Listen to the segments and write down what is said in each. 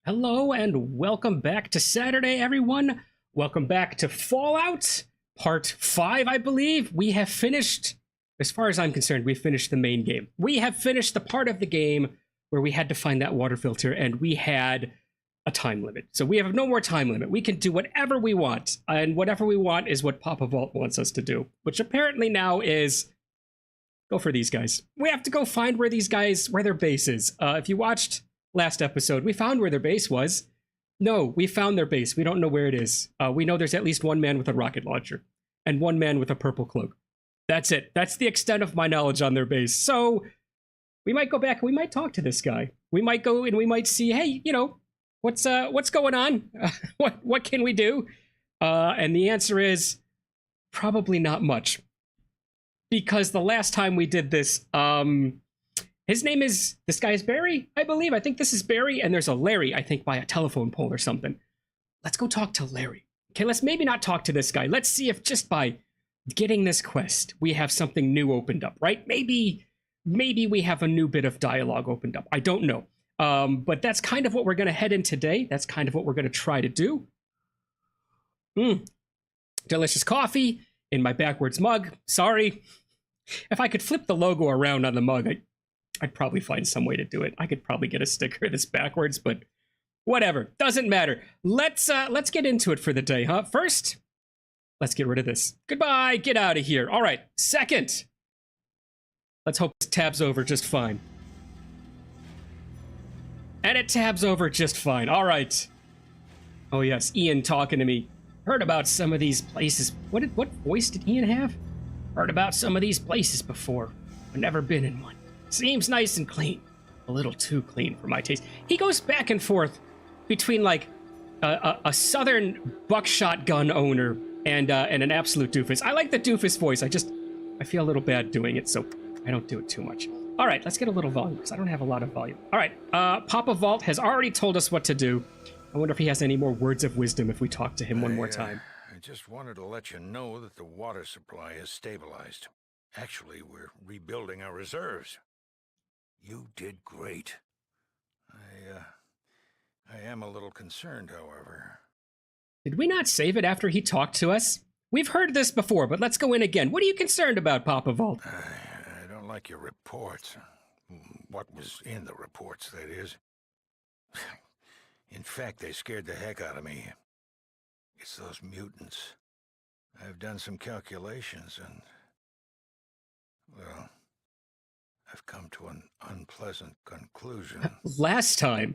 Hello and welcome back to Saturday, everyone. Welcome back to Fallout Part 5, I believe. We have finished, as far as I'm concerned, we've finished the main game. We have finished the part of the game where we had to find that water filter and we had a time limit. So we have no more time limit. We can do whatever we want, and whatever we want is what Papa Vault wants us to do, which apparently now is go for these guys. We have to go find where these guys, where their base is. If you watched last episode, we found where their base was. No, we found their base. We don't know where it is. We know there's at least one man with a rocket launcher and one man with a purple cloak. That's it. That's the extent of my knowledge on their base. So we might go back and we might talk to this guy. We might go and we might see, hey, you know, what's going on? What can we do? And the answer is probably not much. Because the last time we did this, his name is, this guy is Barry, I believe. I think this is Barry, and there's a Larry, I think, by a telephone pole or something. Let's go talk to Larry. Okay, let's maybe not talk to this guy. Let's see if just by getting this quest, we have something new opened up, right? Maybe we have a new bit of dialogue opened up. I don't know. But that's kind of what we're going to head in today. That's kind of what we're going to try to do. Delicious coffee in my backwards mug. Sorry. If I could flip the logo around on the mug, I'd probably find some way to do it. I could probably get a sticker that's backwards, but whatever. Doesn't matter. Let's get into it for the day, huh? First, let's get rid of this. Goodbye. Get out of here. All right. Second, let's hope this tabs over just fine. And it tabs over just fine. All right. Oh, yes. Ian talking to me. Heard about some of these places. What voice did Ian have? Heard about some of these places before. I've never been in one. Seems nice and clean. A little too clean for my taste. He goes back and forth between like a southern buckshot gun owner and an absolute doofus. I like the doofus voice. I feel a little bad doing it, so I don't do it too much. All right, let's get a little volume because I don't have a lot of volume. All right, Papa Vault has already told us what to do. I wonder if he has any more words of wisdom if we talk to him one more time. I just wanted to let you know that the water supply is stabilized. Actually, we're rebuilding our reserves. You did great. I am a little concerned, however. Did we not save it after he talked to us? We've heard this before, but let's go in again. What are you concerned about, Papa Vault? I don't like your reports. What was in the reports, that is. In fact, they scared the heck out of me. It's those mutants. I've done some calculations and, well, I've come to an unpleasant conclusion. Last time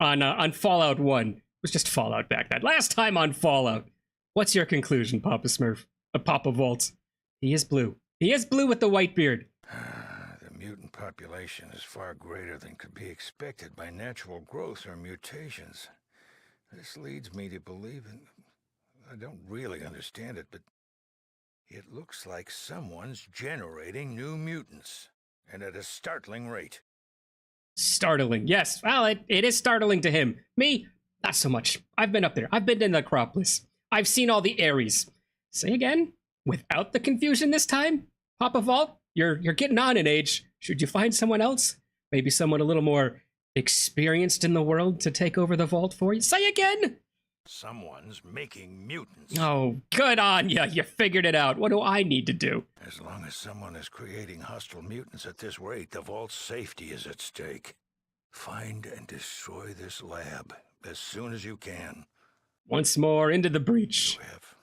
on Fallout 1, it was just Fallout back then. Last time on Fallout, what's your conclusion, Papa Smurf? Papa Vault. He is blue. He is blue with the white beard. The mutant population is far greater than could be expected by natural growth or mutations. This leads me to believe, and I don't really understand it, but it looks like someone's generating new mutants, and at a startling rate. Startling, yes. Well, it is startling to him. Me, not so much. I've been up there. I've been to Necropolis. I've seen all the Ares. Say again, without the confusion this time, Papa Vault, you're getting on in age. Should you find someone else? Maybe someone a little more experienced in the world to take over the vault for you? Say again! Someone's making mutants. Oh, good on ya. You figured it out. What do I need to do? As long as someone is creating hostile mutants at this rate, the vault's safety is at stake. Find and destroy this lab as soon as you can. Once more into the breach. You have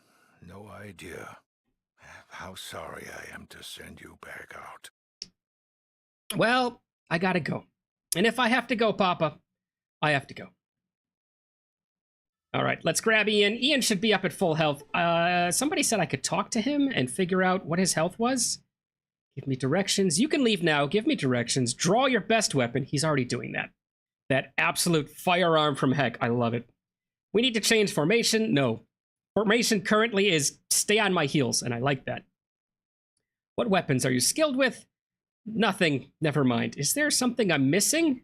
no idea how sorry I am to send you back out. Well, I gotta go. And if I have to go, Papa, I have to go. All right, let's grab Ian. Ian should be up at full health. Somebody said I could talk to him and figure out what his health was. Give me directions. You can leave now. Give me directions. Draw your best weapon. He's already doing that. That absolute firearm from heck. I love it. We need to change formation. No. Formation currently is stay on my heels, and I like that. What weapons are you skilled with? Nothing. Never mind. Is there something I'm missing?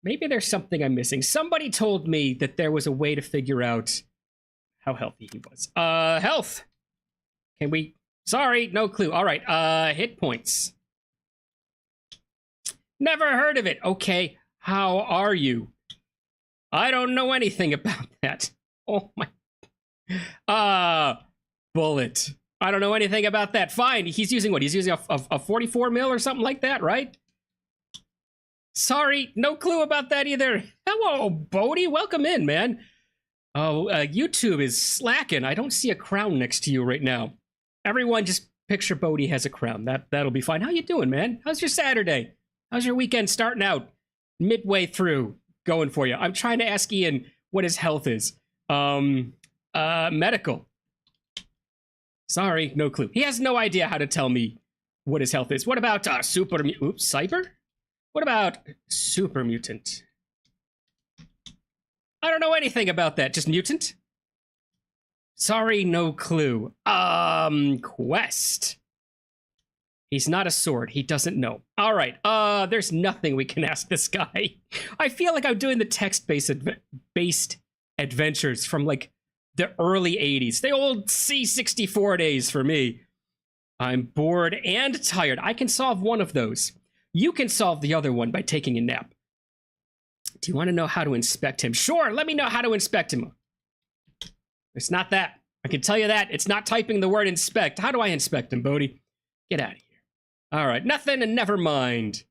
Maybe there's something I'm missing. Somebody told me that there was a way to figure out how healthy he was. Health. Can we... Sorry, no clue. All right, hit points. Never heard of it. Okay, how are you? I don't know anything about that. Oh my. Bullet. I don't know anything about that. Fine. He's using what? He's using a 44 mil or something like that, right? Sorry, no clue about that either. Hello, Bodhi. Welcome in, man. Oh, YouTube is slacking. I don't see a crown next to you right now. Everyone just picture Bodhi has a crown. That'll be fine. How you doing, man? How's your Saturday? How's your weekend starting out? Midway through, going for you. I'm trying to ask Ian what his health is. Medical. Sorry, no clue. He has no idea how to tell me what his health is. What about cyber? What about super mutant? I don't know anything about that. Just mutant? Sorry, no clue. Quest. He's not a sword. He doesn't know. All right. There's nothing we can ask this guy. I feel like I'm doing the text-based adventures from like the early 80s. The old C64 days for me. I'm bored and tired. I can solve one of those. You can solve the other one by taking a nap. Do you want to know how to inspect him? Sure, let me know how to inspect him. It's not that. I can tell you that. It's not typing the word inspect. How do I inspect him, Bodhi? Get out of here. All right, nothing and never mind.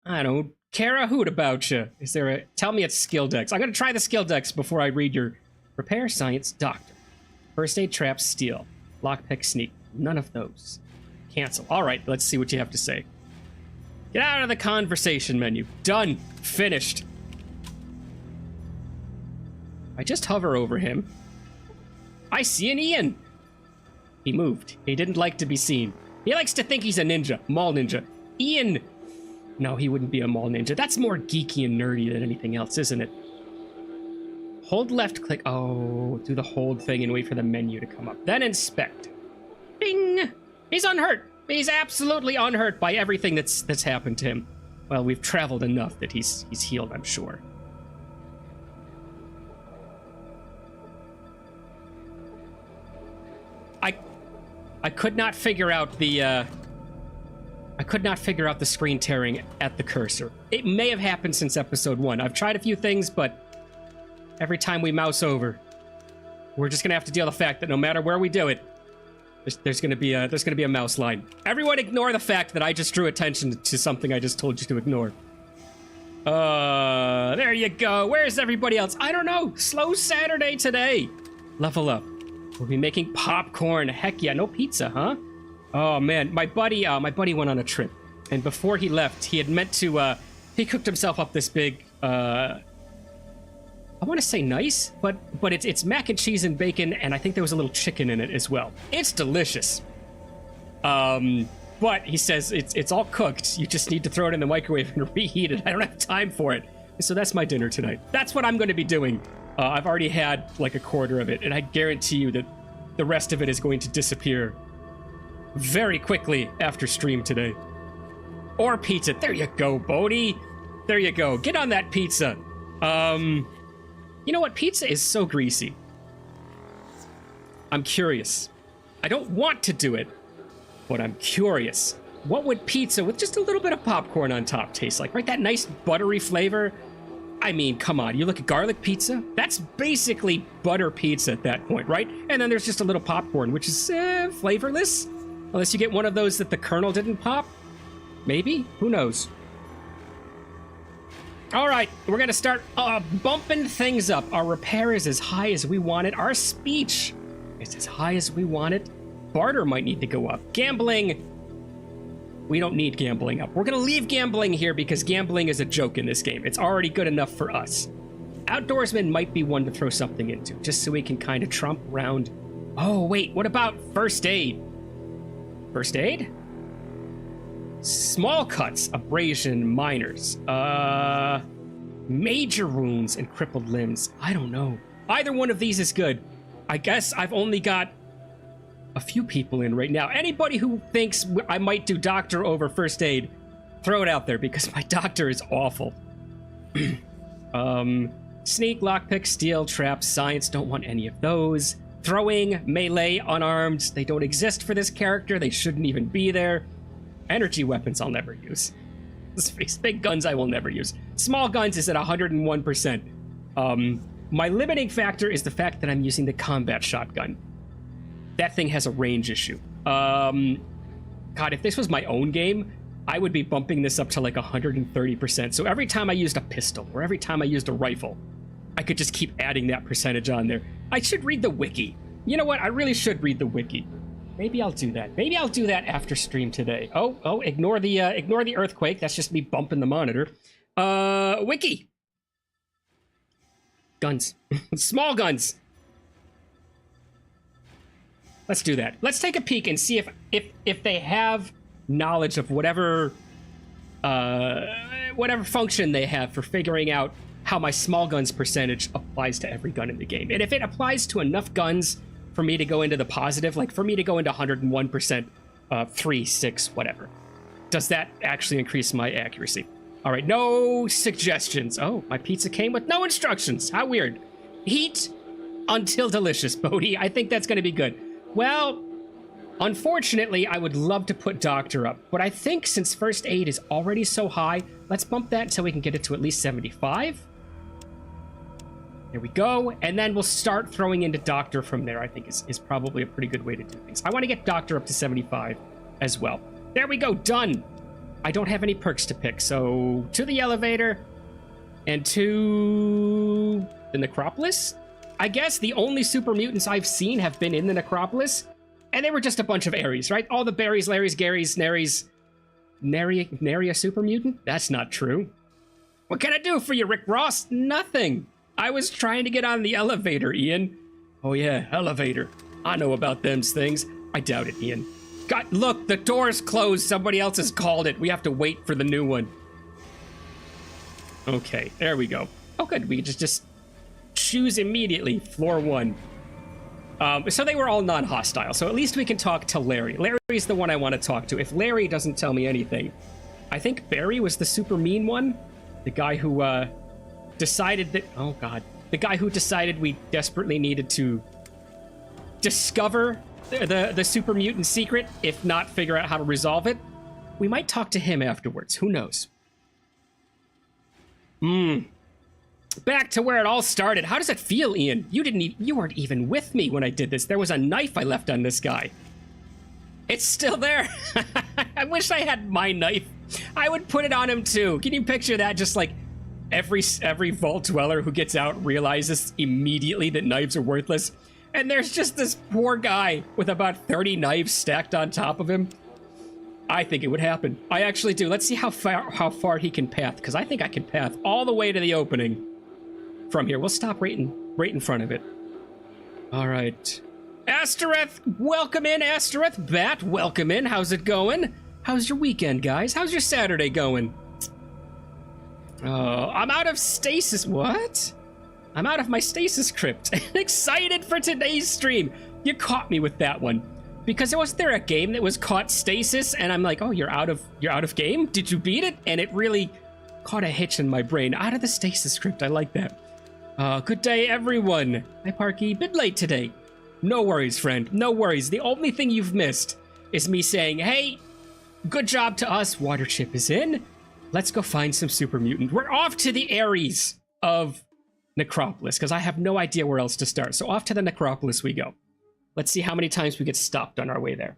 I don't care a hoot about you. Is there a... Tell me it's skill dex. I'm going to try the skill dex before I read your... Repair, science, doctor. First aid, trap, steal. Lockpick, sneak. None of those. Cancel. All right, let's see what you have to say. Get out of the conversation menu. Done. Finished. I just hover over him. I see an Ian. He moved. He didn't like to be seen. He likes to think he's a ninja. Mall ninja. Ian. No, he wouldn't be a mall ninja. That's more geeky and nerdy than anything else, isn't it? Hold left click. Oh, do the hold thing and wait for the menu to come up. Then inspect. Bing. He's unhurt. He's absolutely unhurt by everything that's happened to him. Well, we've traveled enough that he's healed, I'm sure. I could not figure out the screen tearing at the cursor. It may have happened since episode 1. I've tried a few things, but every time we mouse over, we're just gonna have to deal with the fact that no matter where we do it, there's gonna be a mouse line. Everyone ignore the fact that I just drew attention to something I just told you to ignore. There you go. Where's everybody else? I don't know. Slow Saturday today. Level up. We'll be making popcorn. Heck yeah, no pizza, huh? Oh man, my buddy went on a trip, and before he left, he had meant to. He cooked himself up this big. I want to say nice, but it's mac and cheese and bacon, and I think there was a little chicken in it as well. It's delicious. But he says it's all cooked. You just need to throw it in the microwave and reheat it. I don't have time for it. So that's my dinner tonight. That's what I'm going to be doing. I've already had like a quarter of it, and I guarantee you that the rest of it is going to disappear very quickly after stream today. Or pizza. There you go, Bodhi. There you go. Get on that pizza. You know what? Pizza is so greasy. I'm curious. I don't want to do it, but I'm curious. What would pizza with just a little bit of popcorn on top taste like? Right? That nice buttery flavor. I mean, come on. You look at garlic pizza. That's basically butter pizza at that point, right? And then there's just a little popcorn, which is flavorless. Unless you get one of those that the kernel didn't pop. Maybe? Who knows? All right, we're going to start bumping things up. Our repair is as high as we want it. Our speech is as high as we want it. Barter might need to go up. Gambling, we don't need gambling up. We're going to leave gambling here because gambling is a joke in this game. It's already good enough for us. Outdoorsman might be one to throw something into, just so we can kind of trump around. Oh, wait, what about first aid? First aid? Small cuts, abrasion, minors, major wounds, and crippled limbs. I don't know. Either one of these is good. I guess I've only got a few people in right now. Anybody who thinks I might do doctor over first aid, throw it out there because my doctor is awful. Sneak, lockpick, steal, trap, science, don't want any of those. Throwing, melee, unarmed, they don't exist for this character. They shouldn't even be there. Energy weapons I'll never use. Big guns I will never use. Small guns is at 101%. My limiting factor is the fact that I'm using the combat shotgun. That thing has a range issue. God, if this was my own game, I would be bumping this up to like 130%. So every time I used a pistol or every time I used a rifle, I could just keep adding that percentage on there. I should read the wiki. You know what? I really should read the wiki. Maybe I'll do that. Maybe I'll do that after stream today. Oh, ignore the earthquake. That's just me bumping the monitor. Wiki. Guns. Small guns. Let's do that. Let's take a peek and see if they have knowledge of whatever function they have for figuring out how my small guns percentage applies to every gun in the game. And if it applies to enough guns for me to go into the positive, like for me to go into 101%, 3, 6, whatever, does that actually increase my accuracy? All right, no suggestions. Oh, my pizza came with no instructions. How weird. Heat until delicious, Bodhi. I think that's going to be good. Well, unfortunately, I would love to put Doctor up, but I think since First Aid is already so high, let's bump that until we can get it to at least 75. There we go, and then we'll start throwing into Doctor from there, I think is probably a pretty good way to do things. I want to get Doctor up to 75 as well. There we go, done! I don't have any perks to pick, so to the elevator and to the Necropolis? I guess the only super mutants I've seen have been in the Necropolis, and they were just a bunch of Aries, right? All the Berries, Larrys, Garys, Narys. Nary a super mutant? That's not true. What can I do for you, Rick Ross? Nothing. I was trying to get on the elevator, Ian. Oh yeah, elevator. I know about them things. I doubt it, Ian. God, look, the door's closed. Somebody else has called it. We have to wait for the new one. Okay, there we go. Oh good, we can just choose immediately, floor 1. So they were all non-hostile, so at least we can talk to Larry. Larry's the one I want to talk to. If Larry doesn't tell me anything, I think Barry was the super mean one. The guy who, decided that, oh god, the guy who decided we desperately needed to discover the super mutant secret, if not figure out how to resolve it. We might talk to him afterwards, who knows. Back to where it all started. How does it feel, Ian? You weren't even with me when I did this. There was a knife I left on this guy. It's still there. I wish I had my knife. I would put it on him too. Can you picture that? Just like every vault dweller who gets out realizes immediately that knives are worthless. And there's just this poor guy with about 30 knives stacked on top of him. I think it would happen. I actually do. Let's see how far he can path, because I think I can path all the way to the opening from here. We'll stop right in front of it. All right. Astereth, welcome in. Astereth, Bat, welcome in. How's it going? How's your weekend, guys? How's your Saturday going? Oh, I'm out of stasis. What? I'm out of my stasis crypt. Excited for today's stream. You caught me with that one. Because was there a game that was caught stasis and I'm like, oh, you're out of game? Did you beat it? And it really caught a hitch in my brain. Out of the stasis crypt. I like that. Good day, everyone. Hi, Parky. Bit late today. No worries, friend. No worries. The only thing you've missed is me saying, hey, good job to us. Water chip is in. Let's go find some super mutant. We're off to the Ares of Necropolis, because I have no idea where else to start. So off to the Necropolis we go. Let's see how many times we get stopped on our way there.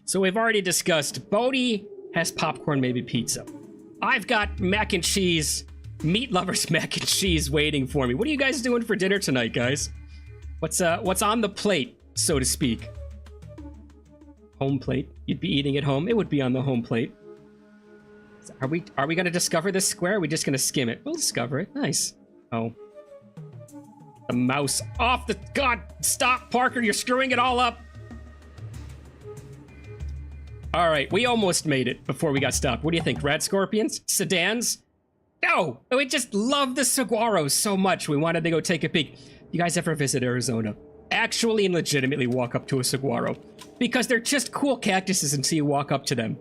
So we've already discussed, Bodhi has popcorn, maybe pizza. I've got mac and cheese, meat lovers mac and cheese waiting for me. What are you guys doing for dinner tonight, guys? What's on the plate, so to speak? Home plate. You'd be eating at home. It would be on the home plate. Are we going to discover this square? Or are we just going to skim it? We'll discover it. Nice. Oh. The mouse off the... God, stop, Parker. You're screwing it all up. All right, we almost made it before we got stopped. What do you think? Rat scorpions? Sedans? No! We just love the saguaros so much. We wanted to go take a peek. You guys ever visit Arizona? Actually and legitimately walk up to a saguaro. Because they're just cool cactuses until you walk up to them.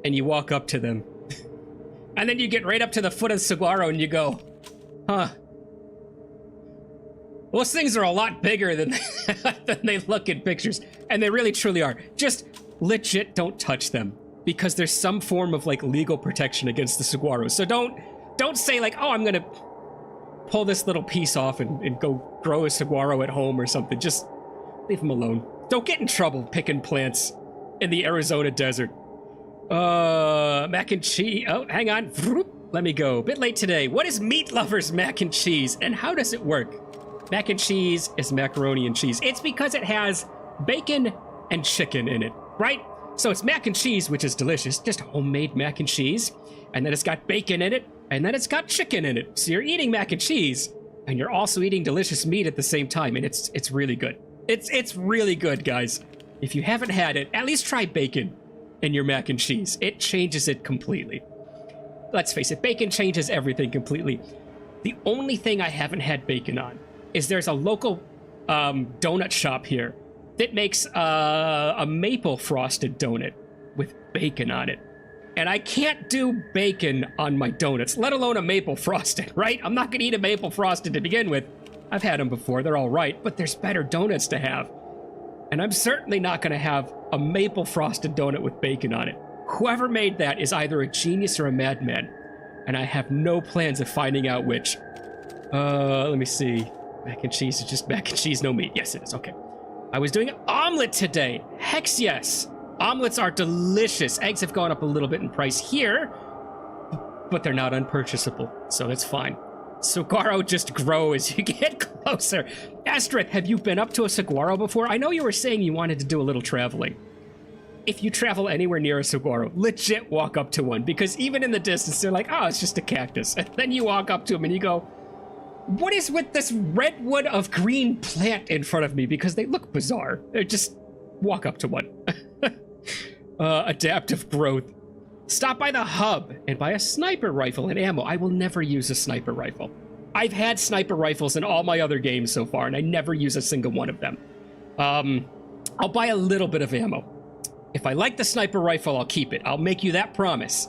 And you walk up to them. And then you get right up to the foot of the saguaro and you go, huh. Those things are a lot bigger than, than they look in pictures. And they really truly are. Just legit don't touch them because there's some form of like legal protection against the saguaro. So don't say like, oh, I'm gonna pull this little piece off and go grow a saguaro at home or something. Just leave them alone. Don't get in trouble picking plants in the Arizona desert. Mac and cheese. Oh, hang on. Let me go. Bit late today. What is Meat Lover's mac and cheese, and how does it work? Mac and cheese is macaroni and cheese. It's because it has bacon and chicken in it, right? So it's mac and cheese, which is delicious, just homemade mac and cheese, and then it's got bacon in it, and then it's got chicken in it. So you're eating mac and cheese, and you're also eating delicious meat at the same time, and it's really good. It's really good, guys. If you haven't had it, at least try bacon in your mac and cheese. It changes it completely. Let's face it, bacon changes everything completely. The only thing I haven't had bacon on is there's a local donut shop here that makes a maple frosted donut with bacon on it. And I can't do bacon on my donuts, let alone a maple frosted, right? I'm not gonna eat a maple frosted to begin with. I've had them before, they're all right, but there's better donuts to have. And I'm certainly not gonna have a maple frosted donut with bacon on it. Whoever made that is either a genius or a madman, and I have no plans of finding out which. Let me see. Mac and cheese is just mac and cheese, no meat. Yes, it is, okay. I was doing an omelet today. Hex yes. Omelets are delicious. Eggs have gone up a little bit in price here, but they're not unpurchasable, so that's fine. Saguaro just grow as you get closer. Asterith, have you been up to a saguaro before? I know you were saying you wanted to do a little traveling. If you travel anywhere near a saguaro, legit walk up to one, because even in the distance, they're like, oh, it's just a cactus. And then you walk up to them and you go, what is with this redwood of green plant in front of me? Because they look bizarre. They're just walk up to one. Adaptive growth. Stop by the hub and buy a sniper rifle and ammo. I will never use a sniper rifle. I've had sniper rifles in all my other games so far, and I never use a single one of them. I'll buy a little bit of ammo. If I like the sniper rifle, I'll keep it. I'll make you that promise.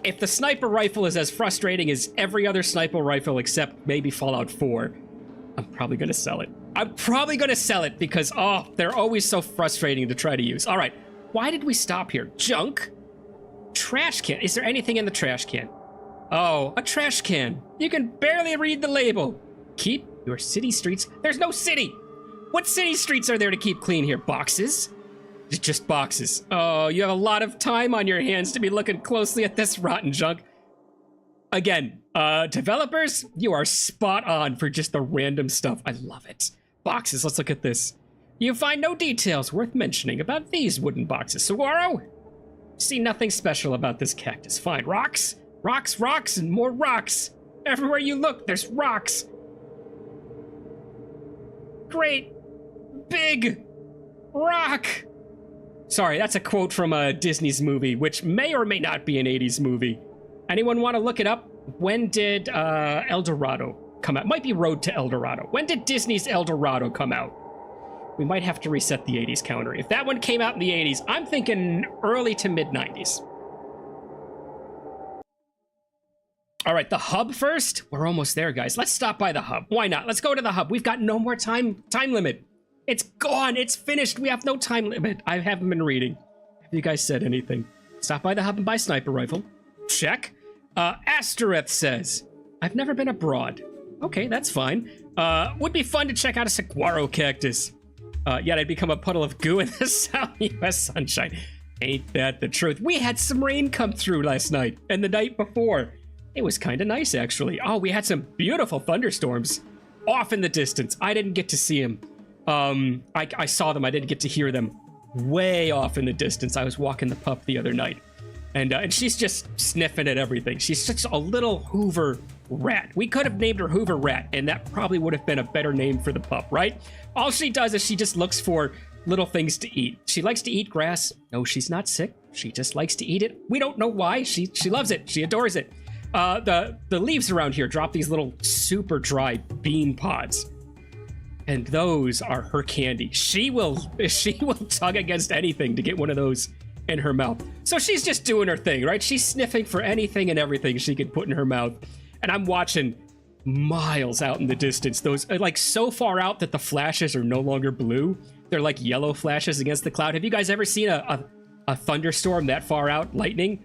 If the sniper rifle is as frustrating as every other sniper rifle except maybe Fallout 4, I'm probably going to sell it. I'm probably going to sell it because, oh, they're always so frustrating to try to use. All right, why did we stop here? Junk? Trash can. Is there anything in the trash can? Oh, a trash can. You can barely read the label. Keep your city streets. There's no city. What city streets are there to keep clean here? Boxes? Just boxes. Oh, you have a lot of time on your hands to be looking closely at this rotten junk. Again, developers, you are spot on for just the random stuff. I love it. Boxes, let's look at this. You find no details worth mentioning about these wooden boxes. Saguaro? See nothing special about this cactus. Fine. Rocks? Rocks, rocks, and more rocks. Everywhere you look, there's rocks. Great big rock. Sorry, that's a quote from a Disney's movie, which may or may not be an 80s movie. Anyone want to look it up? When did El Dorado come out? Might be Road to El Dorado. When did Disney's El Dorado come out? We might have to reset the 80s counter. If that one came out in the 80s, I'm thinking early to mid 90s. All right, the hub first. We're almost there, guys. Let's stop by the hub. Why not? Let's go to the hub. We've got no more time limit. It's gone. It's finished. We have no time limit. I haven't been reading. Have you guys said anything? Stop by the hub and buy sniper rifle. Check. Asterith says, I've never been abroad. Okay, that's fine. Would be fun to check out a saguaro cactus. Yet I'd become a puddle of goo in the South U.S. sunshine. Ain't that the truth? We had some rain come through last night and the night before. It was kind of nice, actually. Oh, we had some beautiful thunderstorms off in the distance. I didn't get to see them. I saw them. I didn't get to hear them way off in the distance. I was walking the pup the other night, and she's just sniffing at everything. She's such a little Hoover rat. We could have named her Hoover Rat, and that probably would have been a better name for the pup, right? All she does is she just looks for little things to eat. She likes to eat grass. No, she's not sick. She just likes to eat it. We don't know why. She loves it. She adores it. The leaves around here drop these little super dry bean pods. And those are her candy. She will tug against anything to get one of those in her mouth. So she's just doing her thing, right? She's sniffing for anything and everything she could put in her mouth. And I'm watching miles out in the distance. Those are like so far out that the flashes are no longer blue. They're like yellow flashes against the cloud. Have you guys ever seen a thunderstorm that far out? Lightning?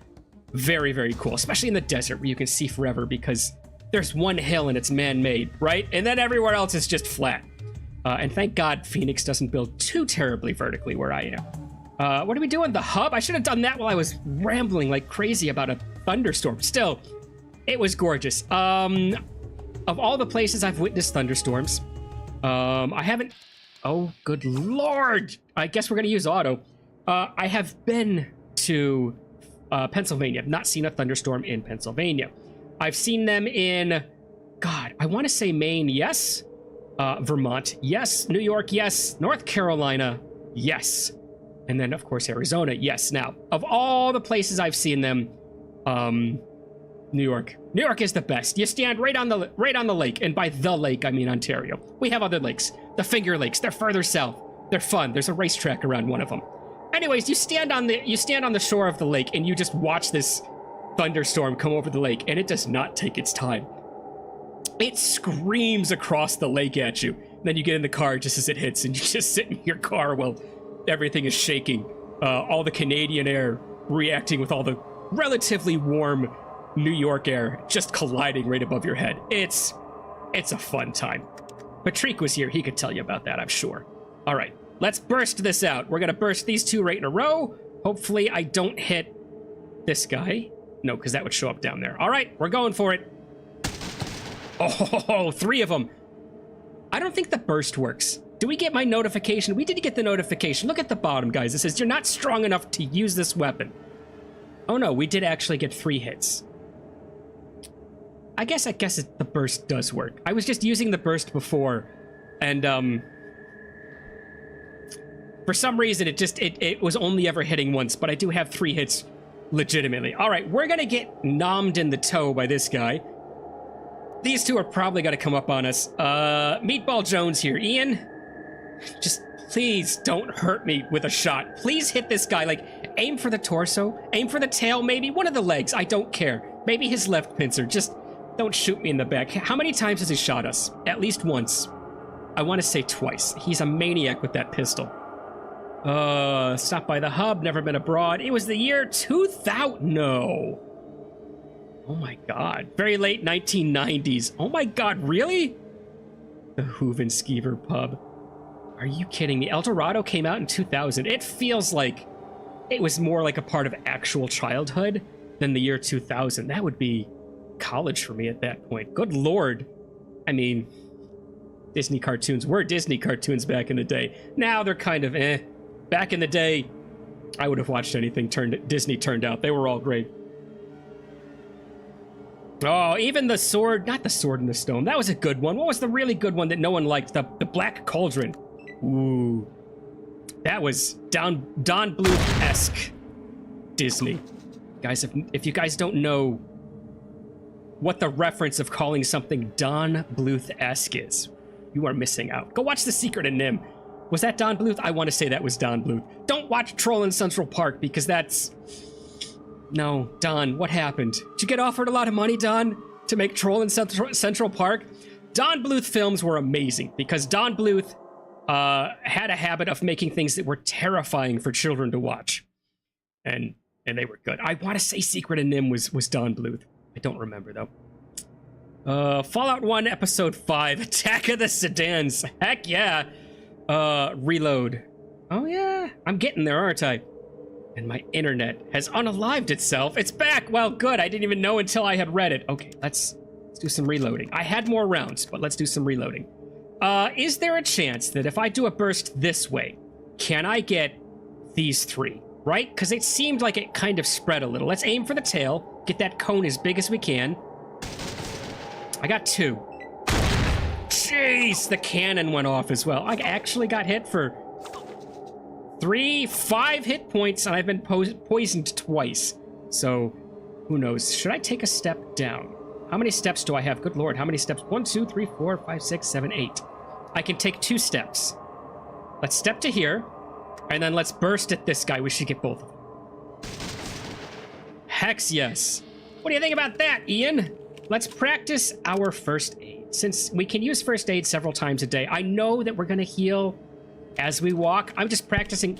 Very, very cool, especially in the desert where you can see forever because there's one hill and it's man-made, right? And then everywhere else is just flat. And thank God Phoenix doesn't build too terribly vertically where I am. What are we doing? The hub? I should have done that while I was rambling like crazy about a thunderstorm. Still, it was gorgeous. Of all the places I've witnessed thunderstorms, I haven't... Oh, good Lord! I guess we're going to use auto. I have been to Pennsylvania. I've not seen a thunderstorm in Pennsylvania. I've seen them in... God, I want to say Maine, yes. Vermont, yes. New York, yes. North Carolina, yes. And then, of course, Arizona, yes. Now, of all the places I've seen them, New York. New York is the best. You stand right on the lake, and by the lake, I mean Ontario. We have other lakes. The Finger Lakes. They're further south. They're fun. There's a racetrack around one of them. Anyways, you stand on the shore of the lake, and you just watch this thunderstorm come over the lake, and it does not take its time. It screams across the lake at you. Then you get in the car just as it hits, and you just sit in your car while everything is shaking. All the Canadian air reacting with all the relatively warm New York air just colliding right above your head. It's a fun time. Patrick was here. He could tell you about that, I'm sure. All right, let's burst this out. We're going to burst these two right in a row. Hopefully I don't hit this guy. No, because that would show up down there. All right, we're going for it. Oh, 3 of them. I don't think the burst works. Do we get my notification? We did get the notification. Look at the bottom, guys. It says you're not strong enough to use this weapon. Oh no, we did actually get 3 hits. I guess the burst does work. I was just using the burst before, and for some reason it was only ever hitting once, but I do have 3 hits legitimately. All right, we're gonna get nommed in the toe by this guy. These two are probably gonna come up on us. Meatball Jones here. Ian, just please don't hurt me with a shot. Please hit this guy. Like, aim for the torso, aim for the tail, maybe one of the legs. I don't care. Maybe his left pincer. Just don't shoot me in the back. How many times has he shot us? At least once. I want to say twice. He's a maniac with that pistol. Stopped by the hub, never been abroad. It was the year 2000. No. Oh my God. Very late 1990s. Oh my God, really? The Hoovenskeever pub. Are you kidding me? El Dorado came out in 2000. It feels like it was more like a part of actual childhood than the year 2000. That would be college for me at that point. Good Lord. I mean, Disney cartoons were Disney cartoons back in the day. Now they're kind of eh. Back in the day, I would have watched anything Disney turned out. They were all great. Oh, even the sword, not the Sword in the Stone. That was a good one. What was the really good one that no one liked? The Black Cauldron. Ooh. That was Don Bluth-esque Disney. Guys, if you guys don't know what the reference of calling something Don Bluth-esque is, you are missing out. Go watch The Secret of Nim. Was that Don Bluth? I want to say that was Don Bluth. Don't watch Troll in Central Park because that's... No, Don, what happened? Did you get offered a lot of money, Don, to make Troll in Central Park? Don Bluth films were amazing because Don Bluth had a habit of making things that were terrifying for children to watch. And they were good. I want to say Secret of Nim was Don Bluth. I don't remember, though. Fallout 1, Episode 5, Attack of the Sedans. Heck yeah. Reload. Oh, yeah. I'm getting there, aren't I? And my internet has unalived itself. It's back. Well, good. I didn't even know until I had read it. Okay, let's do some reloading. I had more rounds, but let's do some reloading. Is there a chance that if I do a burst this way, can I get these 3? Right? Because it seemed like it kind of spread a little. Let's aim for the tail. Get that cone as big as we can. I got 2. Jeez, the cannon went off as well. I actually got hit for 5 hit points, and I've been poisoned twice. So, who knows? Should I take a step down? How many steps do I have? Good Lord, how many steps? 1, 2, 3, 4, 5, 6, 7, 8. I can take 2 steps. Let's step to here, and then let's burst at this guy. We should get both of them. Hex yes. What do you think about that, Ian? Let's practice our first aid. since we can use first aid several times a day, I know that we're going to heal as we walk. I'm just practicing...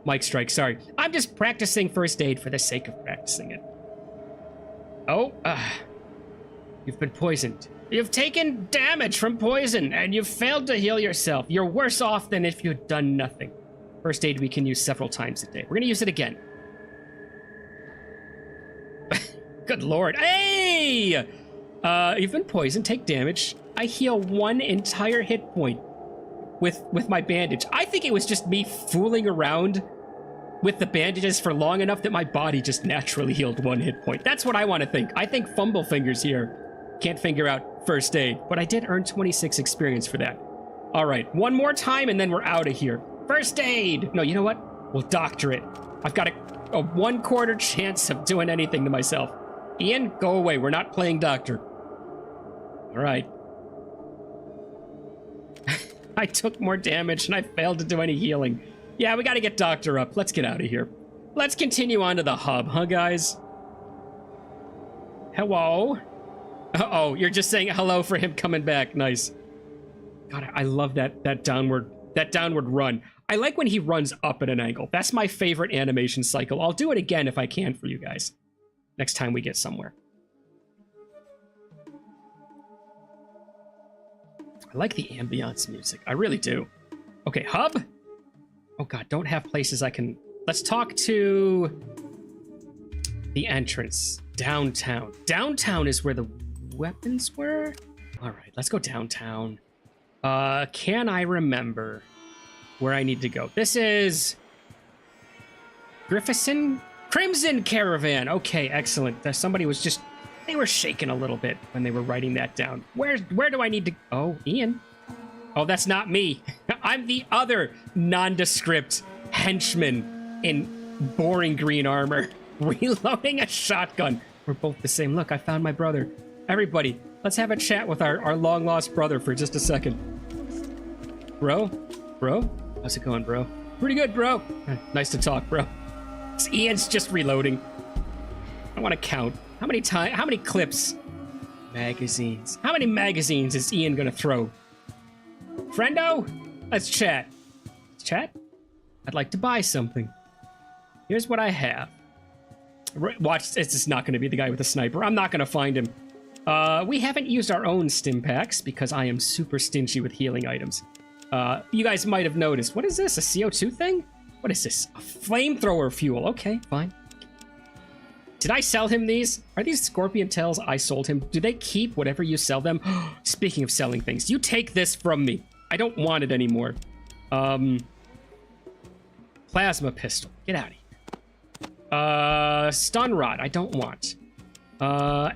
Mike strike, sorry. I'm just practicing first aid for the sake of practicing it. Oh, you've been poisoned. You've taken damage from poison, and you've failed to heal yourself. You're worse off than if you'd done nothing. First aid we can use several times a day. We're going to use it again. Good lord. Hey! You've been poisoned. Take damage. I heal 1 entire hit point with my bandage. I think it was just me fooling around with the bandages for long enough that my body just naturally healed 1 hit point. That's what I want to think. I think Fumble Fingers here can't figure out first aid, but I did earn 26 experience for that. All right, 1 more time and then we're out of here. First aid! No, you know what? We'll doctor it. I've got a 1/4 chance of doing anything to myself. Ian, go away. We're not playing doctor. All right. I took more damage and I failed to do any healing. Yeah, we got to get doctor up. Let's get out of here. Let's continue on to the hub, huh, guys? Hello? Uh-oh, you're just saying hello for him coming back. Nice. God, I love that downward run. I like when he runs up at an angle. That's my favorite animation cycle. I'll do it again if I can for you guys. Next time we get somewhere. I like the ambiance music. I really do. Okay, hub. Oh god, don't have places I can... Let's talk to the entrance. Downtown. Downtown is where the weapons were? All right, let's go downtown. Can I remember where I need to go? This is Crimson Caravan. Okay, excellent. Somebody was just... They were shaking a little bit when they were writing that down. Where do I need to... Oh, Ian. Oh, that's not me. I'm the other nondescript henchman in boring green armor, reloading a shotgun. We're both the same. Look, I found my brother. Everybody, let's have a chat with our long-lost brother for just a second. Bro? How's it going, bro? Pretty good, bro. Nice to talk, bro. Ian's just reloading. I want to count. How many clips? Magazines. How many magazines is Ian gonna throw? Friendo? Let's chat. Chat? I'd like to buy something. Here's what I have. Watch, it's just not gonna be the guy with the sniper. I'm not gonna find him. We haven't used our own stim packs because I am super stingy with healing items. You guys might have noticed. What is this? A CO2 thing? What is this? A flamethrower fuel. Okay, fine. Did I sell him these? Are these scorpion tails I sold him? Do they keep whatever you sell them? Speaking of selling things, you take this from me. I don't want it anymore. Plasma pistol. Get out of here. Stun rod. I don't want.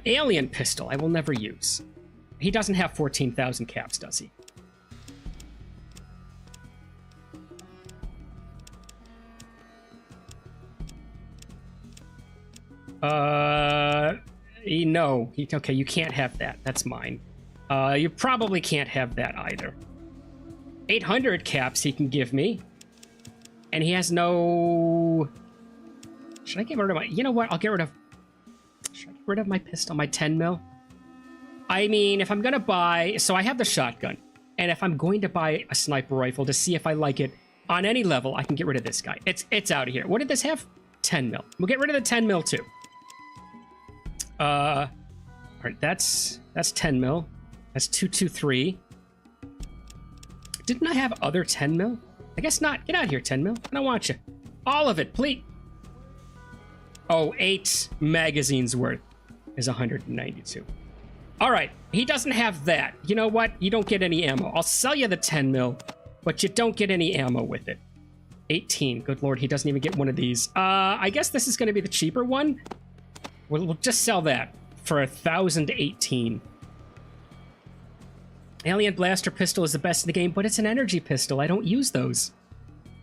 Alien pistol. I will never use. He doesn't have 14,000 caps, does he? No. Okay, you can't have that. That's mine. You probably can't have that either. 800 caps he can give me. And he has no... Should I get rid of my... You know what? I'll get rid of... Should I get rid of my pistol? My 10 mil? I mean, if I'm gonna buy... So I have the shotgun. And if I'm going to buy a sniper rifle to see if I like it on any level, I can get rid of this guy. It's out of here. What did this have? 10 mil. We'll get rid of the 10 mil too. All right, that's 10 mil. That's 223. Didn't I have other 10 mil? I guess not. Get out of here, 10 mil. I don't want you. All of it, please. Oh, 8 magazines worth is 192. All right, he doesn't have that. You know what? You don't get any ammo. I'll sell you the 10 mil, but you don't get any ammo with it. 18. Good lord, he doesn't even get one of these. I guess this is going to be the cheaper one. We'll just sell that for 1,018. Alien Blaster Pistol is the best in the game, but it's an energy pistol. I don't use those.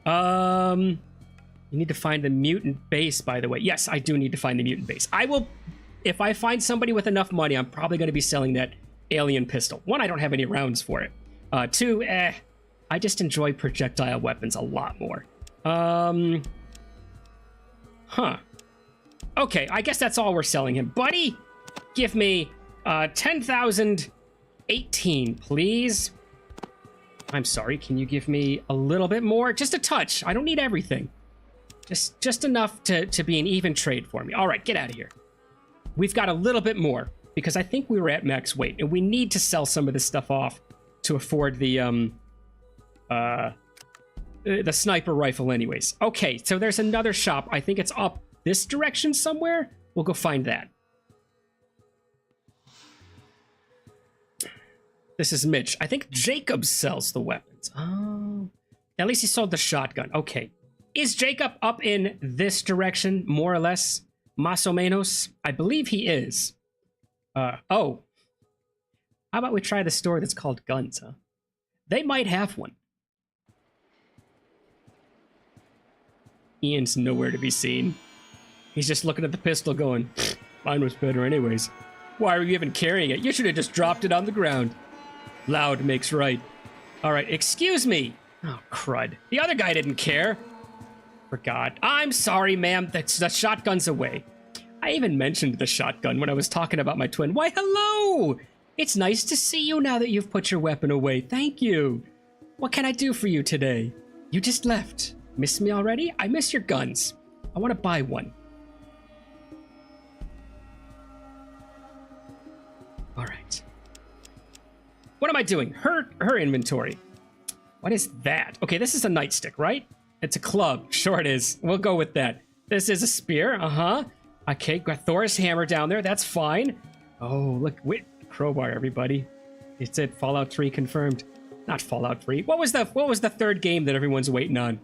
You need to find the mutant base, by the way. Yes, I do need to find the mutant base. I will... If I find somebody with enough money, I'm probably going to be selling that alien pistol. 1, I don't have any rounds for it. 2, I just enjoy projectile weapons a lot more. Huh. Okay, I guess that's all we're selling him. Buddy, give me 10,000 18, please. I'm sorry, can you give me a little bit more? Just a touch. I don't need everything. Just enough to be an even trade for me. All right, get out of here. We've got a little bit more because I think we were at max weight and we need to sell some of this stuff off to afford the sniper rifle anyways. Okay, so there's another shop. I think it's up this direction somewhere. We'll go find that. This is Mitch. I think Jacob sells the weapons. Oh, at least he sold the shotgun. Okay. Is Jacob up in this direction, more or less? Más o menos? I believe he is. Oh. How about we try the store that's called Guns, huh? They might have one. Ian's nowhere to be seen. He's just looking at the pistol going, mine was better anyways. Why were you even carrying it? You should have just dropped it on the ground. Loud makes right. All right, excuse me. Oh, crud. The other guy didn't care. Forgot. I'm sorry, ma'am. The shotgun's away. I even mentioned the shotgun when I was talking about my twin. Why, hello! It's nice to see you now that you've put your weapon away. Thank you. What can I do for you today? You just left. Miss me already? I miss your guns. I want to buy one. All right. What am I doing? Her inventory. What is that? Okay, this is a nightstick, right? It's a club. Sure it is. We'll go with that. This is a spear. Uh-huh. Okay, got Thor's hammer down there. That's fine. Oh, look. Wait. Crowbar, everybody. It's it. Fallout 3 confirmed. Not Fallout 3. What was the third game that everyone's waiting on?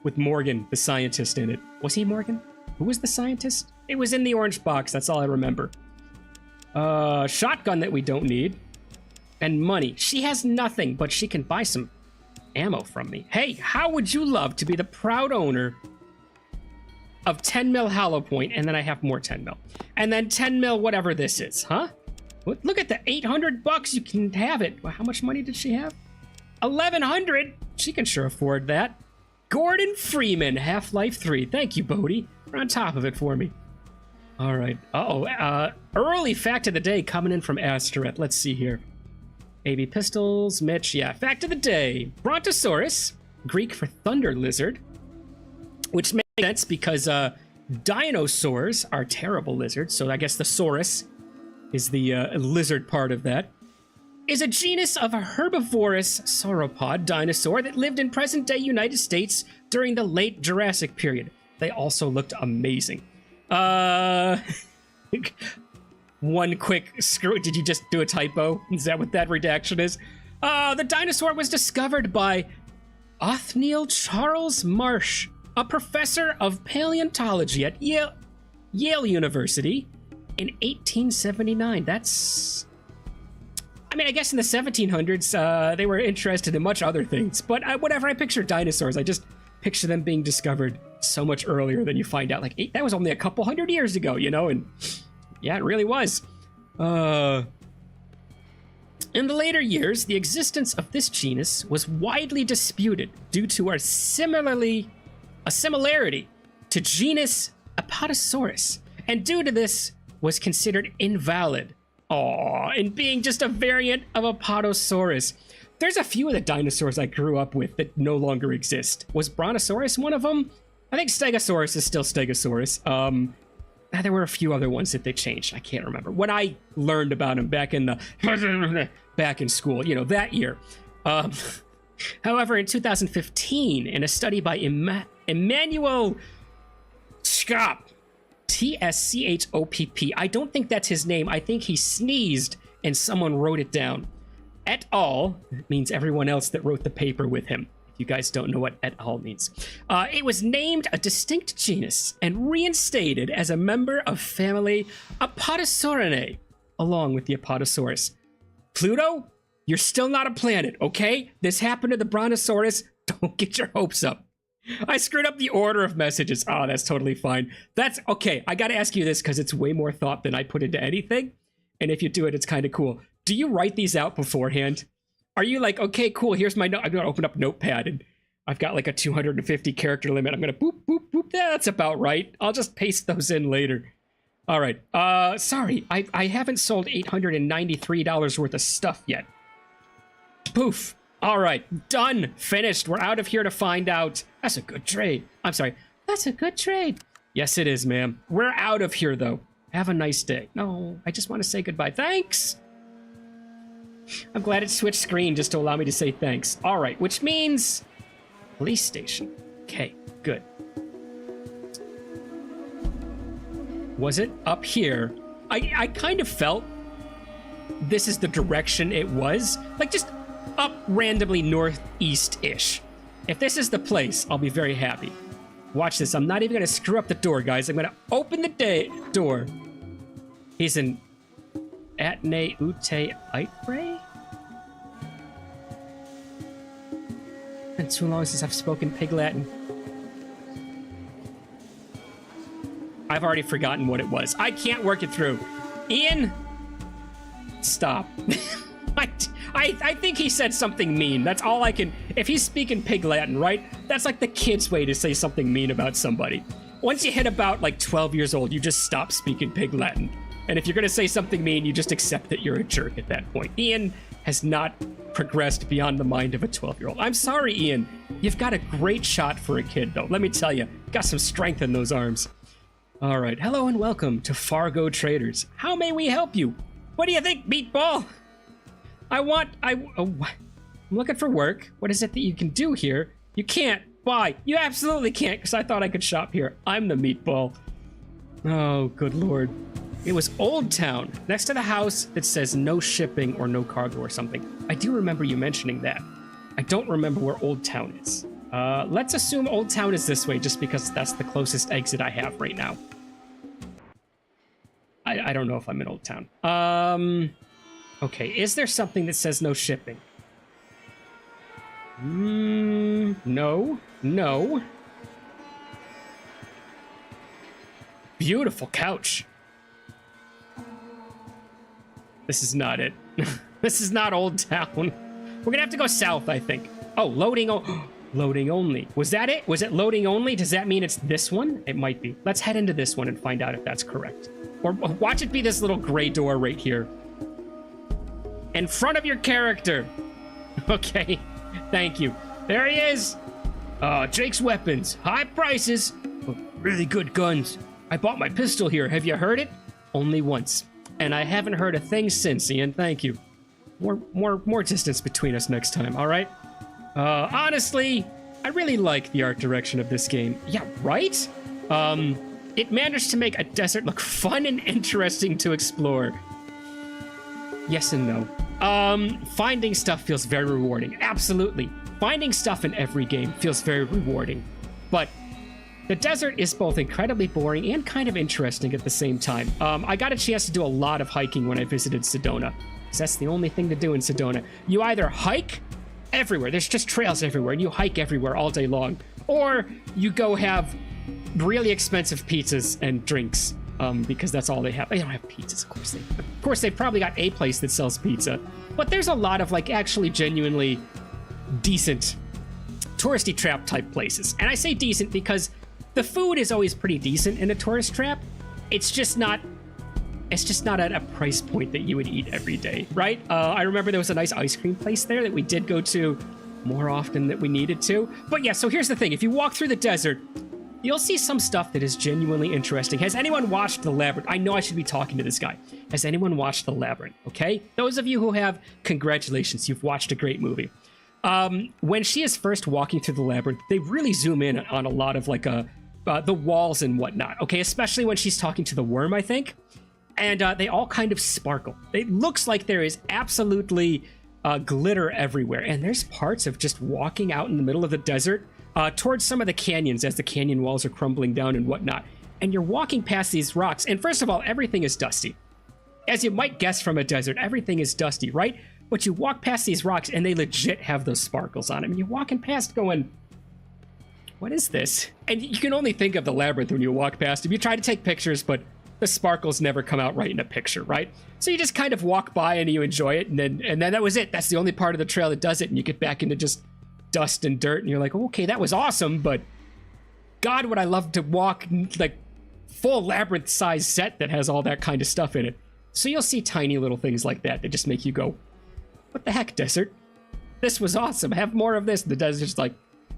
With Morgan, the scientist in it. Was he Morgan? Who was the scientist? It was in the orange box. That's all I remember. Shotgun that we don't need. And money. She has nothing, but she can buy some ammo from me. Hey, how would you love to be the proud owner of 10 mil hollow point, and then I have more 10 mil. And then 10 mil whatever this is, huh? Look at the $800 you can have it. Well, how much money did she have? 1,100. She can sure afford that. Gordon Freeman, Half-Life 3. Thank you, Bodhi. You're on top of it for me. All right. Early fact of the day coming in from Asteroth. Let's see here. AB pistols, Mitch. Yeah, fact of the day. Brontosaurus, Greek for thunder lizard, which makes sense because dinosaurs are terrible lizards. So I guess the saurus is the lizard part of that. Is a genus of a herbivorous sauropod dinosaur that lived in present-day United States during the late Jurassic period. They also looked amazing. One quick screw. Did you just do a typo? Is that what that redaction is? The dinosaur was discovered by Othniel Charles Marsh, a professor of paleontology at Yale University in 1879. That's... I mean, I guess in the 1700s, they were interested in much other things. But whenever I picture dinosaurs, I just picture them being discovered so much earlier than you find out. Like, that was only a couple hundred years ago, you know? And yeah, it really was. In the later years, the existence of this genus was widely disputed due to a similarity to genus Apatosaurus, and due to this was considered invalid. And being just a variant of Apatosaurus. There's a few of the dinosaurs I grew up with that no longer exist. Was Brontosaurus one of them? I think Stegosaurus is still Stegosaurus. There were a few other ones that they changed. I can't remember. When I learned about them back in school, you know, that year. However, in 2015, in a study by Emmanuel Schop, T-S-C-H-O-P-P. I don't think that's his name. I think he sneezed and someone wrote it down. Et al. Means everyone else that wrote the paper with him. If you guys don't know what et al. Means. It was named a distinct genus and reinstated as a member of family Apatosaurinae, along with the Apatosaurus. Pluto, you're still not a planet, okay? This happened to the Brontosaurus. Don't get your hopes up. I screwed up the order of messages. Oh, that's totally fine. That's okay. I got to ask you this because it's way more thought than I put into anything. And if you do it, it's kind of cool. Do you write these out beforehand? Are you like, okay, cool, here's my note. I'm going to open up Notepad and I've got like a 250 character limit. I'm going to boop, boop, boop. Yeah, that's about right. I'll just paste those in later. All right. Sorry, I haven't sold $893 worth of stuff yet. Poof. All right, done, finished. We're out of here to find out. That's a good trade. I'm sorry. That's a good trade. Yes, it is, ma'am. We're out of here, though. Have a nice day. No, I just want to say goodbye. Thanks. I'm glad it switched screen just to allow me to say thanks. All right, which means police station. Okay, good. Was it up here? I kind of felt this is the direction it was. Like, just up randomly northeast-ish. If this is the place, I'll be very happy. Watch this. I'm not even going to screw up the door, guys. I'm going to open the door. He's in Atne Ute Itbre? Been too long since I've spoken Pig Latin. I've already forgotten what it was. I can't work it through. Ian? Stop. I think he said something mean. That's all I can... If he's speaking Pig Latin, right? That's like the kid's way to say something mean about somebody. Once you hit about, like, 12 years old, you just stop speaking Pig Latin. And if you're going to say something mean, you just accept that you're a jerk at that point. Ian has not progressed beyond the mind of a 12-year-old. I'm sorry, Ian. You've got a great shot for a kid, though. Let me tell you. Got some strength in those arms. All right. Hello and welcome to Fargo Traders. How may we help you? What do you think, Meatball? I'm looking for work. What is it that you can do here? You can't buy. You absolutely can't, because I thought I could shop here. I'm the Meatball. Oh, good Lord. It was Old Town, next to the house that says no shipping or no cargo or something. I do remember you mentioning that. I don't remember where Old Town is. Let's assume Old Town is this way, just because that's the closest exit I have right now. I don't know if I'm in Old Town. Okay, is there something that says no shipping? No. Beautiful couch. This is not it. This is not Old Town. We're gonna have to go south, I think. Oh, loading only. Was that it? Was it loading only? Does that mean it's this one? It might be. Let's head into this one and find out if that's correct. Or watch it be this little gray door right here. In front of your character. Okay, thank you. There he is. Jake's Weapons. High prices, but really good guns. I bought my pistol here. Have you heard it? Only once. And I haven't heard a thing since, Ian. Thank you. More distance between us next time, all right? Honestly, I really like the art direction of this game. Yeah, right? It managed to make a desert look fun and interesting to explore. Yes and no. Finding stuff feels very rewarding. Absolutely. Finding stuff in every game feels very rewarding. But the desert is both incredibly boring and kind of interesting at the same time. I got a chance to do a lot of hiking when I visited Sedona, because that's the only thing to do in Sedona. You either hike everywhere, there's just trails everywhere, and you hike everywhere all day long, or you go have really expensive pizzas and drinks, because that's all they have. They don't have pizzas, of course they've probably got a place that sells pizza, but there's a lot of, like, actually genuinely decent touristy trap type places. And I say decent because the food is always pretty decent in a tourist trap. It's just not at a price point that you would eat every day, right? I remember there was a nice ice cream place there that we did go to more often than we needed to. But yeah, so here's the thing. If you walk through the desert, you'll see some stuff that is genuinely interesting. Has anyone watched The Labyrinth? I know I should be talking to this guy. Has anyone watched The Labyrinth? Okay? Those of you who have, congratulations. You've watched a great movie. When she is first walking through the labyrinth, they really zoom in on a lot of, like, the walls and whatnot, okay? Especially when she's talking to the worm, I think. And they all kind of sparkle. It looks like there is absolutely glitter everywhere. And there's parts of just walking out in the middle of the desert towards some of the canyons as the canyon walls are crumbling down and whatnot. And you're walking past these rocks. And first of all, everything is dusty. As you might guess from a desert, everything is dusty, right? But you walk past these rocks and they legit have those sparkles on them. And you're walking past going, what is this? And you can only think of the labyrinth when you walk past them. You try to take pictures, but the sparkles never come out right in a picture, right? So you just kind of walk by and you enjoy it, and then that was it. That's the only part of the trail that does it, and you get back into just dust and dirt, and you're like, okay, that was awesome, but God, would I love to walk like full labyrinth-sized set that has all that kind of stuff in it. So you'll see tiny little things like that that just make you go, what the heck, desert? This was awesome. Have more of this. The desert's like,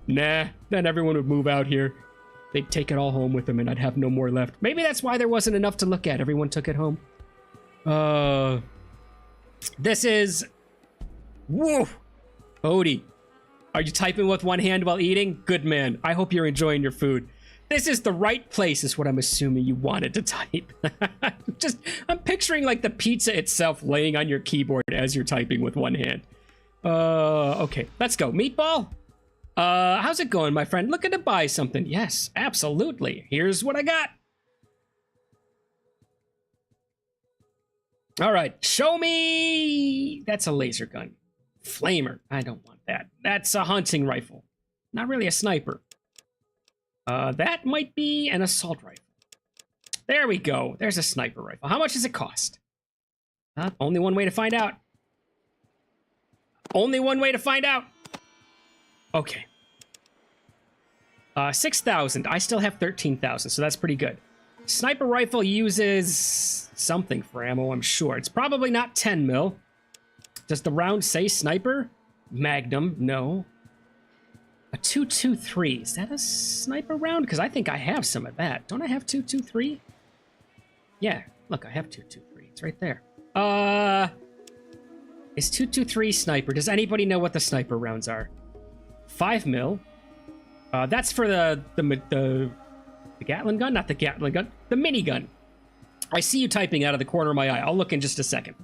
nah. Then everyone would move out here. They'd take it all home with them, and I'd have no more left. Maybe that's why there wasn't enough to look at. Everyone took it home. This is... Woo! Odie, are you typing with one hand while eating? Good man. I hope you're enjoying your food. This is the right place, is what I'm assuming you wanted to type. I'm picturing like the pizza itself laying on your keyboard as you're typing with one hand. Okay, let's go. Meatball? How's it going, my friend? Looking to buy something? Yes, absolutely. Here's what I got. All right, show me. That's a laser gun. Flamer. I don't want that. That's a hunting rifle. Not really a sniper. That might be an assault rifle. There we go. There's a sniper rifle. How much does it cost? Only one way to find out. Only one way to find out. Okay. 6,000. I still have 13,000, so that's pretty good. Sniper rifle uses something for ammo, I'm sure. It's probably not 10 mil. Does the round say sniper? Magnum, no. A 223. Is that a sniper round? Because I think I have some of that. Don't I have 223? Yeah, look, I have 223. It's right there. Is 223 sniper? Does anybody know what the sniper rounds are? 5 mil. That's for the Gatling gun? Not the Gatling gun. The minigun. I see you typing out of the corner of my eye. I'll look in just a second.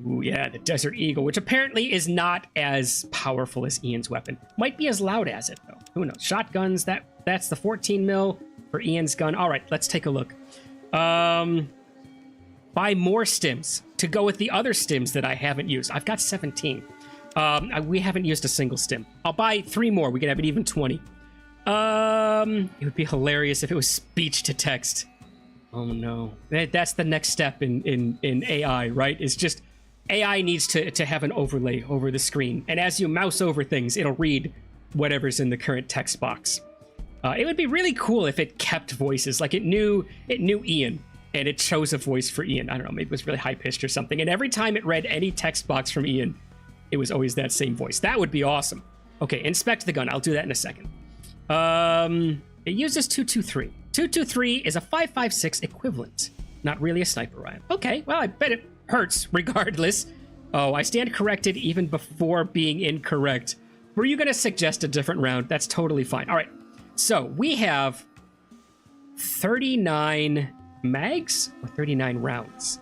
Ooh, yeah, the Desert Eagle, which apparently is not as powerful as Ian's weapon. Might be as loud as it, though. Who knows? Shotguns, that's the 14 mil for Ian's gun. All right, let's take a look. Buy more stims to go with the other stims that I haven't used. I've got 17. We haven't used a single stim. I'll buy 3 more. We can have an even 20. It would be hilarious if it was speech to text. Oh no, that's the next step in AI, right? It's just AI needs to have an overlay over the screen, and as you mouse over things, it'll read whatever's in the current text box. It would be really cool if it kept voices, like it knew Ian, and it chose a voice for Ian. I don't know, maybe it was really high pitched or something, and every time it read any text box from Ian, it was always that same voice. That would be awesome. Okay, inspect the gun. I'll do that in a second. It uses 223. 223 is a 5.56 equivalent. Not really a sniper rifle. Okay, well, I bet it hurts regardless. Oh, I stand corrected even before being incorrect. Were you going to suggest a different round? That's totally fine. All right, so we have 39 mags or 39 rounds.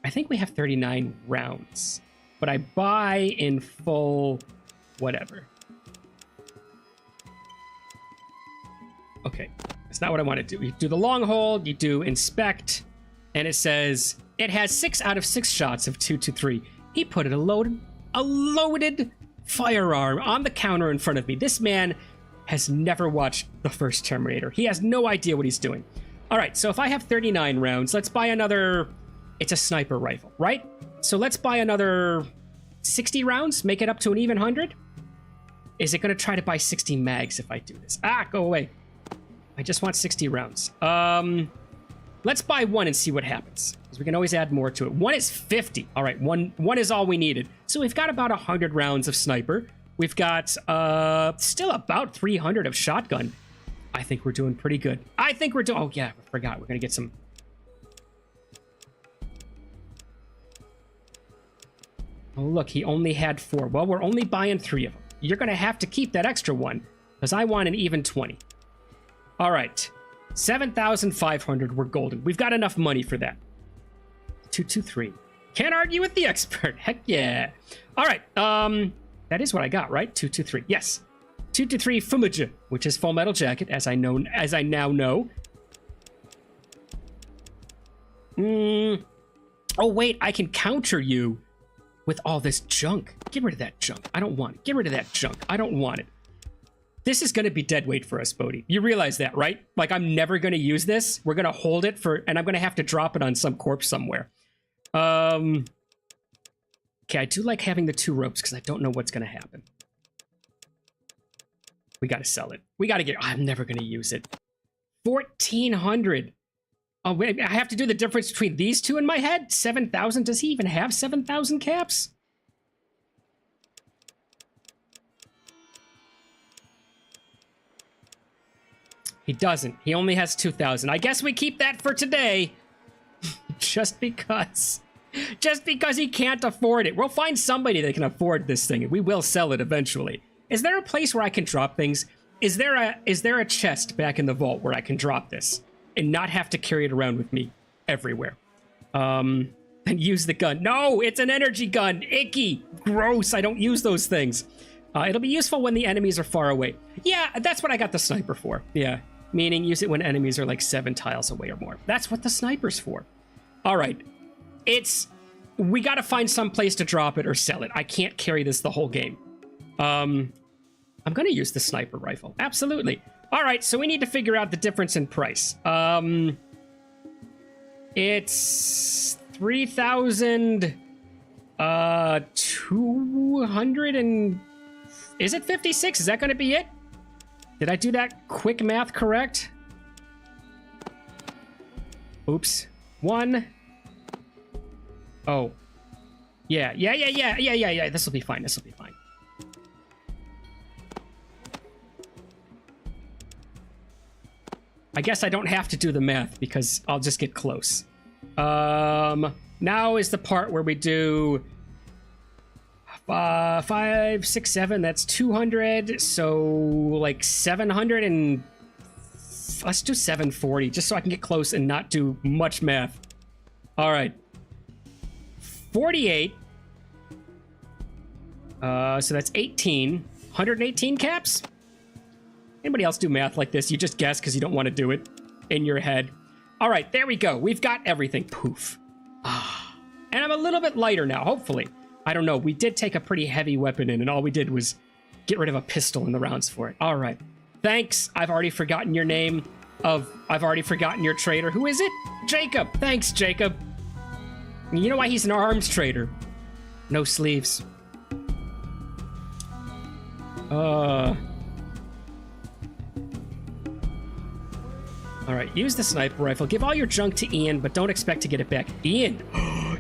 I think we have 39 rounds, but I buy in full whatever. Okay, that's not what I want to do. You do the long hold, you do inspect, and it says it has 6 out of 6 shots of 223. He put a loaded firearm on the counter in front of me. This man has never watched the first Terminator. He has no idea what he's doing. All right, so if I have 39 rounds, let's buy another. It's a sniper rifle, right? So let's buy another 60 rounds, make it up to an even 100. Is it going to try to buy 60 mags if I do this? Go away. I just want 60 rounds. Let's buy 1 and see what happens, because we can always add more to it. 1 is 50. All right, one is all we needed. So we've got about 100 rounds of sniper. We've got still about 300 of shotgun. I think we're doing pretty good. I think we're doing... Oh, yeah, I forgot. We're going to get some... Oh, look, he only had 4. Well, we're only buying 3 of them. You're going to have to keep that extra 1, because I want an even 20. All right, 7,500. We're golden. We've got enough money for that. 223. Can't argue with the expert. Heck yeah. All right. That is what I got, right? 223. Yes. 223 Fumage, which is Full Metal Jacket, as I now know. Oh wait, I can counter you with all this junk. Get rid of that junk. I don't want it. Get rid of that junk. I don't want it. This is going to be dead weight for us, Bodhi. You realize that, right? Like, I'm never going to use this. We're going to hold it for... And I'm going to have to drop it on some corpse somewhere. Okay, I do like having the 2 ropes, because I don't know what's going to happen. We gotta sell it. We gotta get... I'm never gonna use it. 1,400. Oh, wait, I have to do the difference between these two in my head? 7,000? Does he even have 7,000 caps? He doesn't. He only has 2,000. I guess we keep that for today. Just because. Just because he can't afford it. We'll find somebody that can afford this thing, and we will sell it eventually. Is there a place where I can drop things? Is there a chest back in the vault where I can drop this and not have to carry it around with me everywhere? And use the gun. No, it's an energy gun. Icky. Gross. I don't use those things. It'll be useful when the enemies are far away. Yeah, that's what I got the sniper for. Yeah. Meaning use it when enemies are like 7 tiles away or more. That's what the sniper's for. All right. We got to find some place to drop it or sell it. I can't carry this the whole game. I'm going to use the sniper rifle. Absolutely. All right, so we need to figure out the difference in price. It's 3,200 and... Is it 56? Is that going to be it? Did I do that quick math correct? Oops. 1... Oh. Yeah. This will be fine. I guess I don't have to do the math because I'll just get close. Now is the part where we do 5, 6, 7. That's 200. So like 700 and let's do 740 just so I can get close and not do much math. All right. 48. So that's 18. 118 caps? Anybody else do math like this? You just guess because you don't want to do it in your head. All right, there we go. We've got everything. Poof. And I'm a little bit lighter now, hopefully. I don't know. We did take a pretty heavy weapon in, and all we did was get rid of a pistol in the rounds for it. All right. Thanks. I've already forgotten your name. I've already forgotten your trader. Who is it? Jacob. Thanks, Jacob. You know why he's an arms trader? No sleeves. All right, use the sniper rifle. Give all your junk to Ian, but don't expect to get it back. Ian,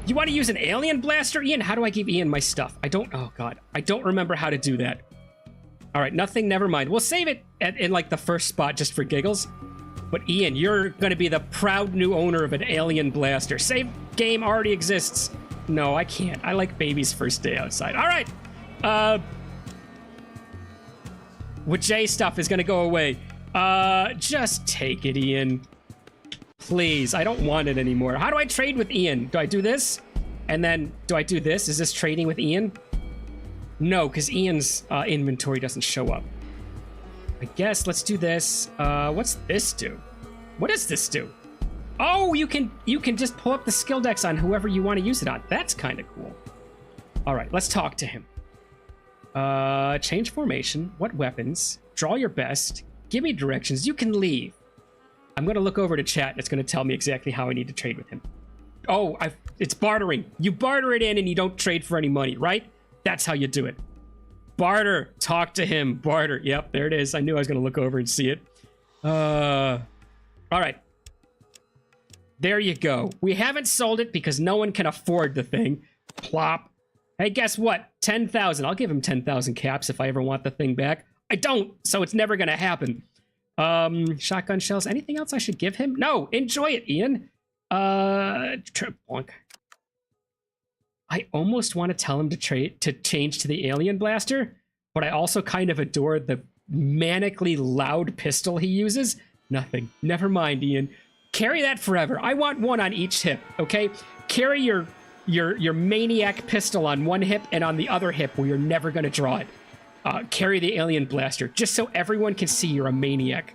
you want to use an alien blaster? Ian, how do I give Ian my stuff? Oh God, I don't remember how to do that. All right, nothing, never mind. We'll save it in like the first spot just for giggles. But Ian, you're going to be the proud new owner of an alien blaster. Save game already exists. No, I can't. I like baby's first day outside. All right. With J stuff is going to go away. Just take it, Ian. Please, I don't want it anymore. How do I trade with Ian? Do I do this? And then, do I do this? Is this trading with Ian? No, because Ian's inventory doesn't show up. I guess let's do this. What's this do? What does this do? Oh, you can just pull up the skill decks on whoever you want to use it on. That's kind of cool. All right, let's talk to him. Change formation. What weapons? Draw your best. Give me directions. You can leave. I'm going to look over to chat. And it's going to tell me exactly how I need to trade with him. Oh, it's bartering. You barter it in and you don't trade for any money, right? That's how you do it. Barter. Talk to him. Barter. Yep, there it is. I knew I was going to look over and see it. All right. There you go. We haven't sold it because no one can afford the thing. Plop. Hey, guess what? 10,000. I'll give him 10,000 caps if I ever want the thing back. I don't, so it's never going to happen. Shotgun shells. Anything else I should give him? No. Enjoy it, Ian. Bonk. I almost want to tell him to change to the alien blaster, but I also kind of adore the manically loud pistol he uses. Nothing. Never mind, Ian. Carry that forever. I want one on each hip, okay? Carry your maniac pistol on one hip and on the other hip where you're never going to draw it. Carry the alien blaster, just so everyone can see you're a maniac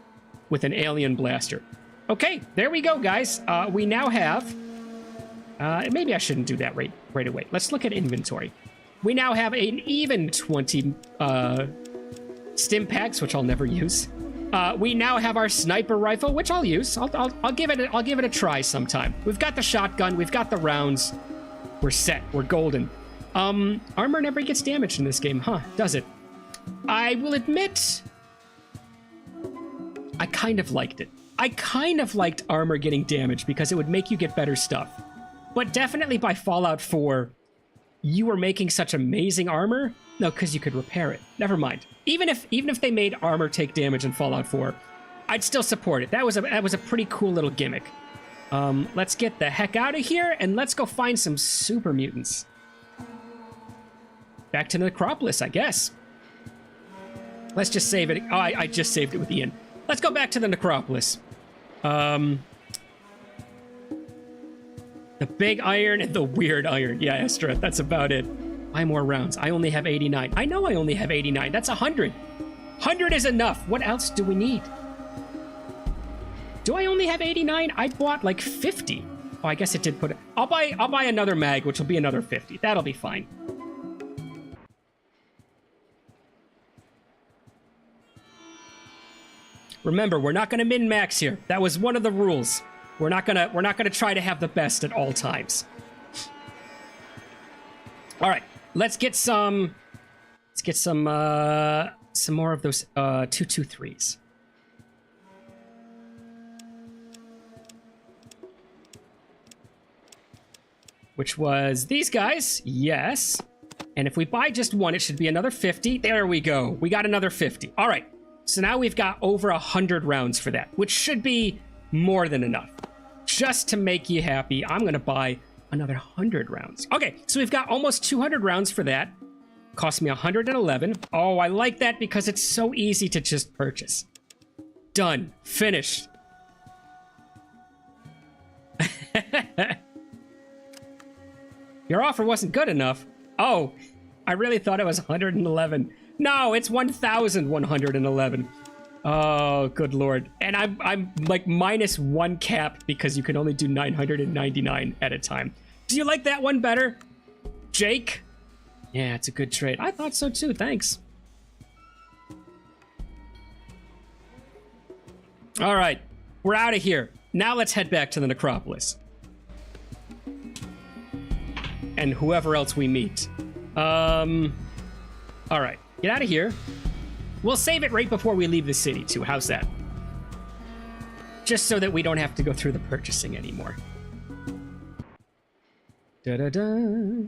with an alien blaster. Okay, there we go, guys. We now have... maybe I shouldn't do that right away. Let's look at inventory. We now have an even 20 stim packs, which I'll never use. We now have our sniper rifle, which I'll use. I'll give it a try sometime. We've got the shotgun. We've got the rounds. We're set. We're golden. Armor never gets damaged in this game, huh? Does it? I will admit, I kind of liked it. I kind of liked armor getting damaged because it would make you get better stuff. But definitely by Fallout 4, you were making such amazing armor. No, because you could repair it. Never mind. Even if they made armor take damage in Fallout 4, I'd still support it. That was a pretty cool little gimmick. Let's get the heck out of here and let's go find some super mutants. Back to the Necropolis, I guess. Let's just save it. Oh, I just saved it with Ian. Let's go back to the Necropolis. The big iron and the weird iron. Yeah, Estra, that's about it. 5 more rounds. I only have 89. I know I only have 89. That's 100. 100 is enough. What else do we need? Do I only have 89? I bought like 50. Oh, I guess it did put it. I'll buy another mag, which will be another 50. That'll be fine. Remember, we're not going to min-max here. That was one of the rules. We're not gonna try to have the best at all times. All right, let's get some more of those 223s. Which was these guys, yes. And if we buy just one, it should be another 50. There we go. We got another 50. All right. So now we've got over 100 rounds for that, which should be more than enough. Just to make you happy, I'm going to buy another 100 rounds. Okay, so we've got almost 200 rounds for that. Cost me 111. Oh, I like that because it's so easy to just purchase. Done. Finished. Your offer wasn't good enough. Oh, I really thought it was 111. No, it's 1,111. Oh, good lord. And I'm like -1 cap because you can only do 999 at a time. Do you like that one better, Jake? Yeah, it's a good trade. I thought so too, thanks. All right, we're out of here. Now let's head back to the Necropolis. And whoever else we meet. All right, get out of here. We'll save it right before we leave the city, too. How's that? Just so that we don't have to go through the purchasing anymore. Da-da-da.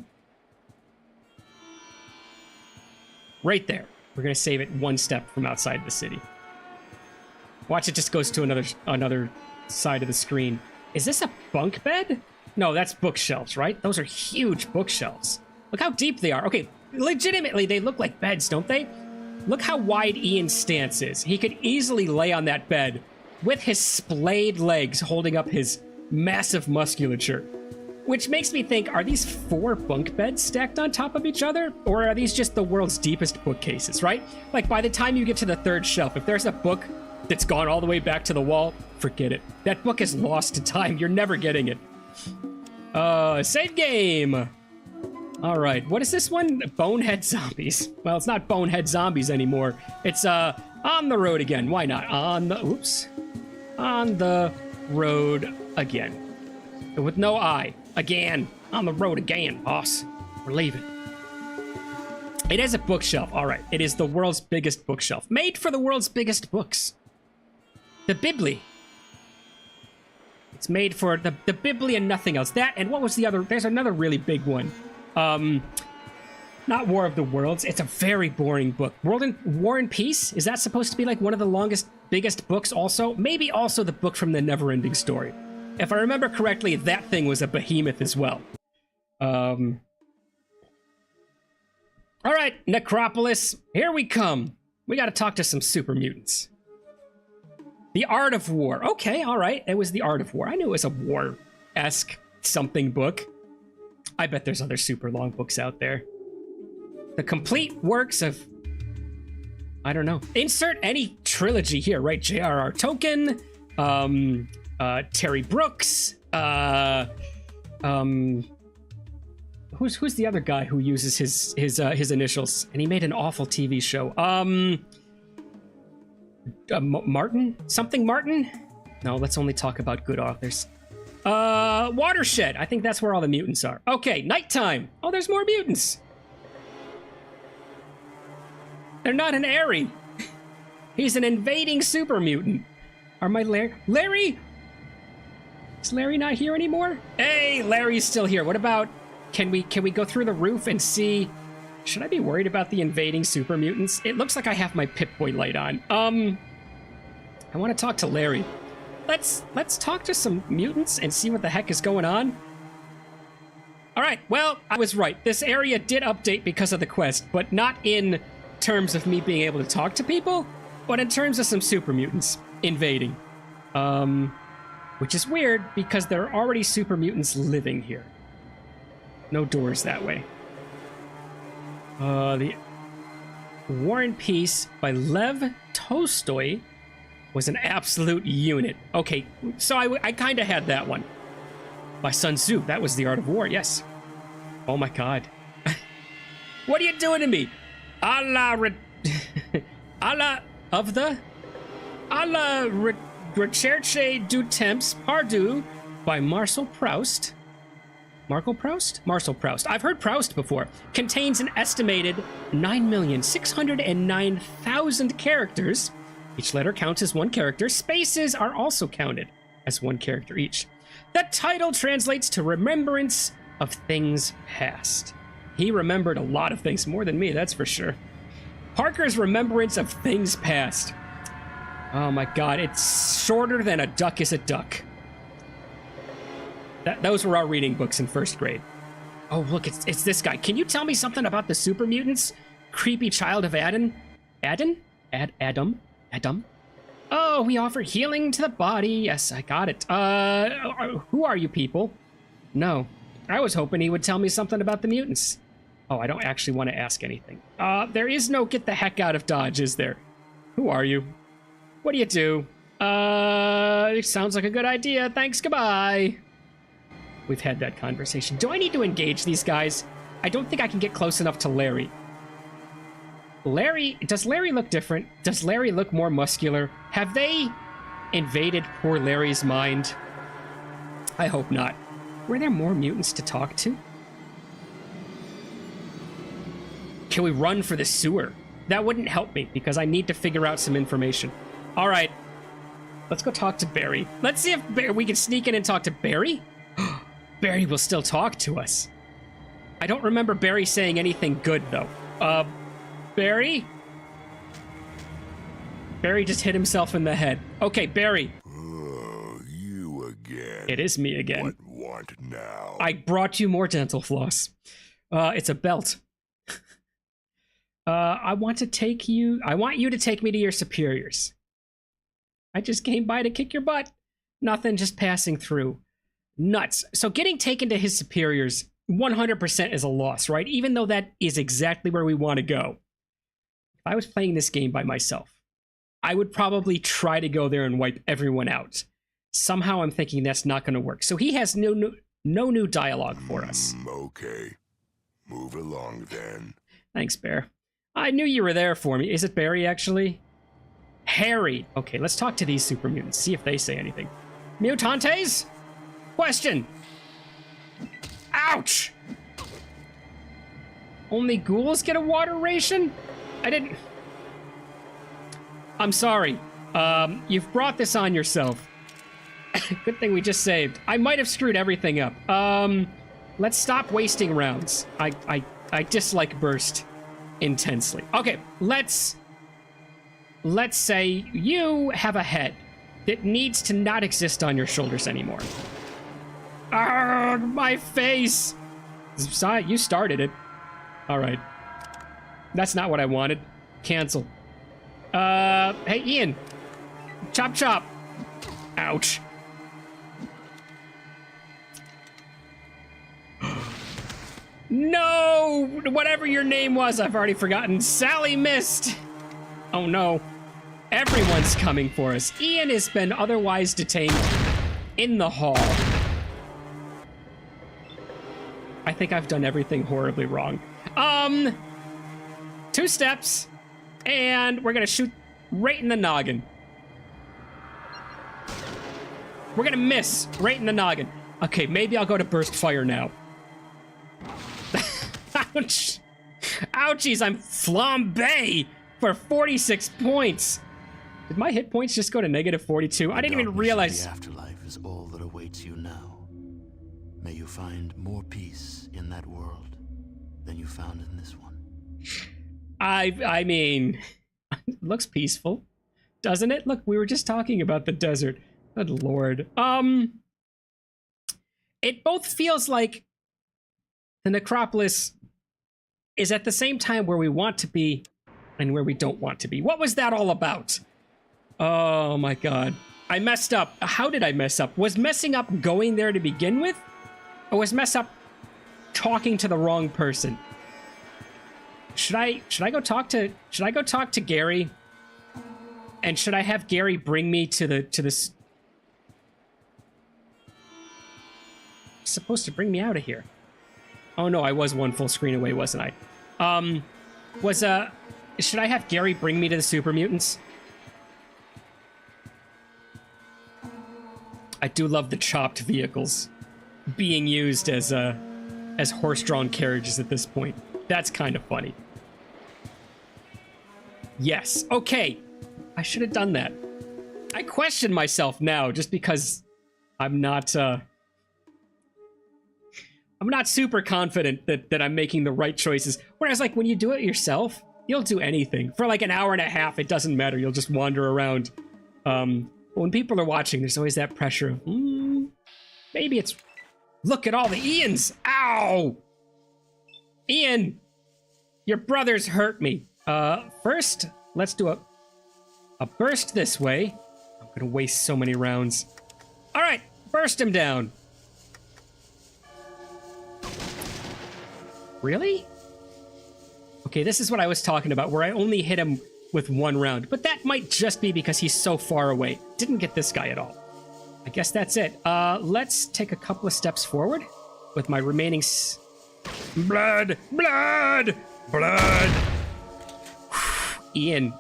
Right there. We're going to save it one step from outside the city. Watch, it just goes to another side of the screen. Is this a bunk bed? No, that's bookshelves, right? Those are huge bookshelves. Look how deep they are. Okay, legitimately, they look like beds, don't they? Look how wide Ian's stance is. He could easily lay on that bed with his splayed legs holding up his massive musculature. Which makes me think, are these 4 bunk beds stacked on top of each other? Or are these just the world's deepest bookcases, right? Like, by the time you get to the 3rd shelf, if there's a book that's gone all the way back to the wall, forget it. That book is lost to time. You're never getting it. Save game! All right, what is this one? Bonehead Zombies. Well, it's not Bonehead Zombies anymore. It's, on the road again. Why not? On the road again. With no I. Again. On the road again, boss. We're leaving. It is a bookshelf. All right, it is the world's biggest bookshelf. Made for the world's biggest books. The Bibli. It's made for the Bibli and nothing else. That, and what was the other? There's another really big one. Not War of the Worlds. It's a very boring book. War and Peace? Is that supposed to be like one of the longest, biggest books also? Maybe also the book from the Never-Ending Story. If I remember correctly, that thing was a behemoth as well. All right, Necropolis, here we come. We got to talk to some super mutants. The Art of War. Okay, all right. It was The Art of War. I knew it was a war-esque something book. I bet there's other super long books out there. The complete works of... I don't know. Insert any trilogy here, right? J.R.R. Tolkien, Terry Brooks, who's the other guy who uses his initials? And he made an awful TV show. Martin? Something Martin? No, let's only talk about good authors. Watershed. I think that's where all the mutants are. Okay, nighttime. Oh, there's more mutants. They're not an Airy. He's an invading super mutant. Are my Larry? Is Larry not here anymore? Hey, Larry's still here. What about, can we go through the roof and see? Should I be worried about the invading super mutants? It looks like I have my Pip-Boy light on. I want to talk to Larry. Let's talk to some mutants and see what the heck is going on. All right, well, I was right. This area did update because of the quest, but not in terms of me being able to talk to people, but in terms of some super mutants invading. Which is weird because there are already super mutants living here. No doors that way. The War and Peace by Lev Tolstoy was an absolute unit. Okay, so I kind of had that one. By Sun Tzu, that was The Art of War, yes. Oh my god. What are you doing to me? A la Recherche du Temps Perdu by Marcel Proust. Marcel Proust? Marcel Proust. I've heard Proust before. Contains an estimated 9,609,000 characters. Each letter counts as one character. Spaces are also counted as one character each. The title translates to Remembrance of Things Past. He remembered a lot of things, more than me, that's for sure. Parker's Remembrance of Things Past. Oh my god, it's shorter than A Duck is a Duck. Those were our reading books in first grade. Oh, look, it's this guy. Can you tell me something about the super mutants? Creepy child of Adam? Adam? Oh, we offer healing to the body. Yes, I got it. Who are you people? No. I was hoping he would tell me something about the mutants. Oh, I don't actually want to ask anything. There is no get the heck out of Dodge, is there? Who are you? What do you do? It sounds like a good idea. Thanks, goodbye. We've had that conversation. Do I need to engage these guys? I don't think I can get close enough to Larry. Does Larry look different? Does Larry look more muscular? Have they invaded poor Larry's mind? I hope not. Were there more mutants to talk to? Can we run for the sewer? That wouldn't help me because I need to figure out some information. All right, let's go talk to Barry. Let's see if we can sneak in and talk to Barry. Barry will still talk to us. I don't remember Barry saying anything good though. Barry? Barry just hit himself in the head. Okay, Barry. Oh, you again. It is me again. What now? I brought you more dental floss. It's a belt. I want you to take me to your superiors. I just came by to kick your butt. Nothing, just passing through. Nuts. So getting taken to his superiors 100% is a loss, right? Even though that is exactly where we want to go. If I was playing this game by myself, I would probably try to go there and wipe everyone out. Somehow I'm thinking that's not going to work. So he has no new dialogue for us. Okay. Move along then. Thanks, Bear. I knew you were there for me. Is it Barry, actually? Harry. Okay, let's talk to these super mutants. See if they say anything. Mutantes? Question. Ouch! Only ghouls get a water ration? I'm sorry. You've brought this on yourself. Good thing we just saved. I might have screwed everything up. Let's stop wasting rounds. I dislike burst intensely. Okay, let's say you have a head that needs to not exist on your shoulders anymore. Arrgh, my face! You started it. All right. That's not what I wanted. Cancel. Hey, Ian. Chop, chop. Ouch. No! Whatever your name was, I've already forgotten. Sally missed. Oh, no. Everyone's coming for us. Ian has been otherwise detained in the hall. I think I've done everything horribly wrong. 2 steps, and we're gonna shoot right in the noggin. We're gonna miss right in the noggin. Okay, maybe I'll go to burst fire now. Ouch. Ouchies, I'm flambe for 46 points. Did my hit points just go to -42? I didn't even realize. The afterlife is all that awaits you now. May you find more peace in that world than you found in this one. I mean, it looks peaceful, doesn't it? Look, we were just talking about the desert. Good lord. It both feels like the Necropolis is at the same time where we want to be and where we don't want to be. What was that all about? Oh my god. I messed up. How did I mess up? Was messing up going there to begin with? Or was mess up talking to the wrong person? Should I go talk to Gary? And should I have Gary bring me to this? Supposed to bring me out of here. Oh no, I was one full screen away, wasn't I? Should I have Gary bring me to the super mutants? I do love the chopped vehicles being used as horse-drawn carriages at this point. That's kind of funny. Yes, okay. I should have done that. I question myself now just because I'm not super confident that I'm making the right choices. Whereas, like, when you do it yourself, you'll do anything. For like an hour and a half, it doesn't matter. You'll just wander around. When people are watching, there's always that pressure of, maybe it's, look at all the Ians. Ow! Ian, your brothers hurt me. First, let's do a burst this way. I'm gonna waste so many rounds. All right, burst him down. Really? Okay, this is what I was talking about, where I only hit him with one round. But that might just be because he's so far away. Didn't get this guy at all. I guess that's it. Let's take a couple of steps forward with my remaining blood. Ian.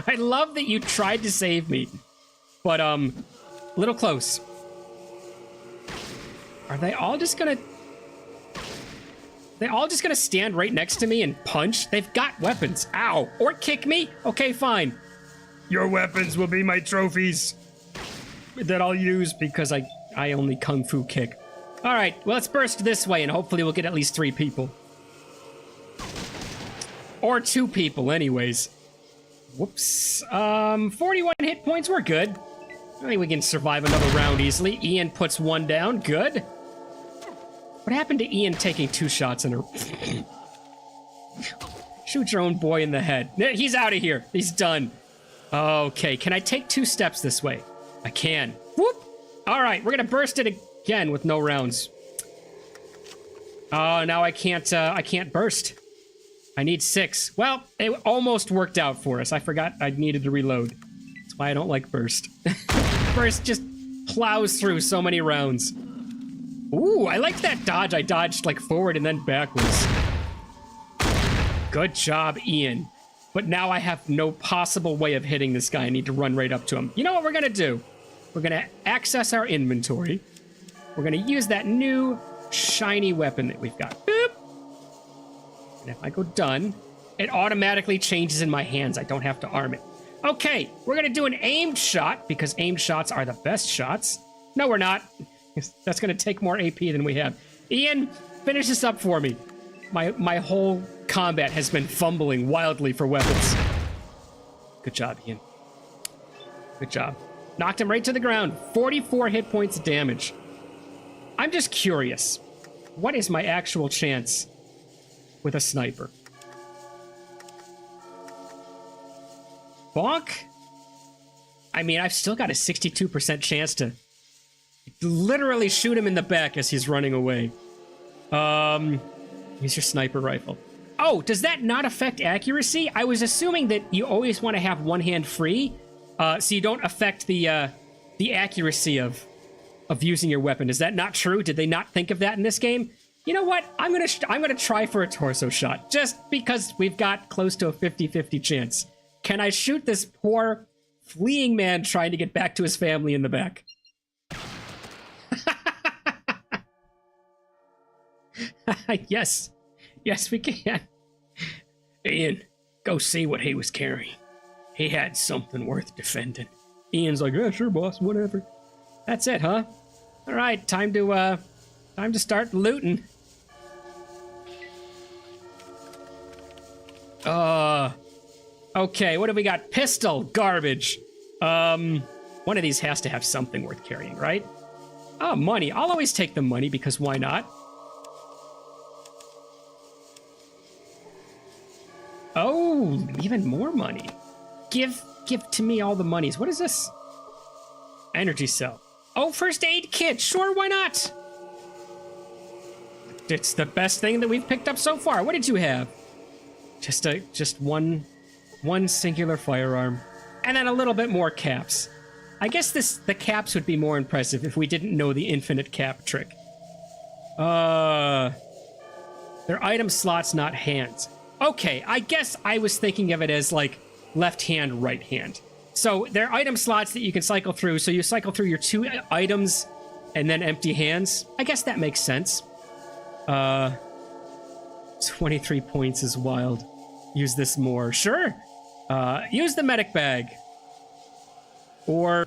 I love that you tried to save me, but little close. Are they all just gonna stand right next to me and punch? They've got weapons. Ow. Or kick me? Okay, fine. Your weapons will be my trophies that I'll use because I only kung fu kick. All right, well, let's burst this way and hopefully we'll get at least 3 people. Or 2 people, anyways. Whoops. 41 hit points, we're good. I think we can survive another round easily. Ian puts 1 down, good. What happened to Ian taking 2 shots in a... Shoot your own boy in the head. He's out of here. He's done. Okay, can I take 2 steps this way? I can. Whoop! All right, we're gonna burst it again with no rounds. Oh, now I can't burst. I need 6. Well, it almost worked out for us. I forgot I needed to reload. That's why I don't like burst. Burst just plows through so many rounds. Ooh, I like that dodge. I dodged like forward and then backwards. Good job, Ian. But now I have no possible way of hitting this guy. I need to run right up to him. You know what we're gonna do? We're gonna access our inventory. We're gonna use that new shiny weapon that we've got. Boop! And if I go done, it automatically changes in my hands. I don't have to arm it. Okay, we're gonna do an aimed shot because aimed shots are the best shots. No, we're not. That's gonna take more AP than we have. Ian, finish this up for me. My whole combat has been fumbling wildly for weapons. Good job, Ian. Good job. Knocked him right to the ground. 44 hit points of damage. I'm just curious. What is my actual chance with a sniper? Bonk? I mean, I've still got a 62% chance to literally shoot him in the back as he's running away. Use your sniper rifle. Oh, does that not affect accuracy? I was assuming that you always want to have one hand free, so you don't affect the accuracy of using your weapon. Is that not true? Did they not think of that in this game? You know what? I'm gonna try for a torso shot, just because we've got close to a 50-50 chance. Can I shoot this poor fleeing man trying to get back to his family in the back? Yes. Yes, we can. Ian, go see what he was carrying. He had something worth defending. Ian's like, yeah, sure, boss, whatever. That's it, huh? All right, time to start looting. Okay, what have we got? Pistol, garbage. One of these has to have something worth carrying, right? Oh, money. I'll always take the money because why not? Oh, even more money. Give to me all the monies. What is this? Energy cell. Oh, first aid kit. Sure, why not? It's the best thing that we've picked up so far. What did you have? Just one singular firearm. And then a little bit more caps. I guess the caps would be more impressive if we didn't know the infinite cap trick. They're item slots, not hands. Okay, I guess I was thinking of it as like left hand, right hand. So they're item slots that you can cycle through. So you cycle through your 2 items and then empty hands. I guess that makes sense. 23 points is wild. Use this more. Sure. Use the medic bag. Or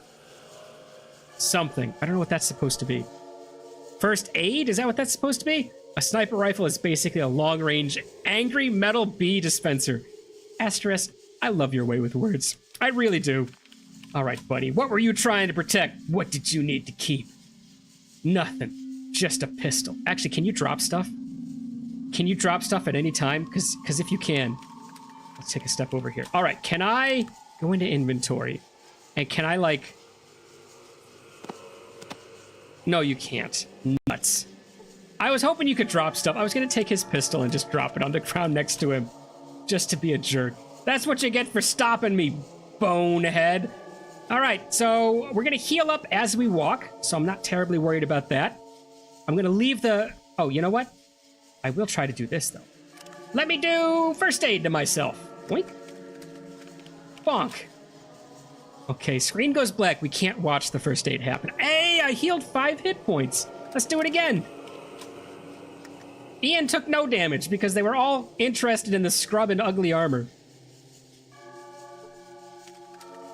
something. I don't know what that's supposed to be. First aid? Is that what that's supposed to be? A sniper rifle is basically a long-range angry metal bee dispenser. Asterisk, I love your way with words. I really do. All right, buddy. What were you trying to protect? What did you need to keep? Nothing. Just a pistol. Actually, can you drop stuff? Can you drop stuff at any time? Because if you can... Let's take a step over here. All right, can I go into inventory? And can I, like... No, you can't. Nuts. I was hoping you could drop stuff. I was going to take his pistol and just drop it on the ground next to him. Just to be a jerk. That's what you get for stopping me, bonehead. All right, so we're going to heal up as we walk, so I'm not terribly worried about that. I'm going to leave the... Oh, you know what? I will try to do this, though. Let me do first aid to myself. Boink. Bonk. Okay, screen goes black. We can't watch the first aid happen. Hey, I healed 5 hit points. Let's do it again. Ian took no damage because they were all interested in the scrub and ugly armor.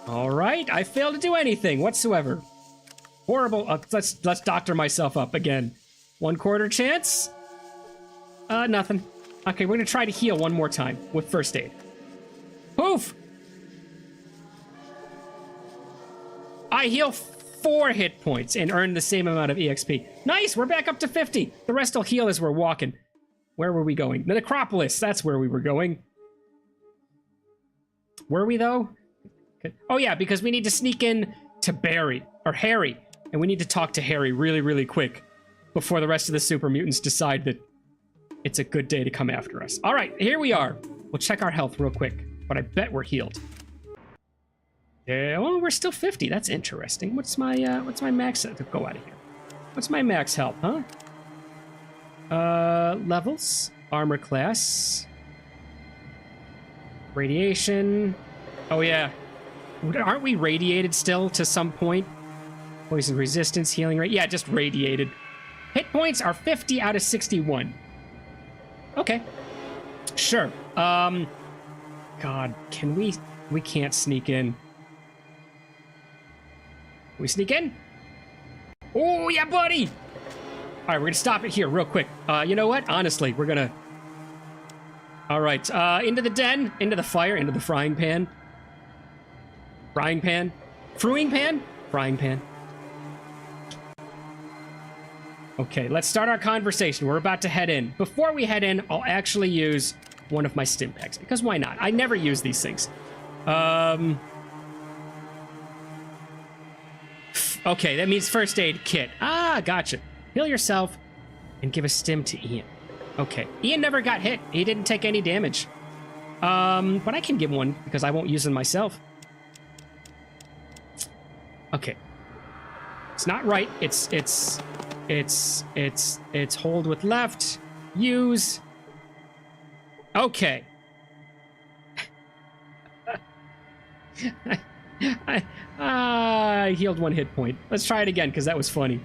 All right, I failed to do anything whatsoever. Horrible. Let's doctor myself up again. 1/4 chance. Nothing. Okay, we're gonna try to heal one more time with first aid. Poof! I heal 4 hit points and earn the same amount of EXP. Nice, we're back up to 50. The rest will heal as we're walking. Where were we going? The Necropolis, that's where we were going. Were we, though? Okay. Oh, yeah, because we need to sneak in to Harry. And we need to talk to Harry really, really quick before the rest of the super mutants decide that it's a good day to come after us. All right, here we are. We'll check our health real quick, but I bet we're healed. Yeah, well, we're still 50. That's interesting. What's my max? Go out of here. What's my max health, huh? Levels, armor class, radiation. Oh yeah, aren't we radiated still to some point? Poison resistance, healing rate. Yeah, just radiated. Hit points are 50 out of 61. Okay, sure. God, can we? We can't sneak in. We sneak in? Oh, yeah, buddy! All right, we're gonna stop it here real quick. You know what? Honestly, we're gonna... All right, into the den, into the fire, into the frying pan. Frying pan? Fruing pan? Frying pan. Okay, let's start our conversation. We're about to head in. Before we head in, I'll actually use one of my stim packs, because why not? I never use these things. Okay, that means first aid kit. Ah, gotcha. Heal yourself and give a stim to Ian. Okay, Ian never got hit. He didn't take any damage. But I can give one because I won't use them myself. Okay. It's not right. It's hold with left. Use. Okay. I healed 1 hit point. Let's try it again, because that was funny.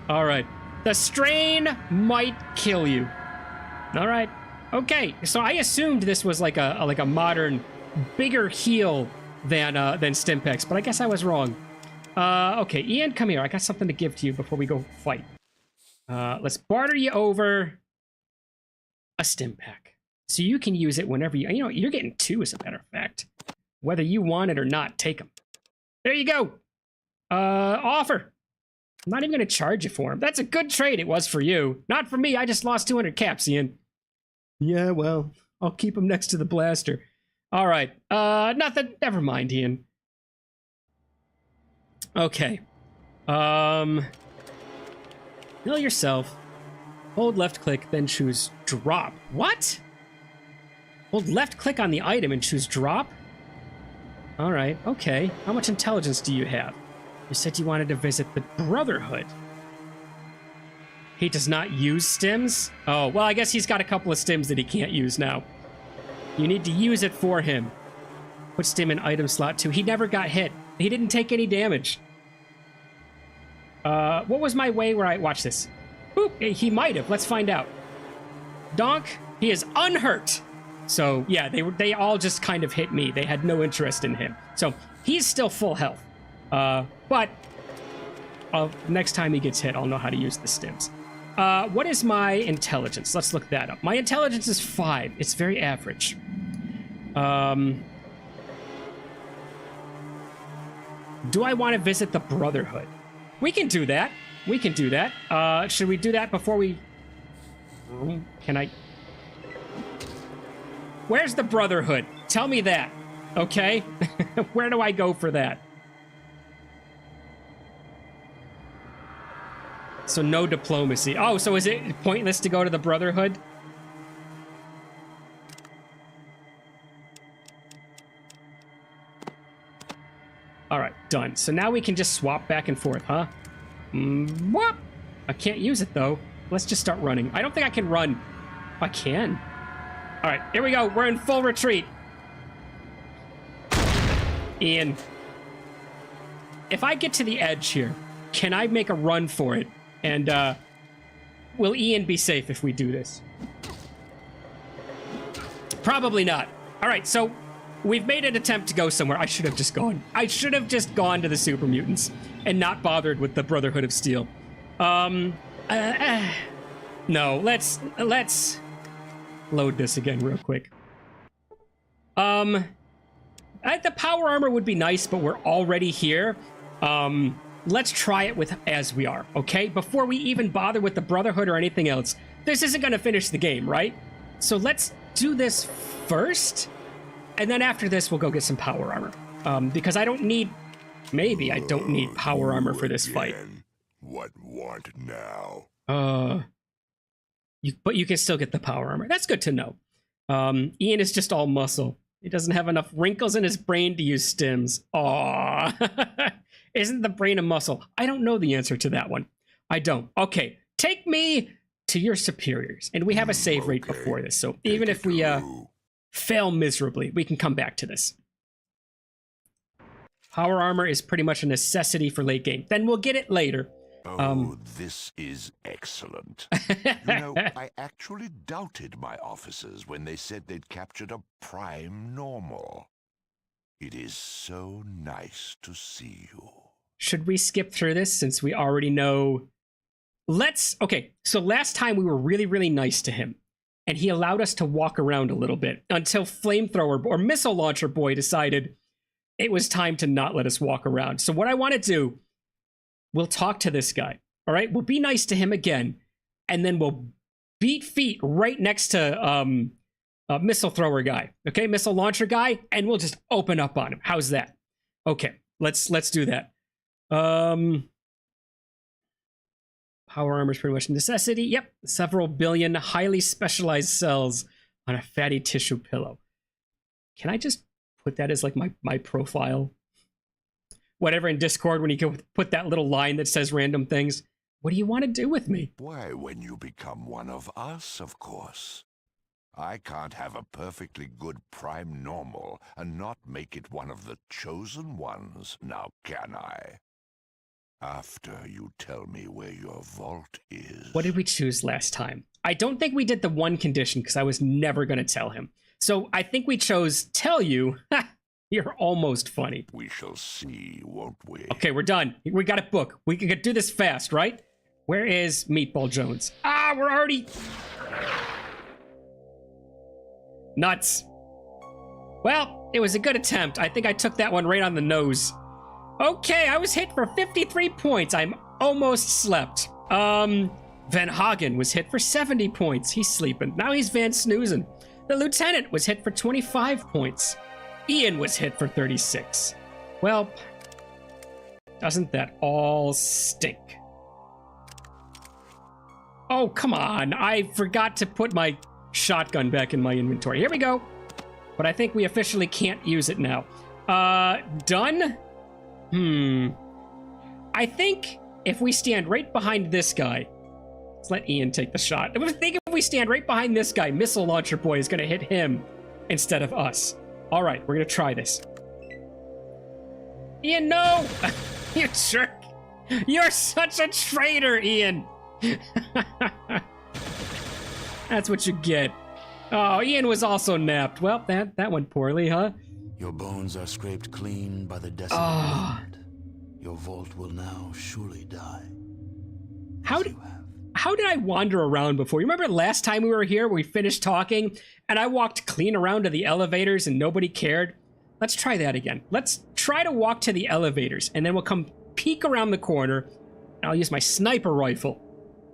All right. The strain might kill you. All right. Okay. So I assumed this was like a modern bigger heal than Stimpaks, but I guess I was wrong. Okay, Ian, come here. I got something to give to you before we go fight. Let's barter you over a Stimpak. So you can use it whenever you know, you're getting 2 as a matter of fact. Whether you want it or not, take them. There you go. Offer. I'm not even going to charge you for them. That's a good trade. It was for you. Not for me. I just lost 200 caps, Ian. Yeah, well, I'll keep them next to the blaster. All right. Nothing. Never mind, Ian. Okay. Heal yourself. Hold left click, then choose drop. What? Hold left click on the item and choose drop? All right, okay. How much intelligence do you have? You said you wanted to visit the Brotherhood. He does not use stims? Oh, well, I guess he's got a couple of stims that he can't use now. You need to use it for him. Put stim in item slot 2. He never got hit. He didn't take any damage. What was my way where I... Watch this. Boop, he might have. Let's find out. Donk, he is unhurt. So, yeah, they all just kind of hit me. They had no interest in him. So, he's still full health. But next time he gets hit, I'll know how to use the stims. What is my intelligence? Let's look that up. My intelligence is 5. It's very average. Do I want to visit the Brotherhood? We can do that. We can do that. Should we do that before we... Can I... Where's the Brotherhood? Tell me that, okay? Where do I go for that? So no diplomacy. Oh, so is it pointless to go to the Brotherhood? All right, done. So now we can just swap back and forth, huh? Whoop! I can't use it, though. Let's just start running. I don't think I can run. I can. All right, here we go. We're in full retreat. Ian. If I get to the edge here, can I make a run for it? And will Ian be safe if we do this? Probably not. All right, so we've made an attempt to go somewhere. I should have just gone. I should have just gone to the Super Mutants and not bothered with the Brotherhood of Steel. No, let's load this again real quick. The power armor would be nice, but we're already here. Let's try it with as we are, okay? Before we even bother with the Brotherhood or anything else. This isn't going to finish the game, right? So let's do this first, and then after this, we'll go get some power armor. Because I don't need... Maybe I don't need power armor for this fight. What want now? But you can still get the power armor. That's good to know. Ian is just all muscle. He doesn't have enough wrinkles in his brain to use stims. Aww. Isn't the brain a muscle? I don't know the answer to that one. I don't. Okay, take me to your superiors. And we have a save rate before this. So even if we fail miserably, we can come back to this. Power armor is pretty much a necessity for late game. Then we'll get it later. Oh, this is excellent. You know, I actually doubted my officers when they said they'd captured a prime normal. It is so nice to see you. Should we skip through this since we already know? Okay, so last time we were really, really nice to him. And he allowed us to walk around a little bit until Flamethrower or Missile Launcher Boy decided it was time to not let us walk around. So what I want to do, we'll talk to this guy, all right? We'll be nice to him again, and then we'll beat feet right next to Missile Thrower guy, okay? Missile Launcher guy, and we'll just open up on him. How's that? Okay, let's do that. Power armor is pretty much a necessity. Yep, several billion highly specialized cells on a fatty tissue pillow. Can I just put that as like my profile? Whatever in Discord when you can put that little line that says random things. What do you want to do with me? Why, when you become one of us, of course. I can't have a perfectly good prime normal and not make it one of the chosen ones, now can I? After you tell me where your vault is. What did we choose last time? I don't think we did the one condition because I was never going to tell him. So I think we chose tell you. You're almost funny. We shall see, won't we? Okay, we're done. We got a book. We can do this fast, right? Where is Meatball Jones? Ah, we're already... Nuts. Well, it was a good attempt. I think I took that one right on the nose. Okay, I was hit for 53 points. I'm almost slept. Van Hagen was hit for 70 points. He's sleeping. Now he's Van Snoozing. The lieutenant was hit for 25 points. Ian was hit for 36. Well, doesn't that all stink? Oh, come on. I forgot to put my shotgun back in my inventory. Here we go. But I think we officially can't use it now. Done? I think if we stand right behind this guy, let's let Ian take the shot. I think if we stand right behind this guy, Missile Launcher Boy is going to hit him instead of us. All right, we're going to try this. Ian, no! You jerk! You're such a traitor, Ian! That's what you get. Oh, Ian was also napped. Well, that went poorly, huh? Your bones are scraped clean by the desolate wind. Your vault will now surely die. How did I wander around before? You remember last time we were here, we finished talking, and I walked clean around to the elevators and nobody cared? Let's try that again. Let's try to walk to the elevators, and then we'll come peek around the corner, and I'll use my sniper rifle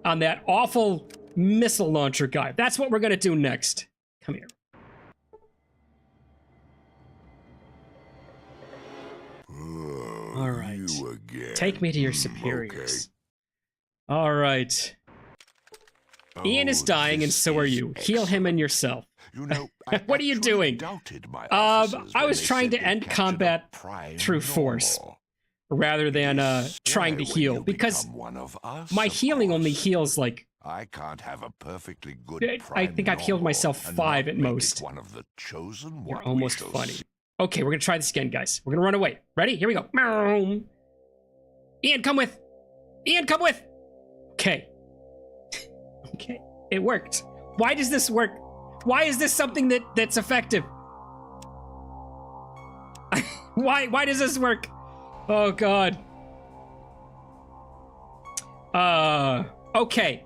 on that awful missile launcher guy. That's what we're going to do next. Come here. All right. You again. Take me to your superiors. Okay. All right. Ian is dying, and so are you. Heal him and yourself. You know, what are you doing? I was trying to end combat through force rather than trying to heal, because my healing only heals like... I can't have a perfectly good I think I've healed myself 5 at most. One of the chosen. You're almost funny. Okay, we're gonna try this again, guys. We're gonna run away. Ready? Here we go. Ian, come with. Ian, come with. Okay. Okay, it worked. Why does this work? Why is this something that's effective? Why does this work? Oh God. Okay.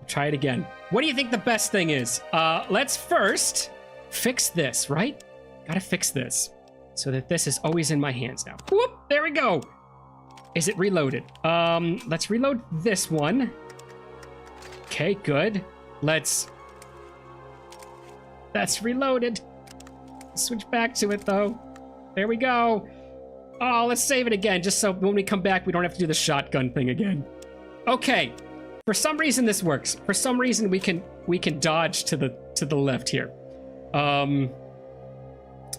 Try it again. What do you think the best thing is? Let's first fix this, right? Gotta fix this so that this is always in my hands now. Whoop, there we go. Is it reloaded? Let's reload this one. Okay, good. That's reloaded. Switch back to it though. There we go. Oh, let's save it again, just so when we come back, we don't have to do the shotgun thing again. Okay. For some reason this works. For some reason we can dodge to the left here.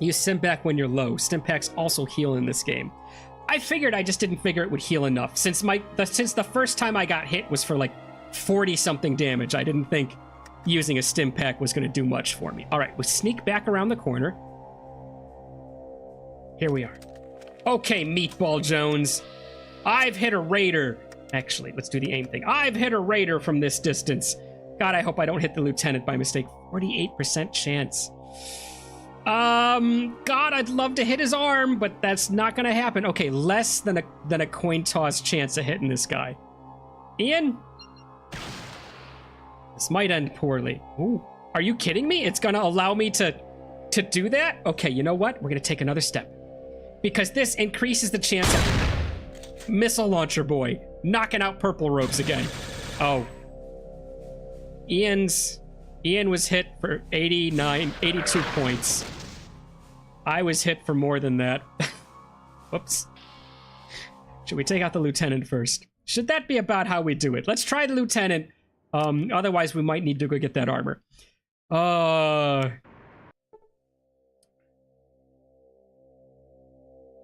Use Stimpack when you're low. Stimpacks also heal in this game. I figured, I just didn't figure it would heal enough. Since the first time I got hit was for like 40 something damage, I didn't think using a Stimpack was going to do much for me. All right, we'll sneak back around the corner. Here we are. Okay, Meatball Jones. I've hit a raider. Actually, let's do the aim thing. I've hit a raider from this distance. God, I hope I don't hit the lieutenant by mistake. 48% chance. God, I'd love to hit his arm, but that's not gonna happen. Okay, less than a coin toss chance of hitting this guy. Ian? This might end poorly. Ooh, are you kidding me? It's gonna allow me to do that? Okay, you know what? We're gonna take another step. Because this increases the chance of Missile Launcher Boy knocking out purple ropes again. Oh. Ian was hit for 82 points. I was hit for more than that. Whoops. Should we take out the lieutenant first? Should that be about how we do it? Let's try the lieutenant. Otherwise we might need to go get that armor.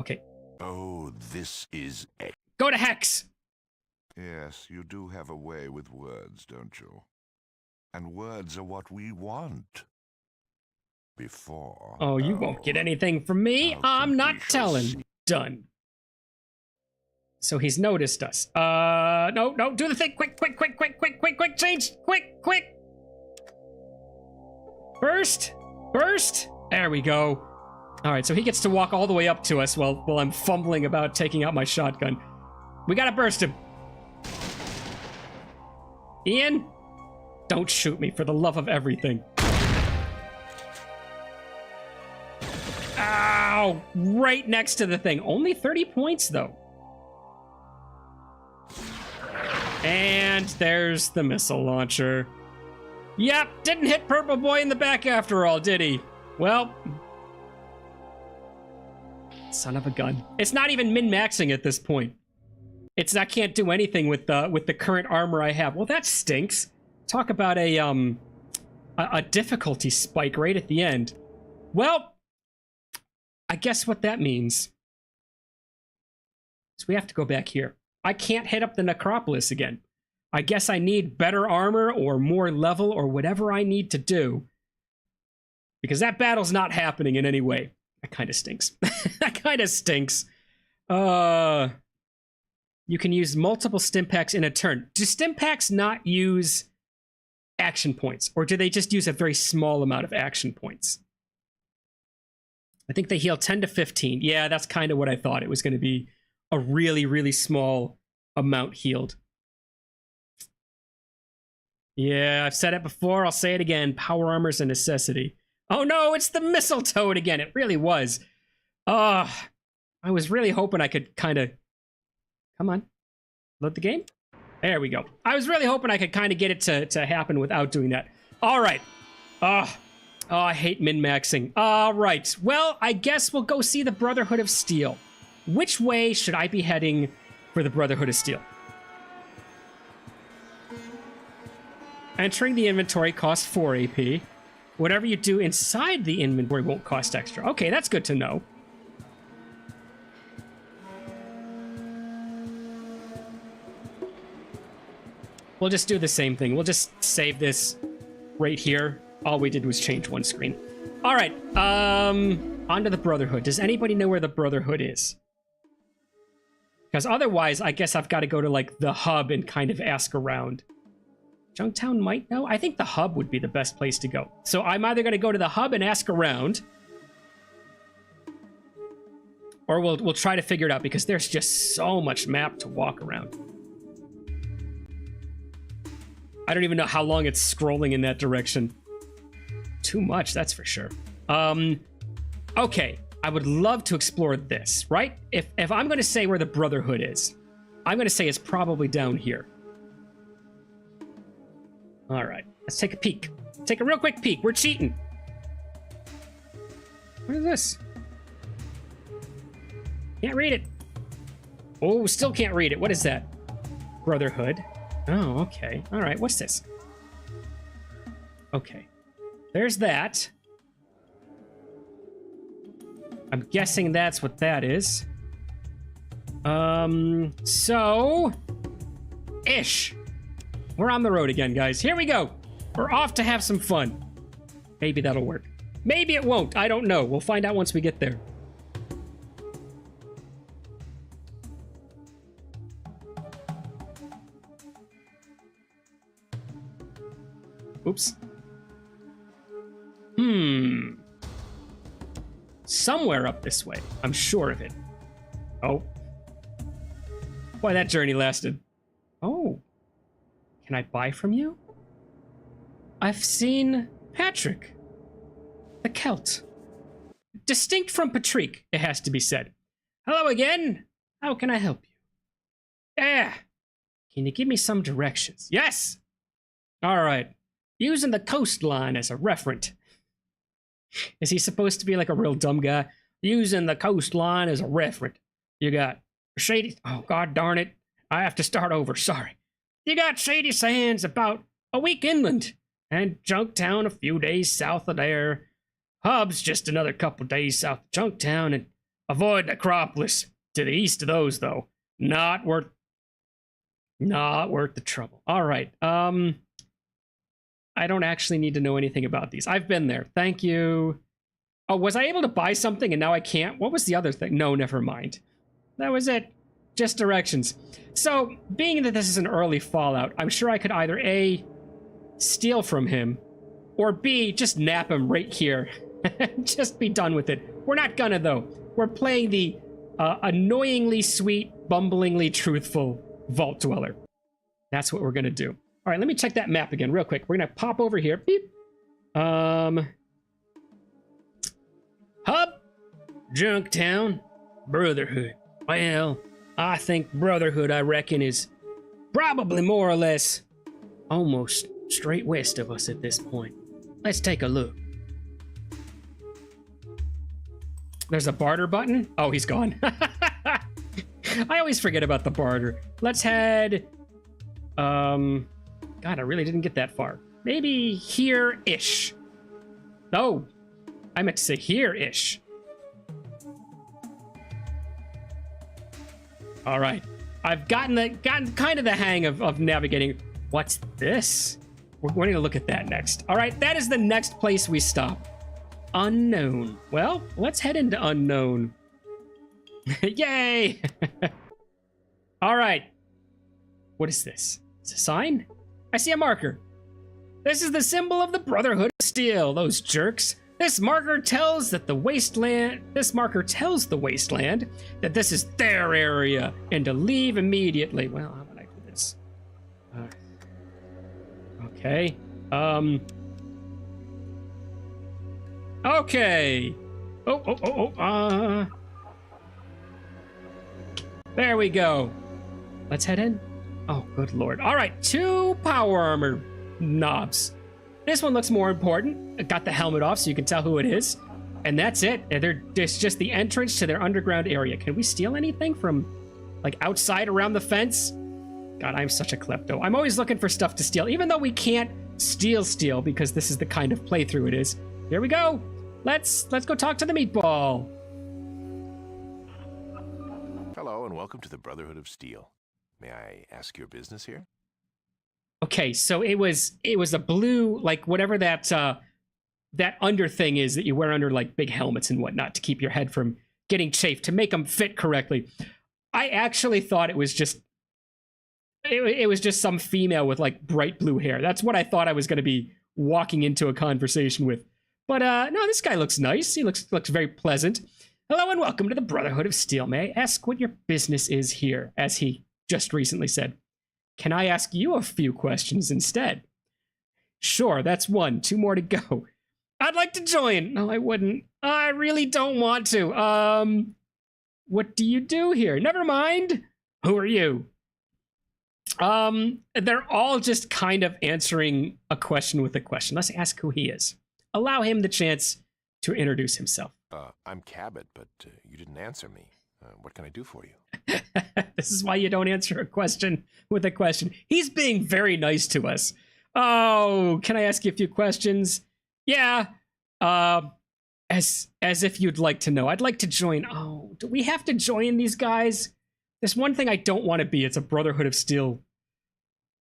Okay. Oh, this is it. Go to Hex! Yes, you do have a way with words, don't you? And words are what we want. Before. Oh, you won't get anything from me. I'm not telling. Done. So he's noticed us. No, do the thing. Quick, change. Quick. First, Burst! There we go. All right, so he gets to walk all the way up to us while I'm fumbling about taking out my shotgun. We gotta burst him. Ian, don't shoot me for the love of everything. Ow! Right next to the thing. Only 30 points, though. And there's the missile launcher. Yep, didn't hit Purple Boy in the back after all, did he? Well, son of a gun. It's not even min-maxing at this point. I can't do anything with the current armor I have. Well, that stinks. Talk about a difficulty spike right at the end. Well, I guess what that means is we have to go back here. I can't hit up the Necropolis again. I guess I need better armor or more level or whatever I need to do. Because that battle's not happening in any way. That kind of stinks. That kind of stinks. You can use multiple stim packs in a turn. Do stim packs not use action points? Or do they just use a very small amount of action points? I think they heal 10 to 15. Yeah, that's kind of what I thought. It was going to be a really, really small amount healed. Yeah, I've said it before. I'll say it again. Power armor's a necessity. Oh no, it's the mistletoe again. It really was. I was really hoping I could kind of... Come on. Load the game. There we go. I was really hoping I could kind of get it to happen without doing that. All right. Oh, I hate min-maxing. All right. Well, I guess we'll go see the Brotherhood of Steel. Which way should I be heading for the Brotherhood of Steel? Entering the inventory costs 4 AP. Whatever you do inside the inventory won't cost extra. Okay, that's good to know. We'll just do the same thing. We'll just save this right here. All we did was change one screen. All right, on to the Brotherhood. Does anybody know where the Brotherhood is? Because otherwise, I guess I've got to go to, like, the hub and kind of ask around. Junktown might know? I think the hub would be the best place to go. So I'm either going to go to the hub and ask around, or we'll try to figure it out, because there's just so much map to walk around. I don't even know how long it's scrolling in that direction. Too much, that's for sure. Okay, I would love to explore this, right? If I'm going to say where the Brotherhood is, I'm going to say it's probably down here. All right, let's take a peek. Take a real quick peek. We're cheating. What is this? Can't read it. Oh, still can't read it. What is that? Brotherhood. Oh, okay. All right, what's this? Okay. There's that. I'm guessing that's what that is. So... Ish. We're on the road again, guys. Here we go. We're off to have some fun. Maybe that'll work. Maybe it won't. I don't know. We'll find out once we get there. Oops. Somewhere up this way. I'm sure of it. Oh. Boy, that journey lasted. Oh. Can I buy from you? I've seen Patrick. The Celt. Distinct from Patrick, it has to be said. Hello again. How can I help you? Yeah. Can you give me some directions? Yes. All right. Using the coastline as a referent. Is he supposed to be like a real dumb guy? Using the coastline as a referent. You got shady... Oh, god darn it. I have to start over. Sorry. You got Shady Sands about a week inland. And Junktown a few days south of there. Hub's just another couple days south of Junktown. And avoid Necropolis. To the east of those, though. Not worth the trouble. All right. I don't actually need to know anything about these. I've been there. Thank you. Oh, was I able to buy something and now I can't? What was the other thing? No, never mind. That was it. Just directions. So, being that this is an early Fallout, I'm sure I could either A, steal from him, or B, just nap him right here Just be done with it. We're not gonna, though. We're playing the annoyingly sweet, bumblingly truthful Vault Dweller. That's what we're gonna do. All right, let me check that map again real quick. We're gonna pop over here. Beep. Hub. Junktown. Brotherhood. Well, I think Brotherhood, I reckon, is probably more or less almost straight west of us at this point. Let's take a look. There's a barter button? Oh, he's gone. I always forget about the barter. Let's head... God, I really didn't get that far. Maybe here-ish. No, I meant to say here-ish. All right. I've gotten kind of the hang of navigating. What's this? We're going to look at that next. All right, that is the next place we stop. Unknown. Well, let's head into unknown. Yay! All right. What is this? It's a sign? I see a marker. This is the symbol of the Brotherhood of Steel, those jerks. This marker tells the wasteland that this is their area and to leave immediately. Well, how about I do this? Okay. Okay. There we go. Let's head in. Oh, good lord. All right, 2 power armor knobs. This one looks more important. I got the helmet off so you can tell who it is. And that's it. It's just the entrance to their underground area. Can we steal anything from, like, outside around the fence? God, I'm such a klepto. I'm always looking for stuff to steal, even though we can't steal because this is the kind of playthrough it is. Here we go. Let's go talk to the meatball. Hello, and welcome to the Brotherhood of Steel. May I ask your business here? Okay, so it was a blue, like whatever that under thing is that you wear under like big helmets and whatnot to keep your head from getting chafed, to make them fit correctly. I actually thought it was just some female with like bright blue hair. That's what I thought I was going to be walking into a conversation with. But no, this guy looks nice. He looks very pleasant. Hello and welcome to the Brotherhood of Steel. May I ask what your business is here? As he just recently said. Can I ask you a few questions instead? Sure, that's 1. 2 more to go. I'd like to join. No, I wouldn't. I really don't want to. What do you do here? Never mind. Who are you? They're all just kind of answering a question with a question. Let's ask who he is. Allow him the chance to introduce himself. I'm Cabot, but you didn't answer me. What can I do for you? This is why you don't answer a question with a question. He's being very nice to us. Oh, can I ask you a few questions? Yeah. As if you'd like to know. I'd like to join. Oh, do we have to join these guys? There's one thing I don't want to be. It's a Brotherhood of Steel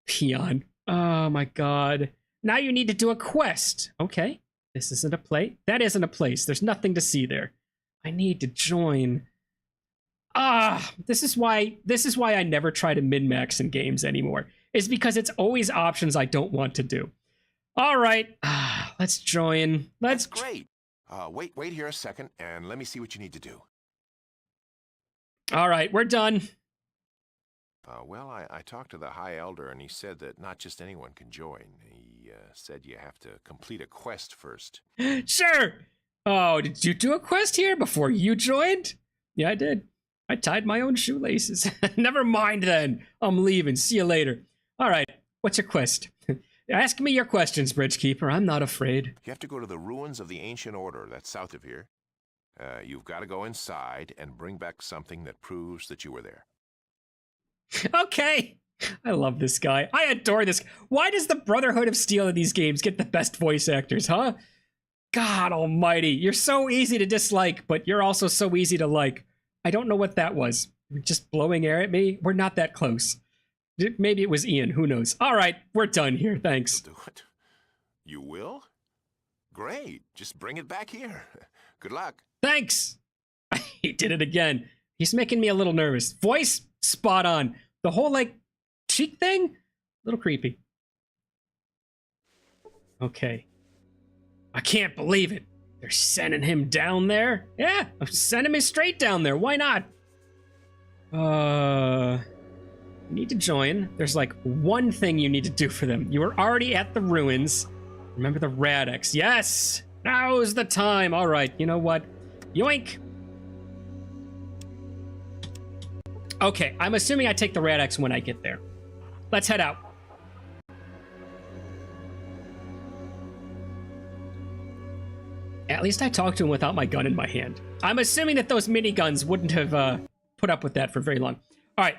peon. Oh my god. Now you need to do a quest. Okay. This isn't a place. That isn't a place. There's nothing to see there. I need to join. This is why I never try to min-max in games anymore. Is because it's always options I don't want to do. All right, let's join. That's great. Wait here a second, and let me see what you need to do. All right, we're done. Well, I talked to the High Elder, and he said that not just anyone can join. He said you have to complete a quest first. Sure. Oh, did you do a quest here before you joined? Yeah, I did. I tied my own shoelaces. Never mind then. I'm leaving. See you later. All right. What's your quest? Ask me your questions, Bridgekeeper. I'm not afraid. You have to go to the ruins of the Ancient Order. That's south of here. You've got to go inside and bring back something that proves that you were there. Okay. I love this guy. I adore this. Why does the Brotherhood of Steel in these games get the best voice actors, huh? God almighty. You're so easy to dislike, but you're also so easy to like. I don't know what that was. Just blowing air at me? We're not that close. Maybe it was Ian. Who knows? All right, we're done here. Thanks. Do it. You will? Great. Just bring it back here. Good luck. Thanks. He did it again. He's making me a little nervous. Voice, spot on. The whole, like, cheek thing? A little creepy. Okay. I can't believe it. They're sending him down there? Yeah, I'm sending him straight down there. Why not? Need to join. There's like one thing you need to do for them. You were already at the ruins. Remember the Radix. Yes! Now's the time. All right, you know what? Yoink! Okay, I'm assuming I take the Radix when I get there. Let's head out. At least I talked to him without my gun in my hand. I'm assuming that those miniguns wouldn't have put up with that for very long. All right,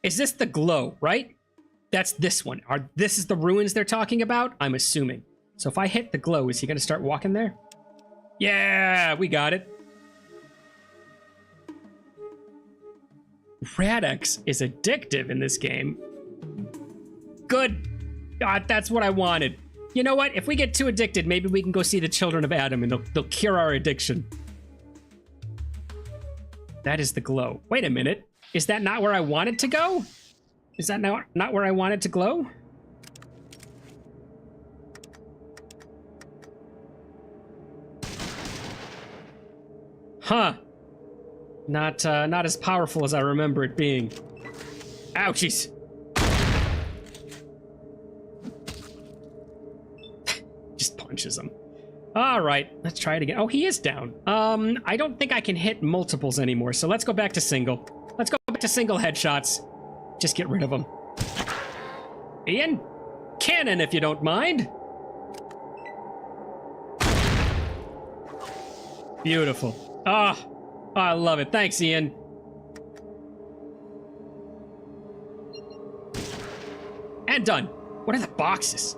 is this the glow, right? That's this one. This is the ruins they're talking about? I'm assuming. So if I hit the glow, is he gonna start walking there? Yeah, we got it. Radix is addictive in this game. Good. God, that's what I wanted. You know what? If we get too addicted, maybe we can go see the Children of Adam and they'll cure our addiction. That is the glow. Wait a minute. Is that not where I wanted to go? Is that not where I wanted to glow? Huh. Not as powerful as I remember it being. Ouchies. Just punches him. All right, let's try it again. Oh, he is down. I don't think I can hit multiples anymore, so let's go back to single. Let's go back to single headshots. Just get rid of them. Ian? Cannon, if you don't mind. Beautiful. Oh, I love it. Thanks, Ian. And done. What are the boxes?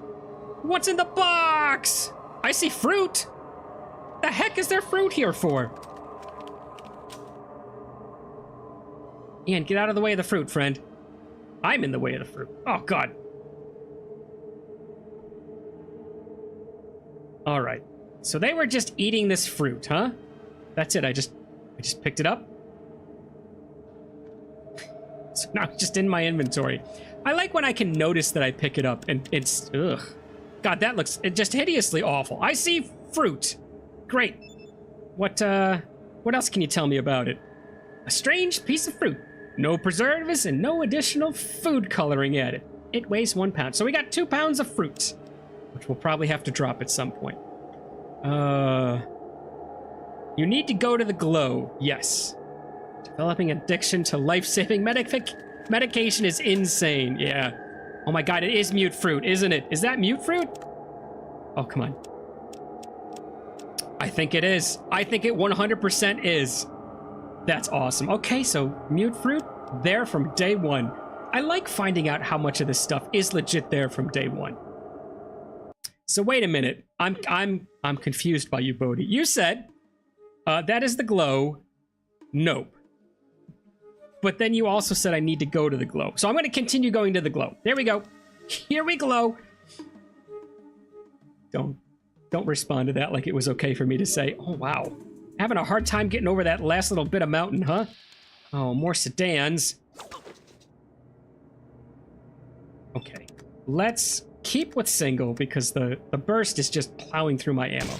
What's in the box? I see fruit. The heck is there fruit here for? Ian, get out of the way of the fruit, friend. I'm in the way of the fruit. Oh, God. All right. So they were just eating this fruit, huh? That's it. I just picked it up. So now it's just in my inventory. I like when I can notice that I pick it up and it's, ugh. God, that looks just hideously awful. I see fruit. Great. What else can you tell me about it? A strange piece of fruit. No preservatives and no additional food coloring added. It weighs 1 pound. So we got 2 pounds of fruit, which we'll probably have to drop at some point. You need to go to the glow. Yes. Developing addiction to life-saving medication is insane. Yeah. Oh my God, it is mute fruit, isn't it? Is that mute fruit? Oh, come on. I think it is. I think it 100% is. That's awesome. Okay, so mute fruit there from day one. I like finding out how much of this stuff is legit there from day one. So wait a minute. I'm confused by you, Bodhi. You said that is the glow. Nope. But then you also said I need to go to the glow. So I'm going to continue going to the glow. There we go. Here we glow. Don't respond to that like it was okay for me to say. Oh, wow. Having a hard time getting over that last little bit of mountain, huh? Oh, more sedans. Okay. Let's keep with single because the burst is just plowing through my ammo.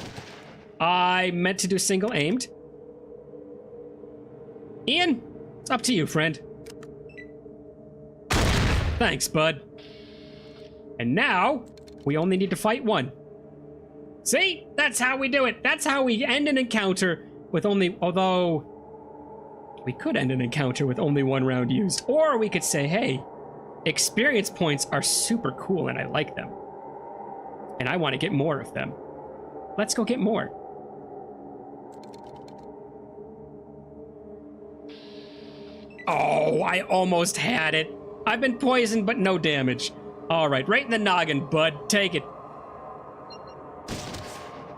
I meant to do single aimed. Ian, it's up to you, friend. Thanks, bud. And now, we only need to fight one. See? That's how we do it. That's how we end an encounter with only... Although, we could end an encounter with only 1 round used. Or we could say, hey, experience points are super cool and I like them. And I want to get more of them. Let's go get more. Oh, I almost had it. I've been poisoned, but no damage. All right, right in the noggin, bud. Take it.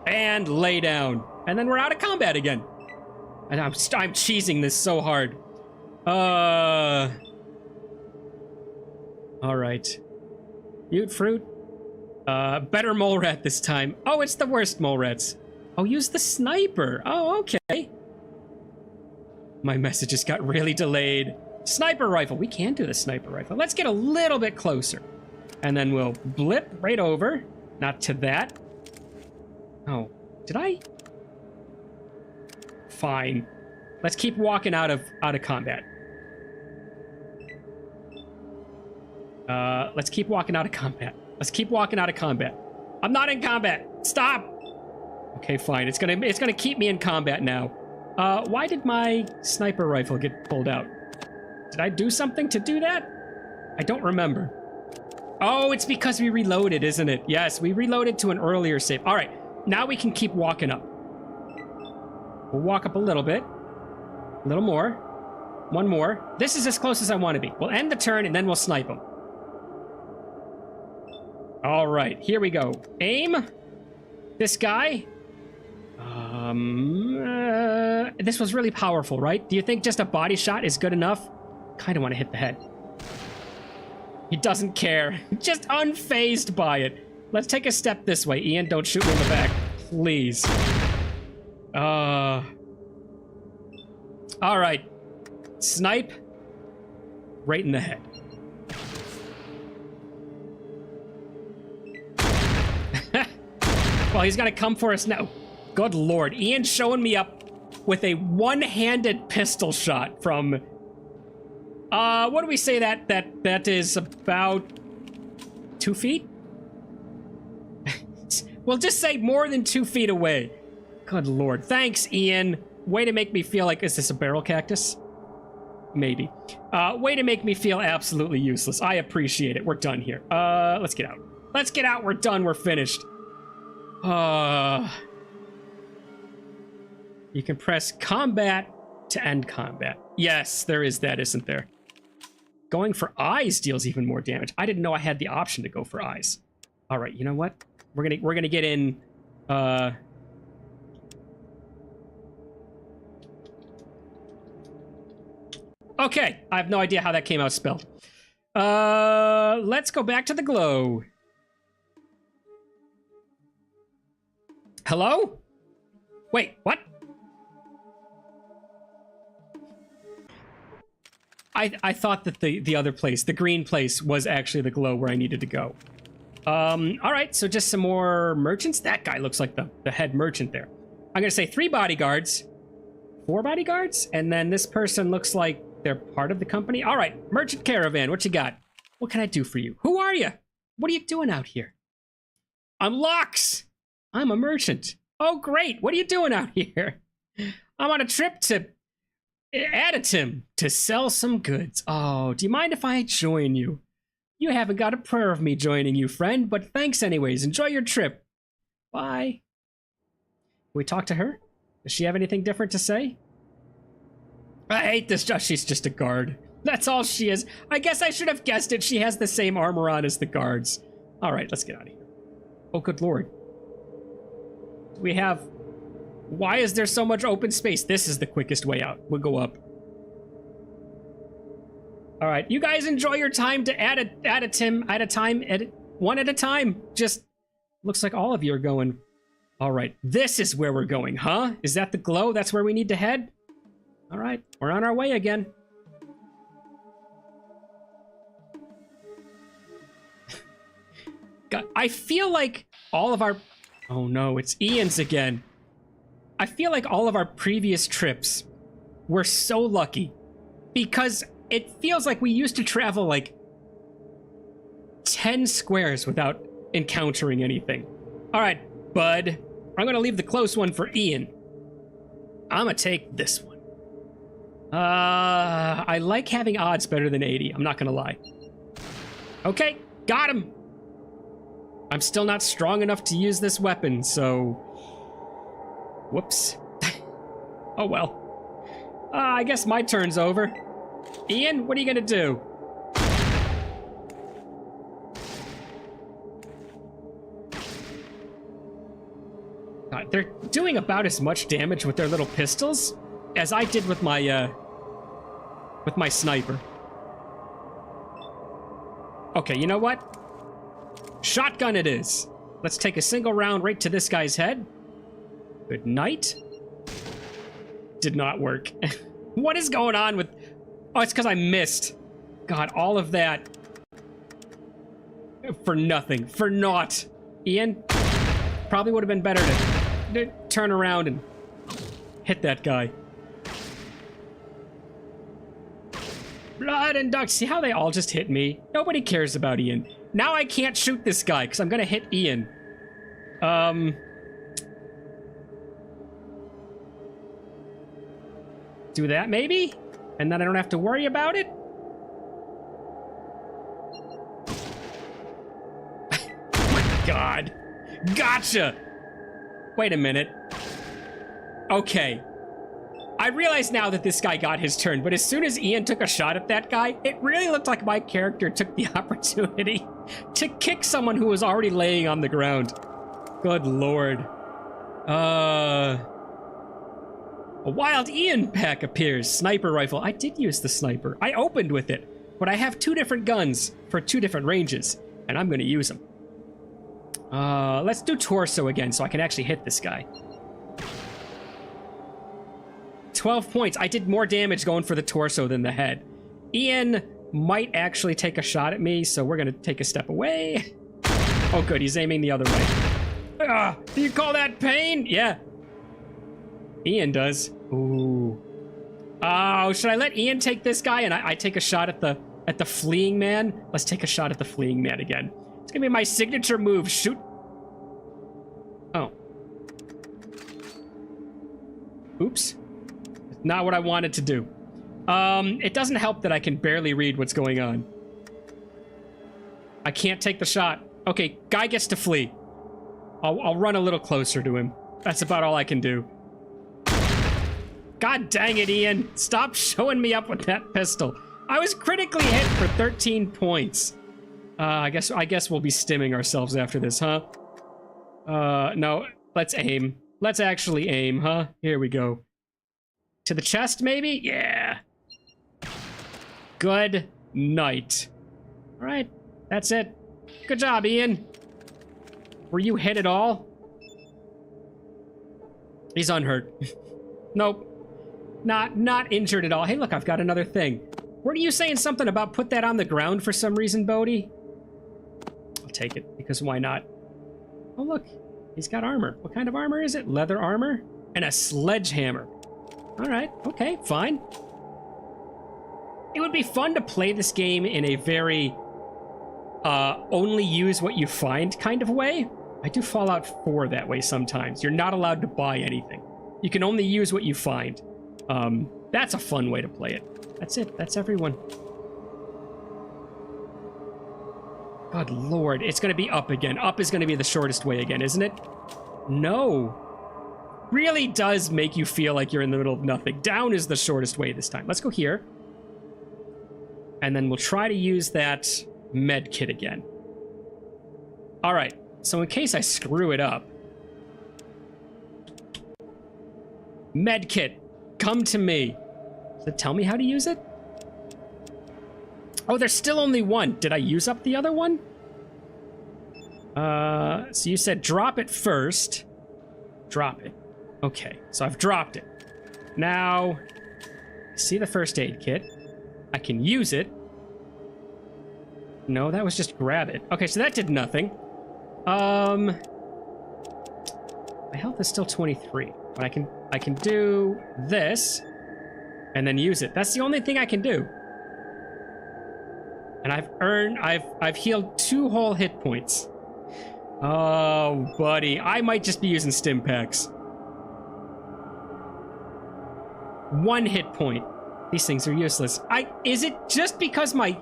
And lay down. And then we're out of combat again. And I'm cheesing this so hard. All right. Mute fruit. Better mole rat this time. Oh, it's the worst mole rats. Oh, use the sniper. Oh, okay. My messages got really delayed. Sniper rifle. We can do the sniper rifle. Let's get a little bit closer. And then we'll blip right over. Not to that. Oh, did I? fine. Let's keep walking out of combat. Let's keep walking out of combat. Let's keep walking out of combat. I'm not in combat. Stop. Okay, fine. It's gonna keep me in combat now. Why did my sniper rifle get pulled out? Did I do something to do that? I don't remember. Oh, it's because we reloaded, isn't it? Yes, we reloaded to an earlier save. All right, now we can keep walking up. We'll walk up a little bit. A little more. One more. This is as close as I want to be. We'll end the turn, and then we'll snipe him. All right, here we go. Aim. This guy. This was really powerful, right? Do you think just a body shot is good enough? Kind of want to hit the head. He doesn't care. Just unfazed by it. Let's take a step this way. Ian, don't shoot me in the back. Please. All right. Snipe. Right in the head. Well, he's gonna come for us now. Good lord. Ian's showing me up with a one-handed pistol shot from... what do we say that is about 2 feet? We'll just say more than 2 feet away. Good lord. Thanks, Ian. Way to make me feel like... Is this a barrel cactus? Maybe. Way to make me feel absolutely useless. I appreciate it. We're done here. Let's get out. Let's get out. We're done. We're finished. You can press combat to end combat. Yes, there is that, isn't there? Going for eyes deals even more damage. I didn't know I had the option to go for eyes. All right, you know what? We're gonna get in. Okay, I have no idea how that came out spelled. Let's go back to the glow. Hello? Wait, what? I thought that the other place, the green place, was actually the glow where I needed to go. All right, so just some more merchants. That guy looks like the head merchant there. I'm gonna say 3 bodyguards, 4 bodyguards, and then this person looks like they're part of the company. All right, merchant caravan, what you got? What can I do for you? Who are you? What are you doing out here? I'm Lux. I'm a merchant. Oh, great. What are you doing out here? I'm on a trip to Additim to sell some goods. Oh, do you mind if I join you? You haven't got a prayer of me joining you, friend, but thanks anyways. Enjoy your trip. Bye. Can we talk to her? Does she have anything different to say? I hate this. She's just a guard. That's all she is. I guess I should have guessed it. She has the same armor on as the guards. All right, let's get out of here. Oh, good lord. We have... Why is there so much open space? This is the quickest way out. We'll go up. All right, you guys enjoy your time to one at a time. Just looks like all of you are going. All right, this is where we're going, huh? Is that the glow? That's where we need to head? All right, we're on our way again. God, I feel like all of our... Oh no, it's Ian's again. I feel like all of our previous trips were so lucky because it feels like we used to travel like 10 squares without encountering anything. All right, bud. I'm going to leave the close one for Ian. I'm going to take this one. I like having odds better than 80. I'm not going to lie. Okay, got him. I'm still not strong enough to use this weapon, so... Whoops. Oh well. I guess my turn's over. Ian, what are you gonna do? God, they're doing about as much damage with their little pistols as I did with my sniper. Okay, you know what? Shotgun it is. Let's take a single round right to this guy's head. Good night. Did not work. What is going on with... Oh, it's because I missed. God, all of that. For nothing. For naught. Ian, probably would have been better to turn around and Hit that guy. Blood and ducks. See how they all just hit me? Nobody cares about Ian. Now I can't shoot this guy because I'm gonna hit Ian. Do that maybe? And then I don't have to worry about it? God. Gotcha! Wait a minute. Okay. I realize now that this guy got his turn, but as soon as Ian took a shot at that guy, it really looked like my character took the opportunity to kick someone who was already laying on the ground. Good lord. A wild Ian pack appears. Sniper rifle. I did use the sniper. I opened with it, but I have 2 different guns for 2 different ranges, and I'm gonna use them. Let's do torso again so I can actually hit this guy. 12 points. I did more damage going for the torso than the head. Ian might actually take a shot at me, so we're gonna take a step away. Oh good, he's aiming the other way. Do you call that pain? Yeah. Ian does. Ooh. Oh, should I let Ian take this guy and I take a shot at the fleeing man? Let's take a shot at the fleeing man again. It's gonna be my signature move. Shoot. Oh. Oops. Not what I wanted to do. It doesn't help that I can barely read what's going on. I can't take the shot. Okay, guy gets to flee. I'll run a little closer to him. That's about all I can do. God dang it, Ian. Stop showing me up with that pistol. I was critically hit for 13 points. I guess we'll be stimming ourselves after this, huh? No, let's aim. Let's actually aim, huh? Here we go. To the chest, maybe? Yeah. Good night. All right, that's it. Good job, Ian. Were you hit at all? He's unhurt. Nope. Not injured at all. Hey, look, I've got another thing. Weren't you saying something about put that on the ground for some reason, Bodhi? I'll take it, because why not? Oh, look. He's got armor. What kind of armor is it? Leather armor? And a sledgehammer. All right. Okay, fine. It would be fun to play this game in a very only use what you find kind of way. I do Fallout 4 that way sometimes. You're not allowed to buy anything. You can only use what you find. That's a fun way to play it. That's it. That's everyone. Good lord. It's going to be up again. Up is going to be the shortest way again, isn't it? No. Really does make you feel like you're in the middle of nothing. Down is the shortest way this time. Let's go here. And then we'll try to use that med kit again. All right. So in case I screw it up. Med kit. Come to me. Does it tell me how to use it? Oh, there's still only one. Did I use up the other one? So you said drop it first. Drop it. Okay, so I've dropped it. Now, see the first aid kit. I can use it. No, that was just grab it. Okay, so that did nothing. My health is still 23. But I can do this and then use it. That's the only thing I can do. And I've healed 2 whole hit points. Oh, buddy. I might just be using stim packs. 1 hit point. These things are useless. Is it just because my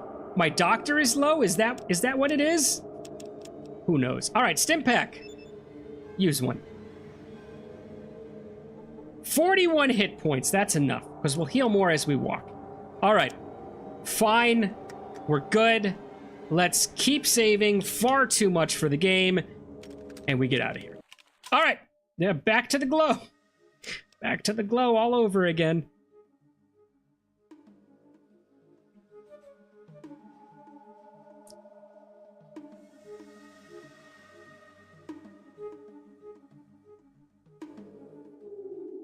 doctor is low? Is that what it is? Who knows? All right, stim pack. Use one. 41 hit points. That's enough because we'll heal more as we walk. All right. Fine. We're good. Let's keep saving. Far too much for the game. And we get out of here. All right. Yeah, back to the glow. Back to the glow all over again.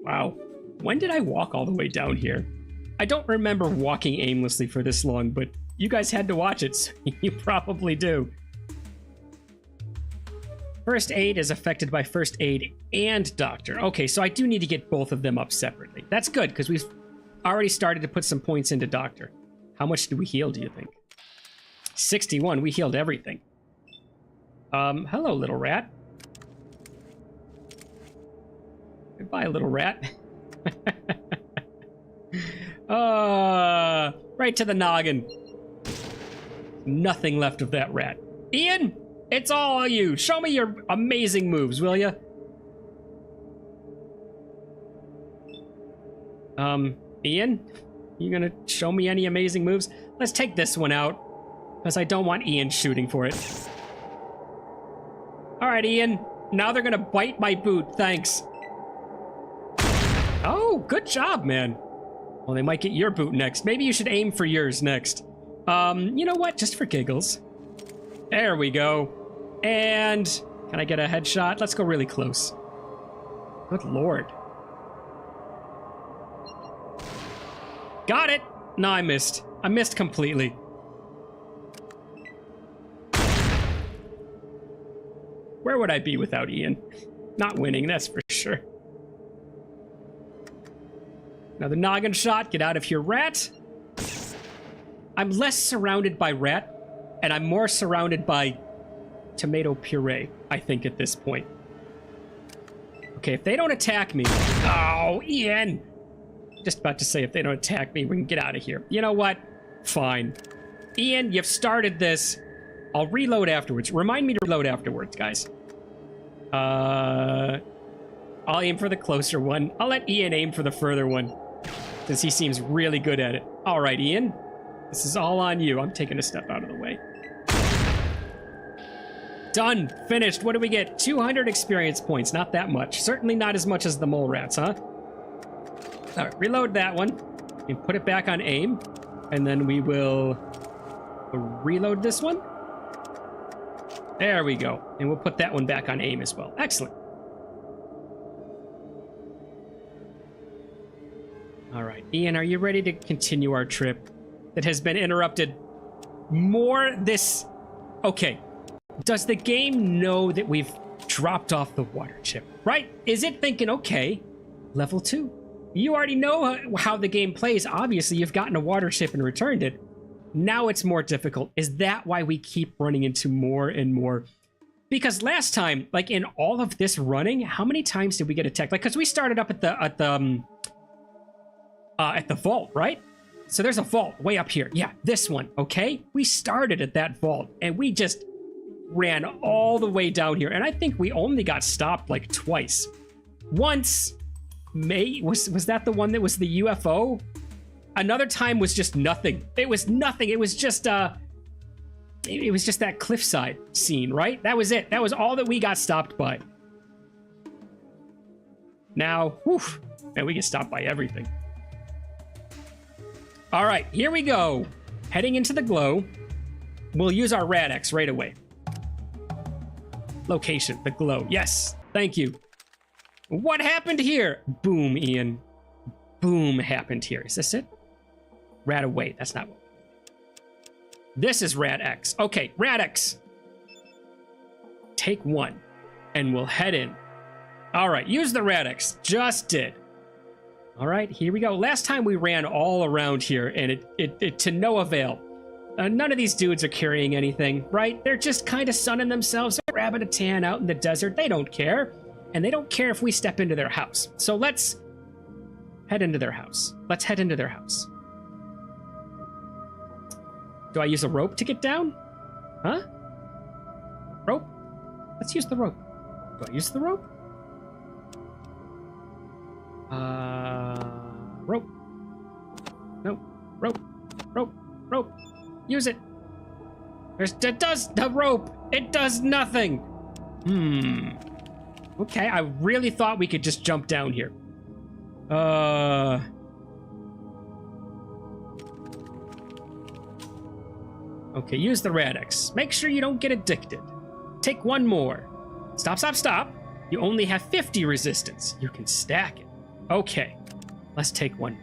Wow. When did I walk all the way down here? I don't remember walking aimlessly for this long, but you guys had to watch it, so you probably do. First aid is affected by first aid and doctor. Okay, so I do need to get both of them up separately. That's good, because we've already started to put some points into doctor. How much do we heal, do you think? 61. We healed everything. Hello, little rat. Goodbye, little rat. Right to the noggin. Nothing left of that rat. Ian, it's all you. Show me your amazing moves, will ya? Ian, you gonna show me any amazing moves? Let's take this one out, because I don't want Ian shooting for it. All right, Ian. Now they're gonna bite my boot. Thanks. Oh, good job, man. Well, they might get your boot next. Maybe you should aim for yours next. You know what? Just for giggles. There we go. And can I get a headshot? Let's go really close. Good lord. Got it. No, I missed. I missed completely. Where would I be without Ian? Not winning, that's for sure. Another noggin shot. Get out of here, rat. I'm less surrounded by rat, and I'm more surrounded by tomato puree, I think, at this point. Okay, if they don't attack me... Oh, Ian! Just about to say, if they don't attack me, we can get out of here. You know what? Fine. Ian, you've started this. I'll reload afterwards. Remind me to reload afterwards, guys. I'll aim for the closer one. I'll let Ian aim for the further one, since he seems really good at it. All right, Ian. This is all on you. I'm taking a step out of the way. Done. Finished. What do we get? 200 experience points. Not that much. Certainly not as much as the mole rats, huh? All right, reload that one. And put it back on aim. And then we will reload this one. There we go. And we'll put that one back on aim as well. Excellent. All right. Ian, are you ready to continue our trip that has been interrupted more this... Okay. Does the game know that we've dropped off the water chip, right? Is it thinking, okay, level 2. You already know how the game plays. Obviously, you've gotten a water chip and returned it. Now it's more difficult. Is that why we keep running into more and more? Because last time, like in all of this running, how many times did we get attacked? Like, because we started up at the vault, right? So there's a vault way up here. Yeah, this one, okay? We started at that vault, and we just ran all the way down here. And I think we only got stopped like twice. Once, was that the one that was the UFO? Another time was just nothing. It was nothing. It was just that cliffside scene, right? That was it. That was all that we got stopped by. Now, whew, man, we get stopped by everything. All right, here we go. Heading into the glow. We'll use our Rad-X right away. Location, the glow. Yes, thank you. What happened here? Boom, Ian. Boom happened here. Is this it? Rad away. That's not what. This is Rad-X. Okay, Rad-X. Take one, and we'll head in. All right, use the Rad-X. Just did. All right, here we go. Last time we ran all around here, and it to no avail. None of these dudes are carrying anything, right? They're just kind of sunning themselves, grabbing a tan out in the desert. They don't care. And they don't care if we step into their house. So let's head into their house. Let's head into their house. Do I use a rope to get down? Huh? Rope? Let's use the rope. Do I use the rope? Rope. No. Rope. Rope. Rope. Use it. It does the rope. It does nothing. Okay, I really thought we could just jump down here. Okay, use the Rad-X. Make sure you don't get addicted. Take one more. Stop, stop, stop. You only have 50 resistance. You can stack it. Okay, let's take one.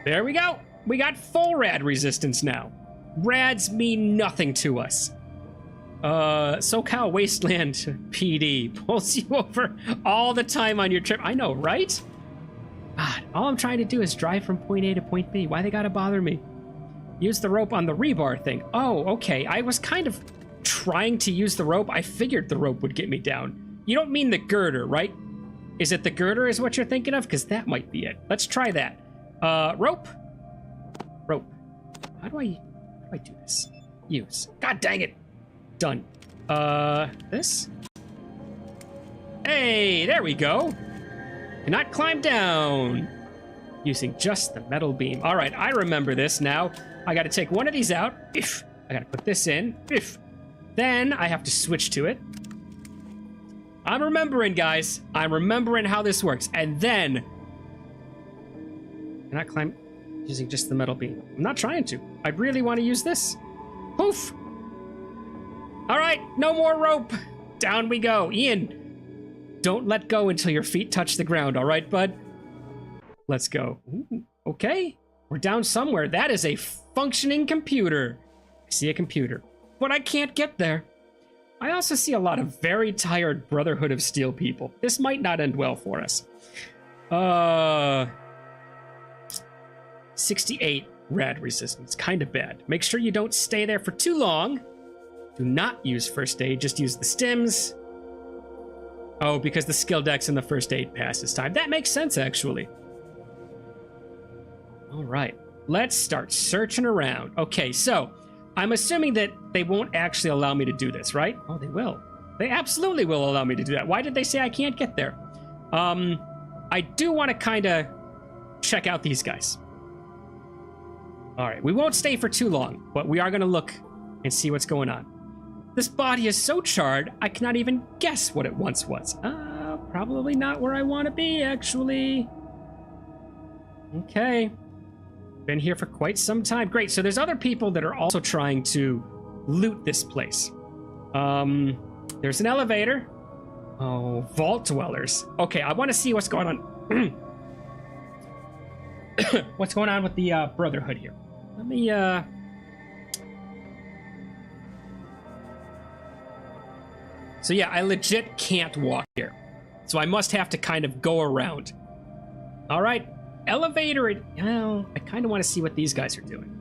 There we go. We got full rad resistance now. Rads mean nothing to us. SoCal Wasteland PD pulls you over all the time on your trip. I know, right? God, all I'm trying to do is drive from point A to point B. Why they gotta bother me? Use the rope on the rebar thing. Oh, okay. I was kind of trying to use the rope. I figured the rope would get me down. You don't mean the girder, right? Is it the girder is what you're thinking of? Because that might be it. Let's try that. Rope. Rope. How do I do this? Use. God dang it. Done. This? Hey, there we go. Cannot climb down. Using just the metal beam. All right, I remember this now. I got to take one of these out. I got to put this in. Then I have to switch to it. I'm remembering, guys. I'm remembering how this works. And then... Cannot climb using just the metal beam. I'm not trying to. I really want to use this. Poof. All right, no more rope. Down we go. Ian, don't let go until your feet touch the ground. All right, bud? Let's go. Ooh, okay. We're down somewhere. That is a functioning computer. I see a computer, but I can't get there. I also see a lot of very tired Brotherhood of Steel people. This might not end well for us. 68 rad resistance. Kind of bad. Make sure you don't stay there for too long. Do not use first aid. Just use the stims. Oh, because the skill deck's in the first aid pass this time. That makes sense, actually. All right. Let's start searching around. Okay, so I'm assuming that they won't actually allow me to do this, right? Oh, they will. They absolutely will allow me to do that. Why did they say I can't get there? I do want to kind of check out these guys. All right, we won't stay for too long, but we are going to look and see what's going on. This body is so charred, I cannot even guess what it once was. Probably not where I want to be, actually. Okay. Been here for quite some time. Great, so there's other people that are also trying to loot this place. There's an elevator. Oh, vault dwellers. Okay, I want to see what's going on. What's going on with the Brotherhood here? Let me, So yeah, I legit can't walk here. So I must have to kind of go around. All right, elevator. Well, I kind of want to see what these guys are doing.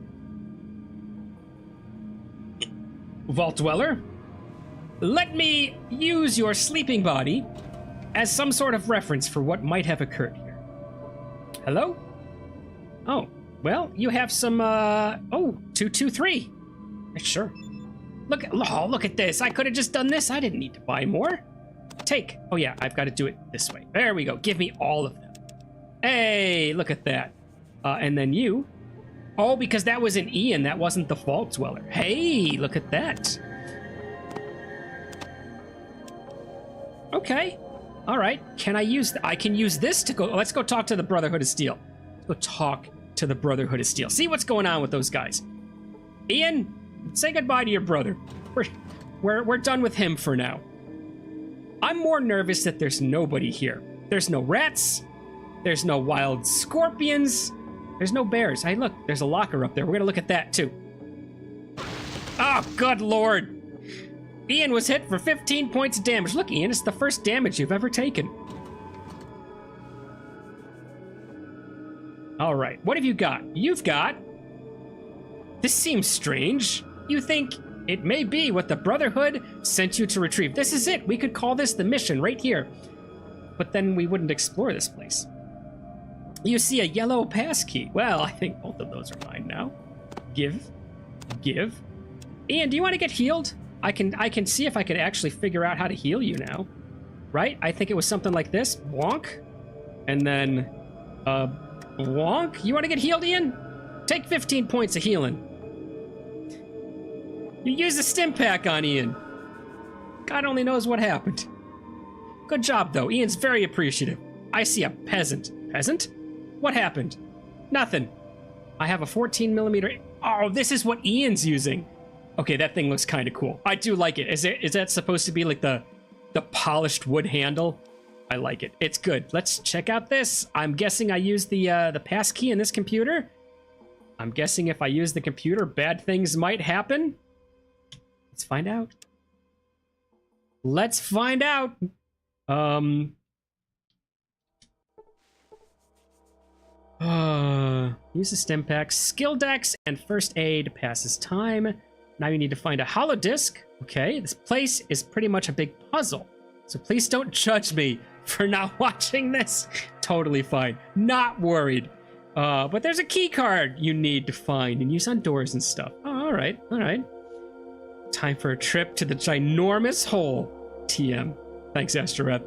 Vault Dweller, let me use your sleeping body as some sort of reference for what might have occurred here. Hello? Oh, well, you have some, 223. Sure. Look at this. I could have just done this. I didn't need to buy more. Take. Oh, yeah, I've got to do it this way. There we go. Give me all of them. Hey, look at that. And then you. Oh, because that was an Ian. That wasn't the Vault Dweller. Hey, look at that. Okay. All right. Can I use... I can use this to go... Let's go talk to the Brotherhood of Steel. Let's go talk to the Brotherhood of Steel. See what's going on with those guys. Ian... Say goodbye to your brother. We're done with him for now. I'm more nervous that there's nobody here. There's no rats. There's no wild scorpions. There's no bears. Hey, look, there's a locker up there. We're gonna look at that too. Oh, good lord. Ian was hit for 15 points of damage. Look, Ian, it's the first damage you've ever taken. All right, what have you got? You've got... This seems strange. You think it may be what the Brotherhood sent you to retrieve. This is it. We could call this the mission right here. But then we wouldn't explore this place. You see a yellow pass key. Well, I think both of those are mine now. Give. Ian, do you want to get healed? I can see if I can actually figure out how to heal you now. Right? I think it was something like this. Wonk. And then, wonk. You want to get healed, Ian? Take 15 points of healing. You used a stim pack on Ian. God only knows what happened. Good job, though. Ian's very appreciative. I see a peasant. Peasant? What happened? Nothing. I have a 14 millimeter. Oh, this is what Ian's using. Okay, that thing looks kind of cool. I do like it. Is that supposed to be like the polished wood handle? I like it. It's good. Let's check out this. I'm guessing I used the pass key in this computer. I'm guessing if I use the computer, bad things might happen. Let's find out. Let's find out. Use the stim pack, skill dex, and first aid passes time. Now you need to find a hollow disc. Okay, this place is pretty much a big puzzle. So please don't judge me for not watching this. Totally fine. Not worried. But there's a key card you need to find and use on doors and stuff. Oh, all right. Time for a trip to the ginormous hole. TM. Thanks, Astrorep.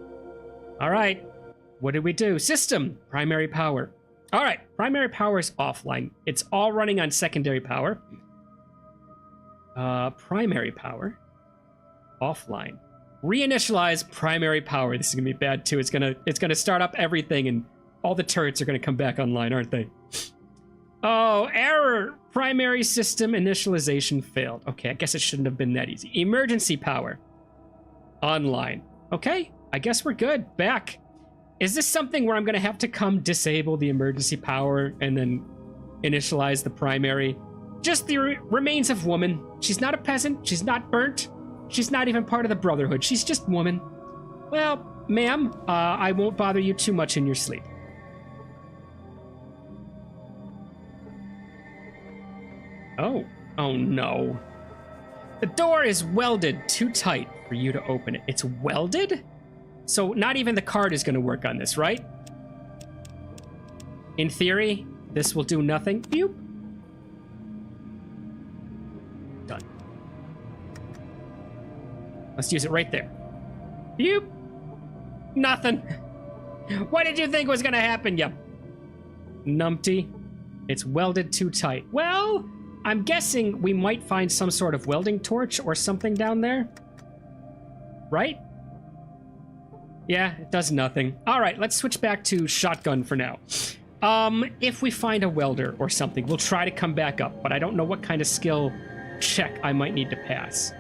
All right. What did we do? System. Primary power. All right. Primary power is offline. It's all running on secondary power. Primary power. Offline. Reinitialize primary power. This is gonna be bad too. It's gonna start up everything and all the turrets are gonna come back online, aren't they? Oh, error! Primary system initialization failed. Okay, I guess it shouldn't have been that easy. Emergency power. Online. Okay, I guess we're good. Back. Is this something where I'm gonna have to come disable the emergency power and then initialize the primary? Just the remains of woman. She's not a peasant. She's not burnt. She's not even part of the Brotherhood. She's just woman. Well, ma'am, I won't bother you too much in your sleep. Oh no. The door is welded too tight for you to open it. It's welded? So not even the card is going to work on this, right? In theory, this will do nothing. Boop. Done. Let's use it right there. Boop. Nothing. What did you think was going to happen, you numpty? It's welded too tight. Well, I'm guessing we might find some sort of welding torch or something down there. Right? Yeah, it does nothing. All right, let's switch back to shotgun for now. If we find a welder or something, we'll try to come back up, but I don't know what kind of skill check I might need to pass.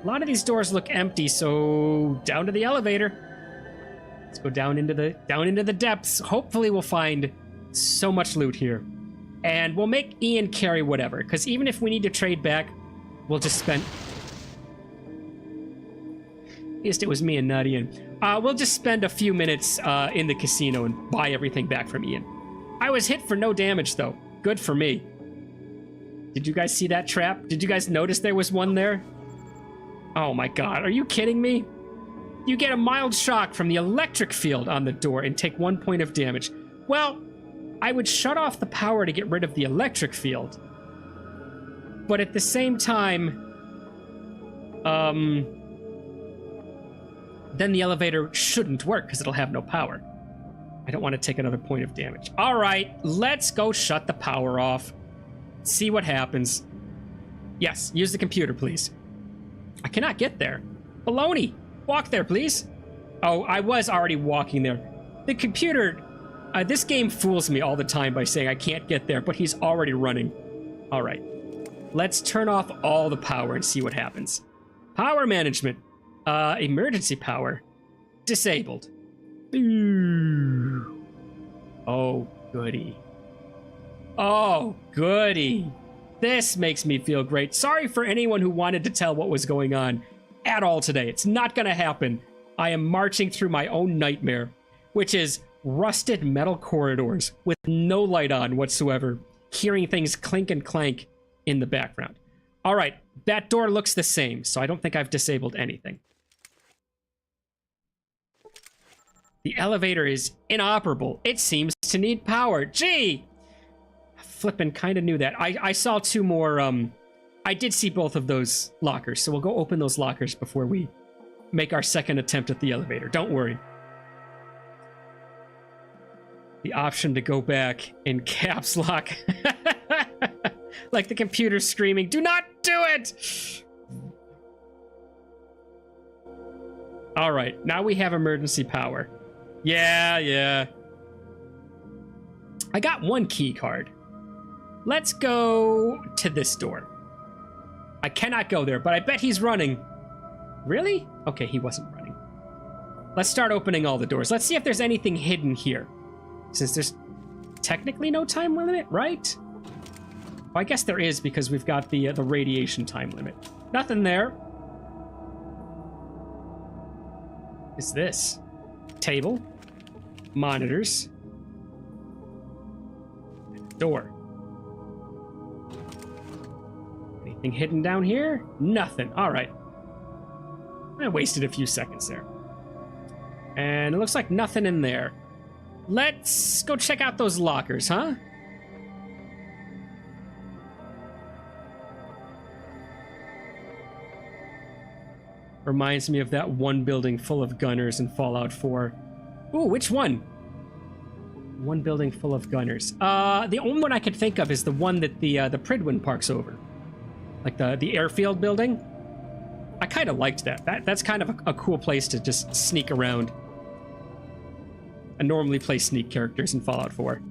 A lot of these doors look empty, so down to the elevator. Let's go down into the depths. Hopefully we'll find so much loot here. And we'll make Ian carry whatever, because even if we need to trade back, we'll just spend... At least it was me and not Ian. We'll just spend a few minutes in the casino and buy everything back from Ian. I was hit for no damage, though. Good for me. Did you guys see that trap? Did you guys notice there was one there? Oh my god, are you kidding me? You get a mild shock from the electric field on the door and take 1 point of damage. Well, I would shut off the power to get rid of the electric field. But at the same time, then the elevator shouldn't work because it'll have no power. I don't want to take another point of damage. All right, let's go shut the power off. See what happens. Yes, use the computer, please. I cannot get there. Baloney, walk there, please. Oh, I was already walking there. The computer... this game fools me all the time by saying I can't get there, but he's already running. All right. Let's turn off all the power and see what happens. Power management. Emergency power. Disabled. Ooh. Oh, goody. Oh, goody. This makes me feel great. Sorry for anyone who wanted to tell what was going on at all today. It's not going to happen. I am marching through my own nightmare, which is rusted metal corridors with no light on whatsoever, hearing things clink and clank in the background. All right, that door looks the same, so I don't think I've disabled anything. The elevator is inoperable. It seems to need power. Gee! Flippin' kind of knew that. I saw two more, I did see both of those lockers, so we'll go open those lockers before we make our second attempt at the elevator. Don't worry. The option to go back in caps lock. Like the computer screaming, do not do it! All right, now we have emergency power. Yeah. I got one key card. Let's go to this door. I cannot go there, but I bet he's running. Really? Okay, he wasn't running. Let's start opening all the doors. Let's see if there's anything hidden here. Since there's technically no time limit, right? I guess there is because we've got the radiation time limit. Nothing there. What's this? Table. Monitors. Door. Anything hidden down here? Nothing. All right. I wasted a few seconds there. And it looks like nothing in there. Let's go check out those lockers, huh? Reminds me of that one building full of gunners in Fallout 4. Ooh, which one? One building full of gunners. The only one I could think of is the one that the Pridwin parks over. Like the airfield building. I kind of liked that. That's kind of a cool place to just sneak around. I normally play sneak characters in Fallout 4.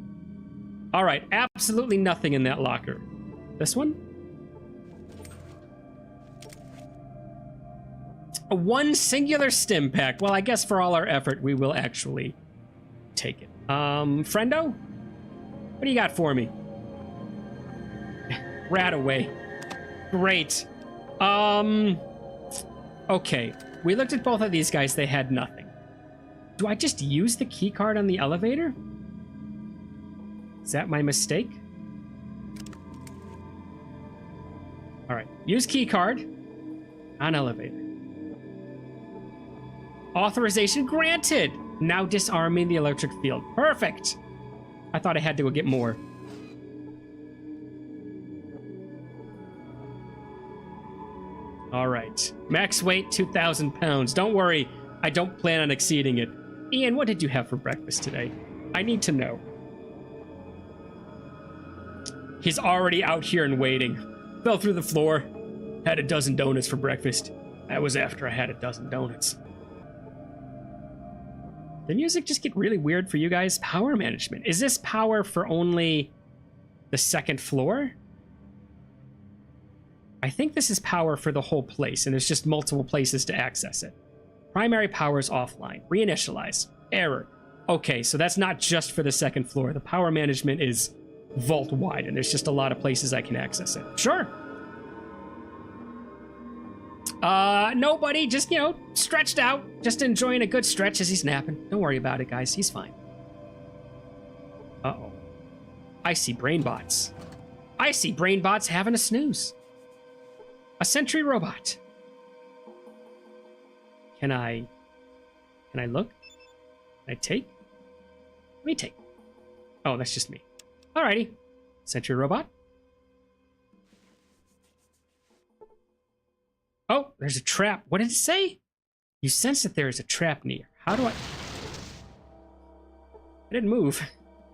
All right, absolutely nothing in that locker. This one? One singular stim pack. Well, I guess for all our effort, we will actually take it. Friendo? What do you got for me? Rat away. Great. Okay. We looked at both of these guys. They had nothing. Do I just use the key card on the elevator? Is that my mistake? All right. Use key card on elevator. Authorization granted. Now disarming the electric field. Perfect. I thought I had to go get more. All right. Max weight, 2,000 pounds. Don't worry. I don't plan on exceeding it. Ian, what did you have for breakfast today? I need to know. He's already out here and waiting. Fell through the floor. Had a dozen donuts for breakfast. That was after I had a dozen donuts. The music just get really weird for you guys. Power management. Is this power for only the second floor? I think this is power for the whole place, and there's just multiple places to access it. Primary power is offline. Reinitialize. Error. Okay, so that's not just for the second floor. The power management is vault-wide, and there's just a lot of places I can access it. Sure. Nobody, just, you know, stretched out. Just enjoying a good stretch as he's napping. Don't worry about it, guys. He's fine. Uh-oh. I see brain bots. I see brain bots having a snooze. A sentry robot. Can I look? Can I take? Let me take. Oh, that's just me. Alrighty. Sentry robot. Oh, there's a trap. What did it say? You sense that there is a trap near. How do I didn't move.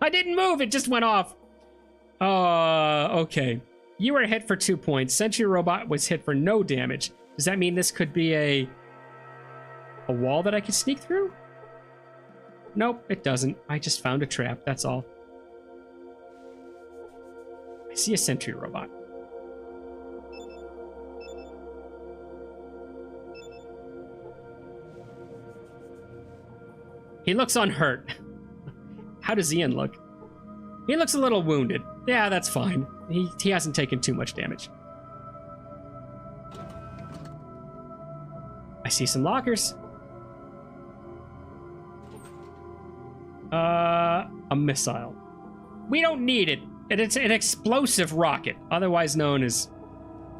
I didn't move. It just went off. Okay. You were hit for 2 points. Sentry robot was hit for no damage. Does that mean this could be a wall that I could sneak through? Nope, it doesn't. I just found a trap. That's all. I see a sentry robot. He looks unhurt. How does Ian look? He looks a little wounded. Yeah, that's fine. He hasn't taken too much damage. I see some lockers. A missile. We don't need it. It's an explosive rocket, otherwise known as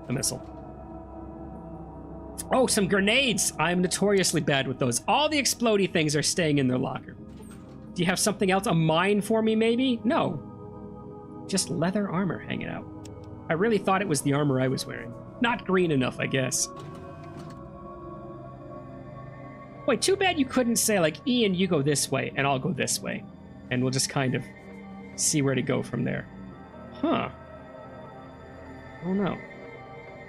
a missile. Oh, some grenades. I'm notoriously bad with those. All the explodey things are staying in their locker. Do you have something else? A mine for me, maybe? No. Just leather armor hanging out. I really thought it was the armor I was wearing. Not green enough, I guess. Wait, too bad you couldn't say, like, Ian, you go this way, and I'll go this way. And we'll just kind of see where to go from there. Huh. Oh, no.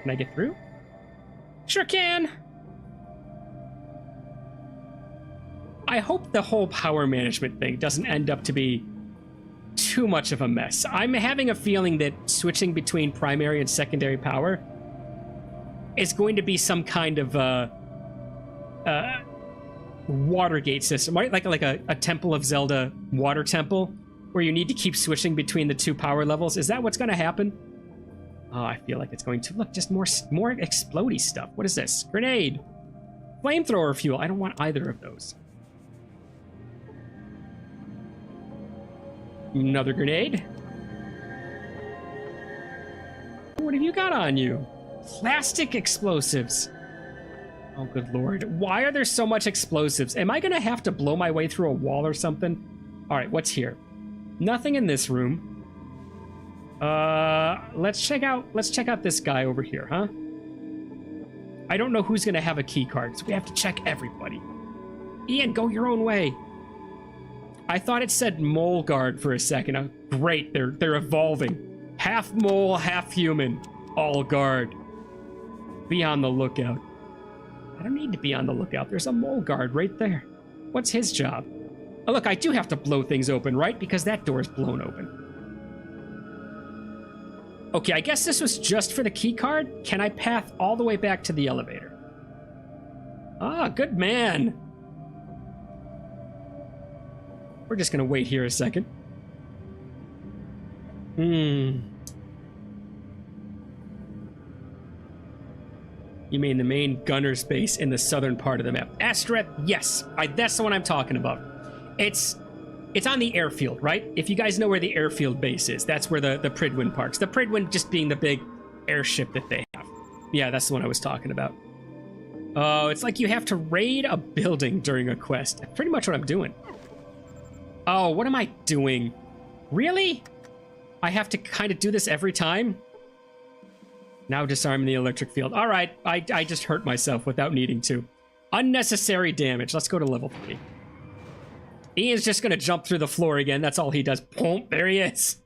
Can I get through? Sure can! I hope the whole power management thing doesn't end up to be too much of a mess. I'm having a feeling that switching between primary and secondary power is going to be some kind of Watergate system, right? Like a Temple of Zelda water temple, where you need to keep switching between the two power levels. Is that what's going to happen? Oh, I feel like it's going to look just more explodey stuff. What is this? Grenade. Flamethrower fuel. I don't want either of those. Another grenade. What have you got on you? Plastic explosives. Oh, good lord. Why are there so much explosives? Am I gonna have to blow my way through a wall or something? All right, what's here? Nothing in this room. Let's check out this guy over here, huh? I don't know who's gonna have a key card, so we have to check everybody. Ian, go your own way. I thought it said mole guard for a second. Oh, great, they're evolving. Half mole, half human. All guard. Be on the lookout. I don't need to be on the lookout. There's a mole guard right there. What's his job? Oh, look, I do have to blow things open, right? Because that door's blown open. Okay, I guess this was just for the key card. Can I path all the way back to the elevator? Ah, good man. We're just gonna wait here a second. You mean the main gunner's base in the southern part of the map? Astereth, yes. That's the one I'm talking about. It's on the airfield, right? If you guys know where the airfield base is, that's where the Pridwin parks. The Pridwin just being the big airship that they have. Yeah, that's the one I was talking about. Oh, it's like you have to raid a building during a quest. That's pretty much what I'm doing. Oh, what am I doing? Really? I have to kind of do this every time? Now disarming the electric field. All right, I just hurt myself without needing to. Unnecessary damage. Let's go to level 3. Ian's just going to jump through the floor again. That's all he does. Boom, there he is.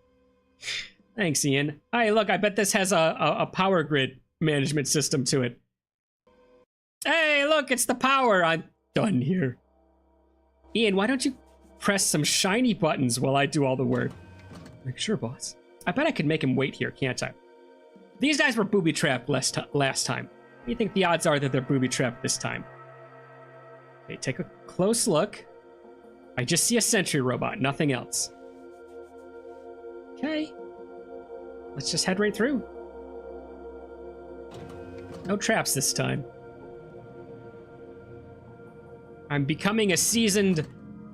Thanks, Ian. Hey, look, I bet this has a power grid management system to it. Hey, look, it's the power. I'm done here. Ian, why don't you press some shiny buttons while I do all the work? Like, sure, boss. I bet I could make him wait here, can't I? These guys were booby-trapped last time. What do you think the odds are that they're booby-trapped this time? Okay, take a close look. I just see a sentry robot, nothing else. Okay. Let's just head right through. No traps this time. I'm becoming a seasoned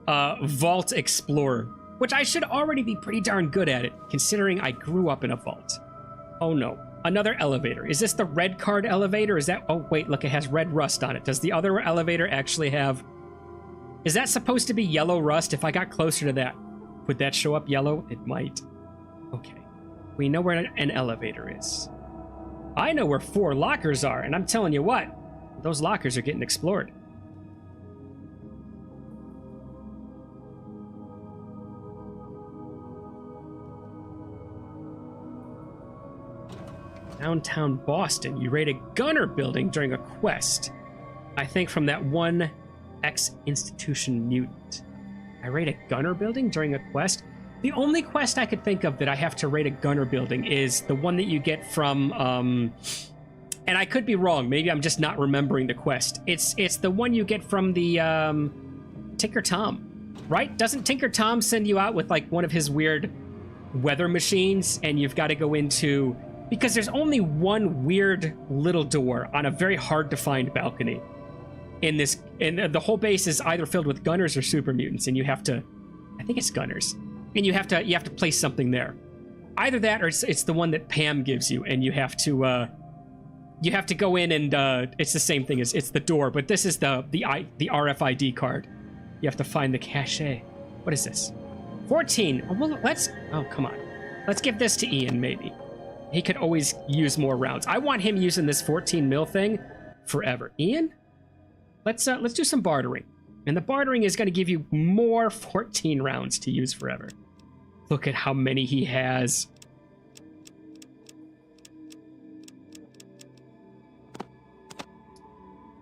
vault explorer, which I should already be pretty darn good at it, considering I grew up in a vault. Oh no, another elevator. Is this the red card elevator? Is that... Oh wait, look, it has red rust on it. Does the other elevator actually have... Is that supposed to be yellow rust? If I got closer to that, would that show up yellow? It might. Okay. We know where an elevator is. I know where 4 lockers are, and I'm telling you what, those lockers are getting explored. Downtown Boston, you raid a gunner building during a quest. I think from that one ex-institution mutant. I raid a gunner building during a quest? The only quest I could think of that I have to raid a gunner building is the one that you get from, and I could be wrong, maybe I'm just not remembering the quest. It's the one you get from the, Tinker Tom, right? Doesn't Tinker Tom send you out with, like, one of his weird weather machines, and you've got to go into... Because there's only one weird little door on a very hard-to-find balcony in this, and the whole base is either filled with gunners or super mutants, and you have to... I think it's gunners. And you have to place something there. Either that, or it's the one that Pam gives you, and you have to go in and it's the same thing as it's the door, but this is the RFID card. You have to find the cache. What is this? 14. Oh, well, oh, come on. Let's give this to Ian, maybe. He could always use more rounds. I want him using this 14 mil thing forever. Ian, let's do some bartering. And the bartering is going to give you more 14 rounds to use forever. Look at how many he has.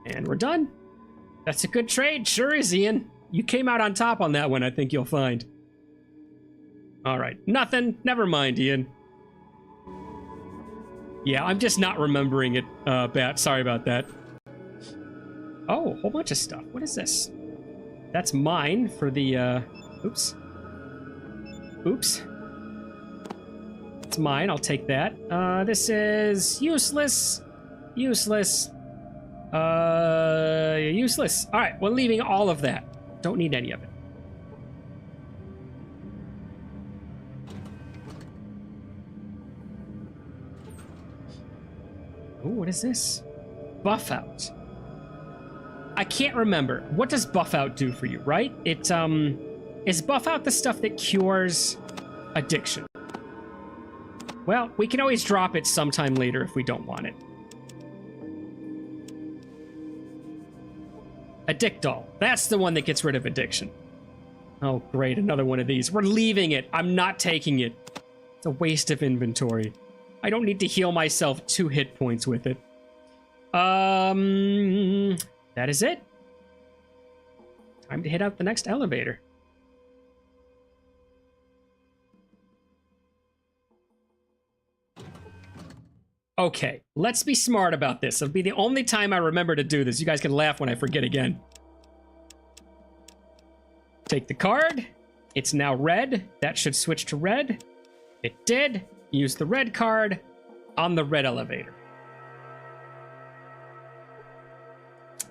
And we're done. That's a good trade. Sure is, Ian. You came out on top on that one, I think you'll find. All right. Nothing. Never mind, Ian. Yeah, I'm just not remembering it, Bat. Sorry about that. Oh, a whole bunch of stuff. What is this? That's mine for the, oops. Oops. It's mine. I'll take that. This is useless. Useless. Useless. All right, we're leaving all of that. Don't need any of it. Ooh, what is this? Buff out. I can't remember. What does buff out do for you, right? It, is buff out the stuff that cures addiction? Well, we can always drop it sometime later if we don't want it. Addictol. That's the one that gets rid of addiction. Oh, great. Another one of these. We're leaving it. I'm not taking it. It's a waste of inventory. I don't need to heal myself 2 hit points with it. That is it. Time to hit out the next elevator. Okay, let's be smart about this. It'll be the only time I remember to do this. You guys can laugh when I forget again. Take the card. It's now red. That should switch to red. It did. Use the red card on the red elevator.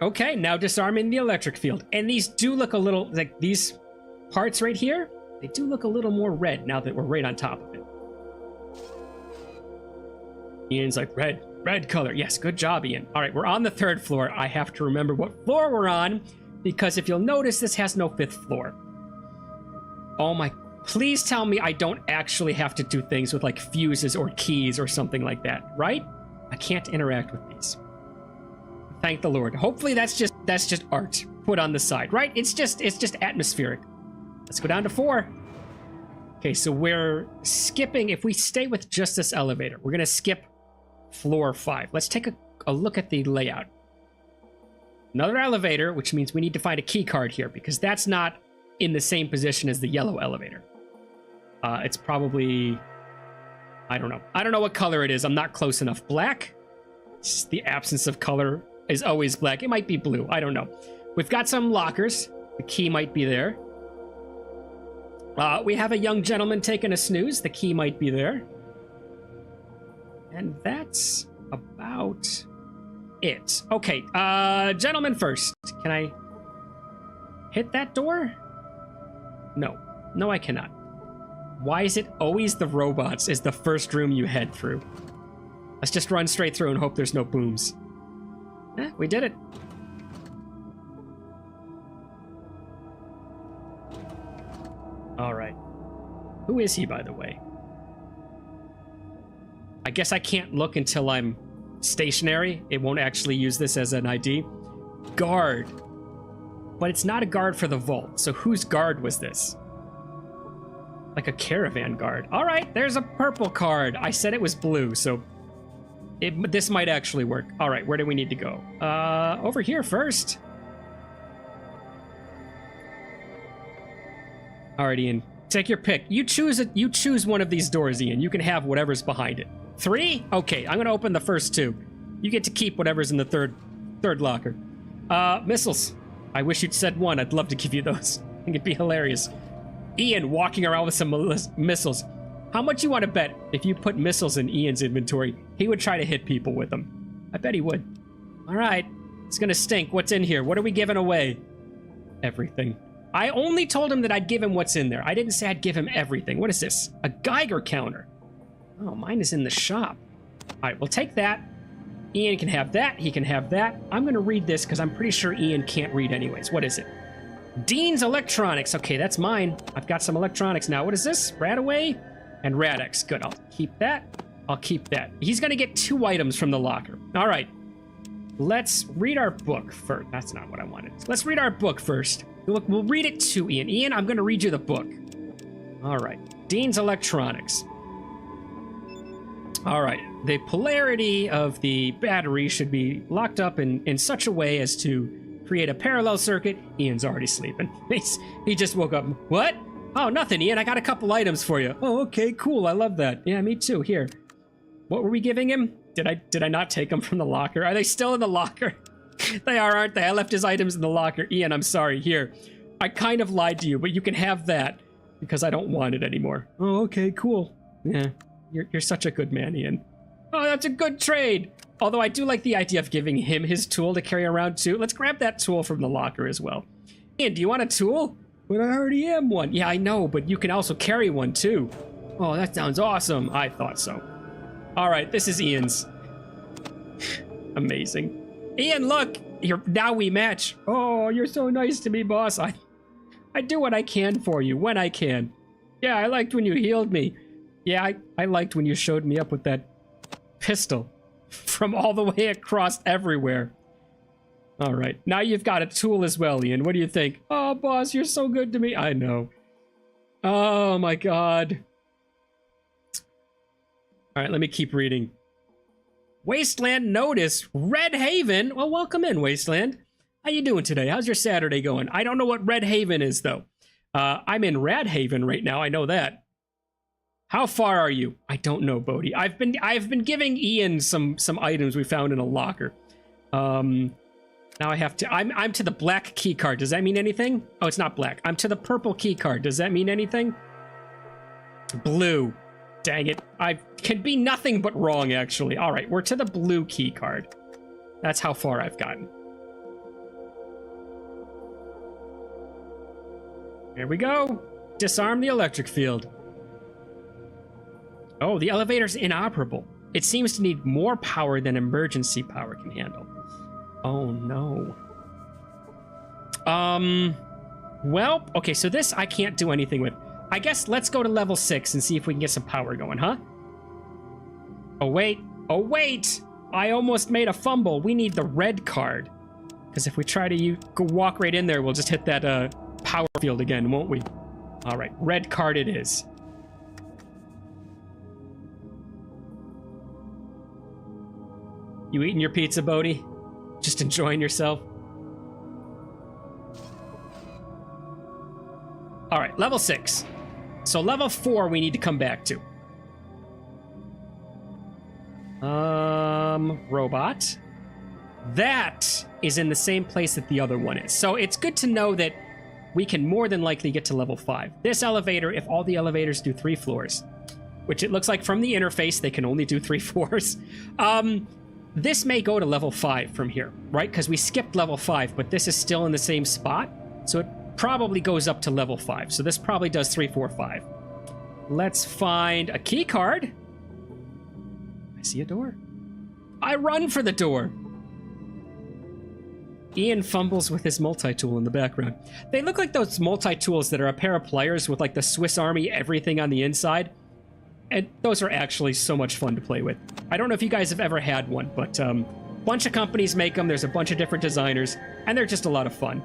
Okay, now disarming the electric field. And these do look a little, like these parts right here, they do look a little more red now that we're right on top of it. Ian's like, red color. Yes, good job, Ian. All right, we're on the 3rd floor. I have to remember what floor we're on, because if you'll notice, this has no 5th floor. Oh my, please tell me I don't actually have to do things with like fuses or keys or something like that, right? I can't interact with these. Thank the Lord. Hopefully that's just art put on the side, right? It's just atmospheric. Let's go down to 4. Okay, so we're skipping. If we stay with just this elevator, we're gonna skip floor 5. Let's take a look at the layout. Another elevator, which means we need to find a key card here, because that's not in the same position as the yellow elevator. It's probably, I don't know. I don't know what color it is. I'm not close enough. Black? It's just the absence of color is always black. It might be blue. I don't know. We've got some lockers. The key might be there. We have a young gentleman taking a snooze. The key might be there. And that's about it. Okay, gentleman first. Can I hit that door? No. No, I cannot. Why is it always the robots is the first room you head through? Let's just run straight through and hope there's no booms. We did it. All right. Who is he, by the way? I guess I can't look until I'm stationary. It won't actually use this as an ID. Guard. But it's not a guard for the vault. So whose guard was this? Like a caravan guard. All right, there's a purple card. I said it was blue, so this might actually work. All right, where do we need to go? Over here first. All right, Ian, take your pick. You choose it. You choose one of these doors, Ian. You can have whatever's behind it. 3? Okay, I'm gonna open the first 2. You get to keep whatever's in the third locker. Missiles. I wish you'd said 1. I'd love to give you those. I think it'd be hilarious. Ian walking around with some missiles. How much you want to bet if you put missiles in Ian's inventory, he would try to hit people with them? I bet he would. All right, it's gonna stink. What's in here? What are we giving away? Everything. I only told him that I'd give him what's in there. I didn't say I'd give him everything. What is this? A Geiger counter. Oh, mine is in the shop. All right, we'll take that. Ian can have that. He can have that. I'm gonna read this because I'm pretty sure Ian can't read anyways. What is it? Dean's Electronics. Okay, that's mine. I've got some electronics now. What is this? Radaway and Radex. Good, I'll keep that. I'll keep that. He's gonna get 2 items from the locker. All right, let's read our book first. That's not what I wanted. Let's read our book first. Look, we'll read it to Ian. Ian, I'm gonna read you the book. All right, Dean's Electronics. All right, the polarity of the battery should be locked up in such a way as to create a parallel circuit. Ian's already sleeping. He just woke up. What? Oh, nothing, Ian. I got a couple items for you. Oh, okay, cool. I love that. Yeah, me too. Here. What were we giving him? Did I not take them from the locker? Are they still in the locker? They are, aren't they? I left his items in the locker. Ian, I'm sorry. Here. I kind of lied to you, but you can have that because I don't want it anymore. Oh, okay, cool. Yeah. You're such a good man, Ian. Oh, that's a good trade. Although I do like the idea of giving him his tool to carry around too. Let's grab that tool from the locker as well. Ian, do you want a tool? But I already am one. Yeah, I know, but you can also carry one too. Oh, that sounds awesome. I thought so. All right, this is Ian's. Amazing. Ian, look. Now we match. Oh, you're so nice to me, boss. I do what I can for you when I can. Yeah, I liked when you healed me. Yeah, I liked when you showed me up with that pistol from all the way across everywhere. All right, now you've got a tool as well, Ian. What do you think? Oh, boss, you're so good to me. I know. Oh, my God. All right, let me keep reading. Wasteland notice. Red Haven. Well, welcome in, Wasteland. How you doing today? How's your Saturday going? I don't know what Red Haven is, though. I'm in Rad Haven right now. I know that. How far are you? I don't know, Bodhi. I've been giving Ian some items we found in a locker. Now I have to. I'm to the black key card. Does that mean anything? Oh, it's not black. I'm to the purple key card. Does that mean anything? Blue. Dang it. I can be nothing but wrong, actually. All right, we're to the blue key card. That's how far I've gotten. Here we go. Disarm the electric field. Oh, the elevator's inoperable. It seems to need more power than emergency power can handle. Oh, no. Well, okay, so this I can't do anything with. I guess let's go to level 6 and see if we can get some power going, huh? Oh, wait. Oh, wait! I almost made a fumble. We need the red card. Because if we try to go walk right in there, we'll just hit that power field again, won't we? All right, red card it is. You eating your pizza, Bodhi? Just enjoying yourself? All right, level 6. So level 4 we need to come back to. Robot. That is in the same place that the other one is. So it's good to know that we can more than likely get to level 5. This elevator, if all the elevators do 3 floors, which it looks like from the interface, they can only do 3 floors. This may go to level 5 from here, right? Because we skipped level 5, but this is still in the same spot. So it probably goes up to level 5. So this probably does 3, 4, 5. Let's find a key card. I see a door. I run for the door. Ian fumbles with his multi-tool in the background. They look like those multi-tools that are a pair of pliers with like the Swiss Army everything on the inside. And those are actually so much fun to play with. I don't know if you guys have ever had one, but a bunch of companies make them. There's a bunch of different designers, and they're just a lot of fun.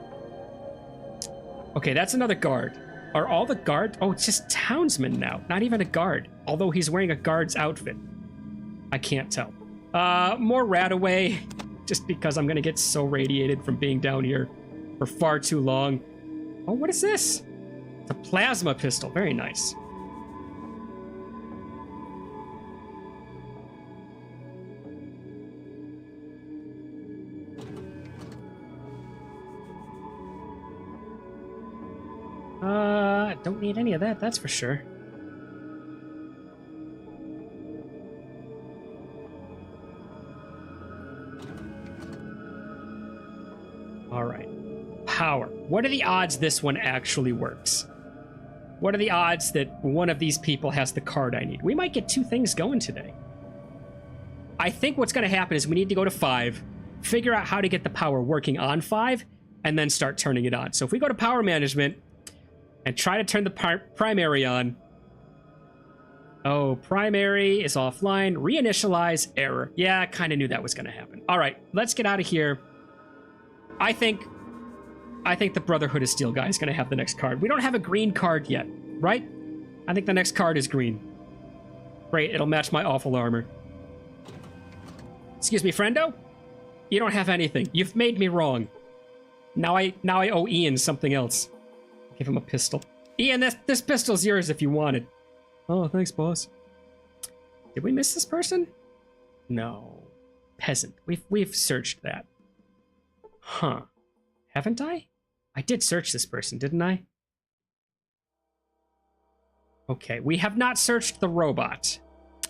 Okay, that's another guard. Are all the guards? Oh, it's just townsmen now. Not even a guard, although he's wearing a guard's outfit. I can't tell. More Radaway, just because I'm going to get so radiated from being down here for far too long. Oh, what is this? It's a plasma pistol. Very nice. Don't need any of that, that's for sure. All right. Power. What are the odds this one actually works? What are the odds that one of these people has the card I need? We might get 2 things going today. I think what's going to happen is we need to go to 5, figure out how to get the power working on 5, and then start turning it on. So if we go to power management and try to turn the primary on. Oh, primary is offline. Reinitialize, error. Yeah, I kind of knew that was going to happen. All right, let's get out of here. I think the Brotherhood of Steel guy is going to have the next card. We don't have a green card yet, right? I think the next card is green. Great, it'll match my awful armor. Excuse me, friendo? You don't have anything. You've made me wrong. Now I owe Ian something else. Give him a pistol. Ian, this pistol's yours if you want it. Oh, thanks, boss. Did we miss this person? No. Peasant. We've searched that. Huh. Haven't I? I did search this person, didn't I? Okay, we have not searched the robot.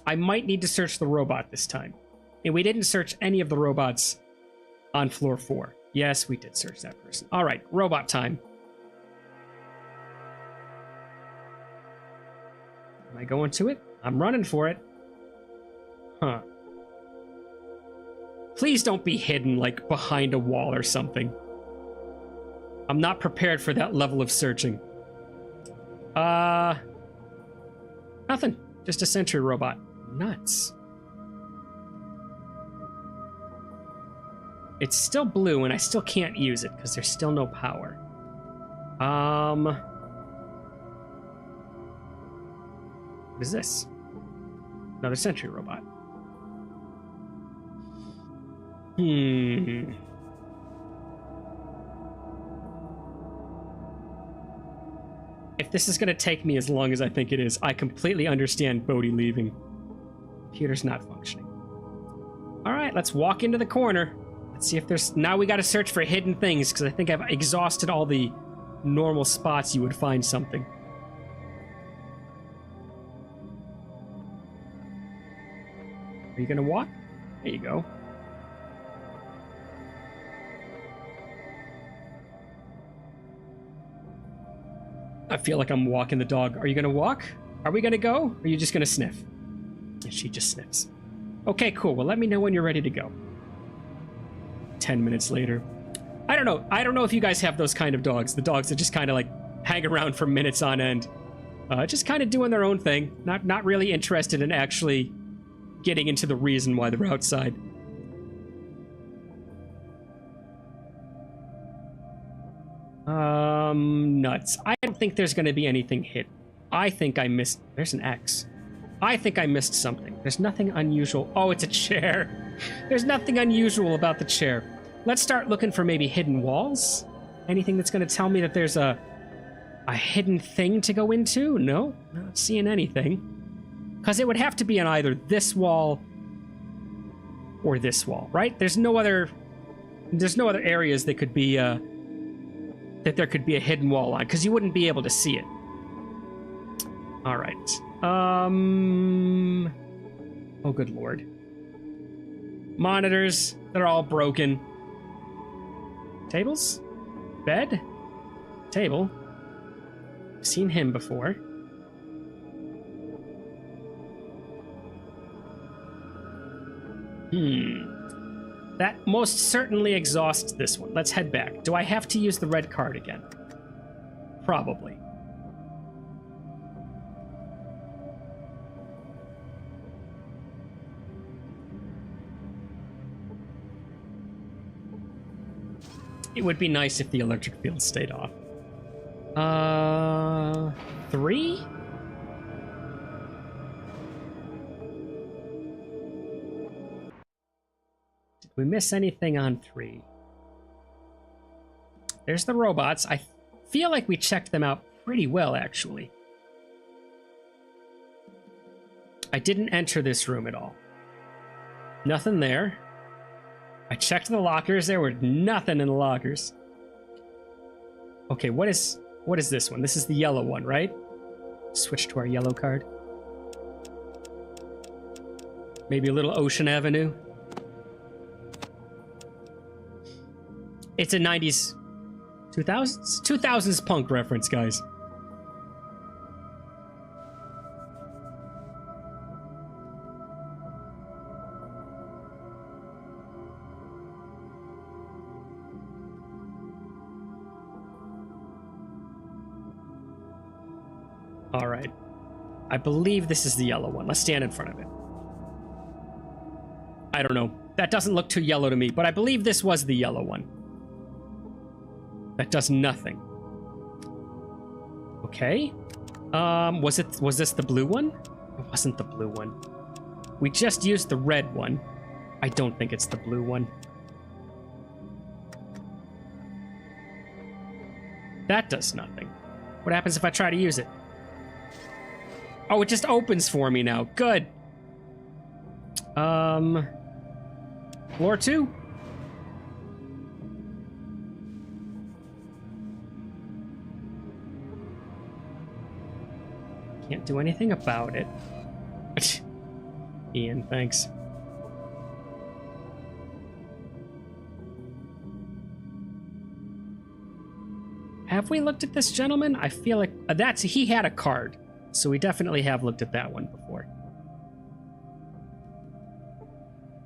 I might need to search the robot this time. And we didn't search any of the robots on floor 4. Yes, we did search that person. All right, robot time. Am I going to it? I'm running for it. Huh. Please don't be hidden, like, behind a wall or something. I'm not prepared for that level of searching. Nothing. Just a sentry robot. Nuts. It's still blue, and I still can't use it, because there's still no power. What is this? Another sentry robot. If this is going to take me as long as I think it is, I completely understand Bodhi leaving. Computer's not functioning. All right, let's walk into the corner. Let's see if there's... Now we got to search for hidden things, because I think I've exhausted all the normal spots you would find something. Are you going to walk? There you go. I feel like I'm walking the dog. Are you going to walk? Are we going to go? Or are you just going to sniff? And she just sniffs. Okay, cool. Well, let me know when you're ready to go. 10 minutes later. I don't know. I don't know if you guys have those kind of dogs. The dogs that just kind of like hang around for minutes on end. Just kind of doing their own thing. Not really interested in actually getting into the reason why they're outside. Nuts. I don't think there's going to be anything hidden. I think I missed... There's an X. I think I missed something. There's nothing unusual. Oh, it's a chair. There's nothing unusual about the chair. Let's start looking for maybe hidden walls. Anything that's going to tell me that there's a hidden thing to go into? No, not seeing anything. Because it would have to be on either this wall or this wall, right? There's no other areas that could be that there could be a hidden wall on, because you wouldn't be able to see it. All right. Oh, good lord. Monitors, they're all broken. Tables? Bed? Table. I've seen him before. That most certainly exhausts this one. Let's head back. Do I have to use the red card again? Probably. It would be nice if the electric field stayed off. 3? Did we miss anything on 3? There's the robots. I feel like we checked them out pretty well, actually. I didn't enter this room at all. Nothing there. I checked the lockers. There were nothing in the lockers. Okay, what is this one? This is the yellow one, right? Switch to our yellow card. Maybe a little Ocean Avenue. It's a 90s... 2000s? 2000s punk reference, guys. All right. I believe this is the yellow one. Let's stand in front of it. I don't know. That doesn't look too yellow to me, but I believe this was the yellow one. That does nothing. Okay. Was this the blue one? It wasn't the blue one. We just used the red one. I don't think it's the blue one. That does nothing. What happens if I try to use it? Oh, it just opens for me now. Good. Floor 2? Can't do anything about it. Ian, thanks. Have we looked at this gentleman? I feel like he had a card, so we definitely have looked at that one before.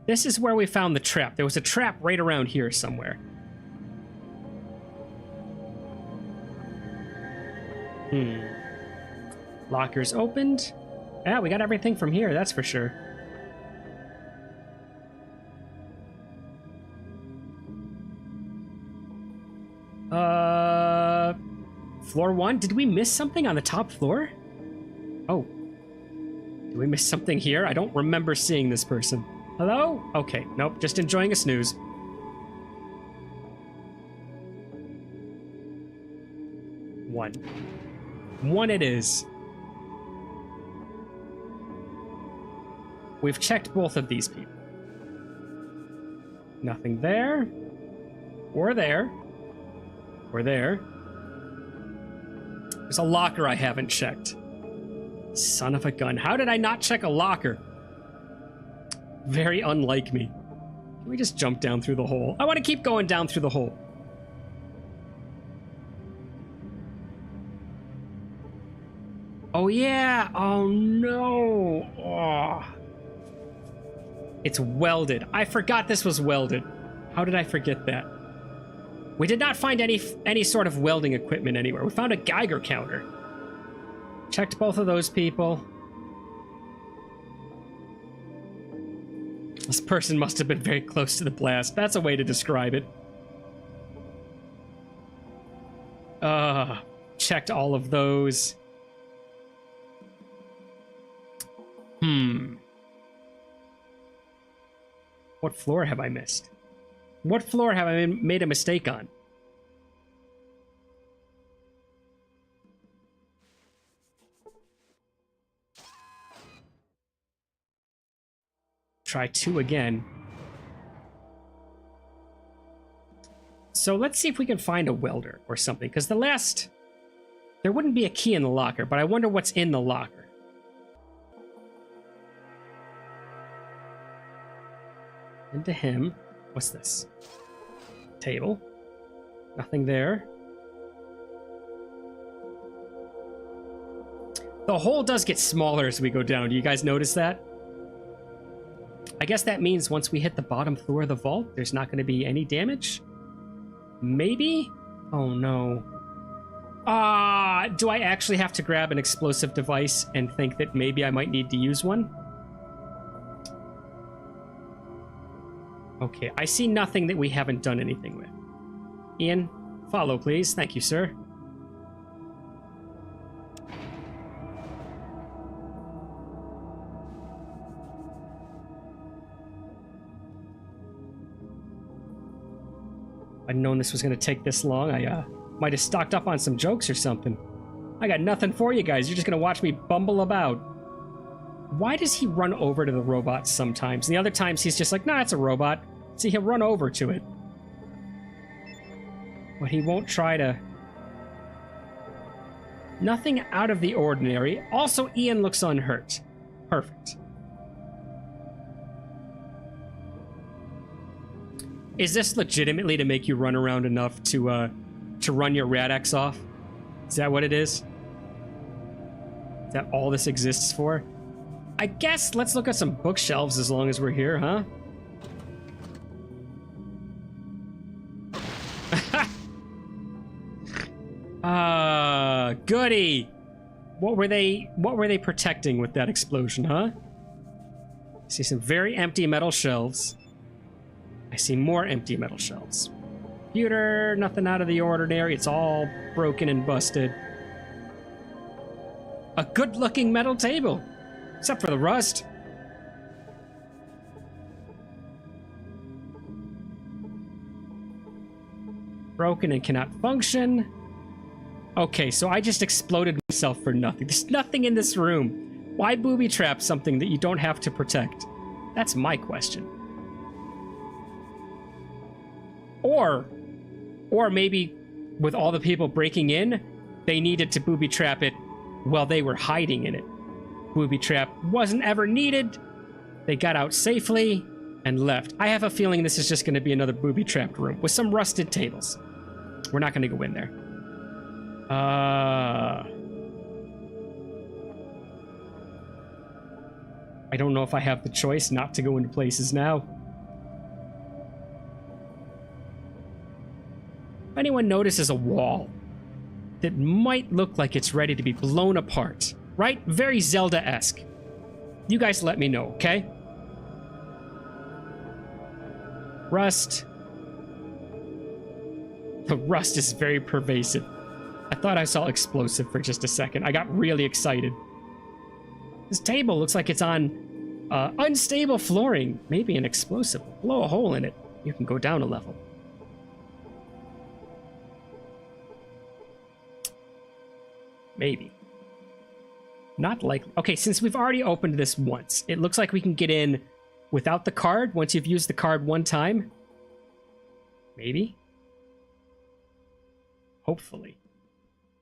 This is where we found the trap. There was a trap right around here somewhere. Lockers opened. Yeah, we got everything from here, that's for sure. Floor 1? Did we miss something on the top floor? Oh. Did we miss something here? I don't remember seeing this person. Hello? Okay, nope, just enjoying a snooze. One it is. We've checked both of these people. Nothing there. Or there. Or there. There's a locker I haven't checked. Son of a gun. How did I not check a locker? Very unlike me. Can we just jump down through the hole? I want to keep going down through the hole. Oh yeah. Oh no. Oh. It's welded. I forgot this was welded. How did I forget that? We did not find any sort of welding equipment anywhere. We found a Geiger counter. Checked both of those people. This person must have been very close to the blast. That's a way to describe it. Checked all of those. What floor have I missed? What floor have I made a mistake on? Try 2 again. So let's see if we can find a welder or something, because there wouldn't be a key in the locker, but I wonder what's in the locker. Into him. What's this? Table. Nothing there. The hole does get smaller as we go down. Do you guys notice that? I guess that means once we hit the bottom floor of the vault, there's not going to be any damage? Maybe? Oh no. Do I actually have to grab an explosive device and think that maybe I might need to use one? Okay, I see nothing that we haven't done anything with. Ian, follow please. Thank you, sir. I'd known this was going to take this long. I might have stocked up on some jokes or something. I got nothing for you guys. You're just going to watch me bumble about. Why does he run over to the robot sometimes? And the other times he's just like, nah, it's a robot. See, he'll run over to it. But he won't try to... Nothing out of the ordinary. Also, Ian looks unhurt. Perfect. Is this legitimately to make you run around enough to run your Rad-X off? Is that what it is? Is that all this exists for? I guess let's look at some bookshelves as long as we're here, huh? Goody! What were they protecting with that explosion, huh? I see some very empty metal shelves. I see more empty metal shelves. Computer, nothing out of the ordinary. It's all broken and busted. A good-looking metal table, except for the rust. Broken and cannot function. Okay, so I just exploded myself for nothing. There's nothing in this room. Why booby trap something that you don't have to protect? That's my question. Or maybe with all the people breaking in, they needed to booby trap it while they were hiding in it. Booby trap wasn't ever needed. They got out safely and left. I have a feeling this is just going to be another booby-trapped room with some rusted tables. We're not going to go in there. I don't know if I have the choice not to go into places now. If anyone notices a wall that might look like it's ready to be blown apart, right? Very Zelda-esque. You guys let me know, okay? Rust. The rust is very pervasive. I thought I saw explosive for just a second. I got really excited. This table looks like it's on unstable flooring. Maybe an explosive. Blow a hole in it. You can go down a level. Maybe. Not likely. Okay, since we've already opened this once, it looks like we can get in without the card once you've used the card one time. Maybe. Hopefully.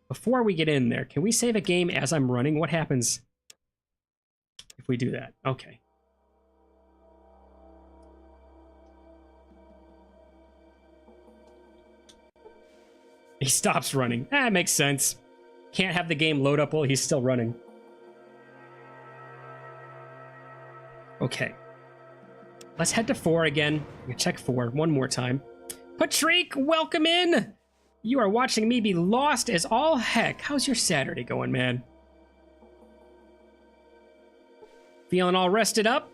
Before we get in there, can we save a game as I'm running? What happens if we do that? Okay. He stops running. Ah, makes sense. Can't have the game load up while he's still running. Okay. Let's head to 4 again. Check 4 one more time. Patrick, welcome in! You are watching me be lost as all heck. How's your Saturday going, man? Feeling all rested up?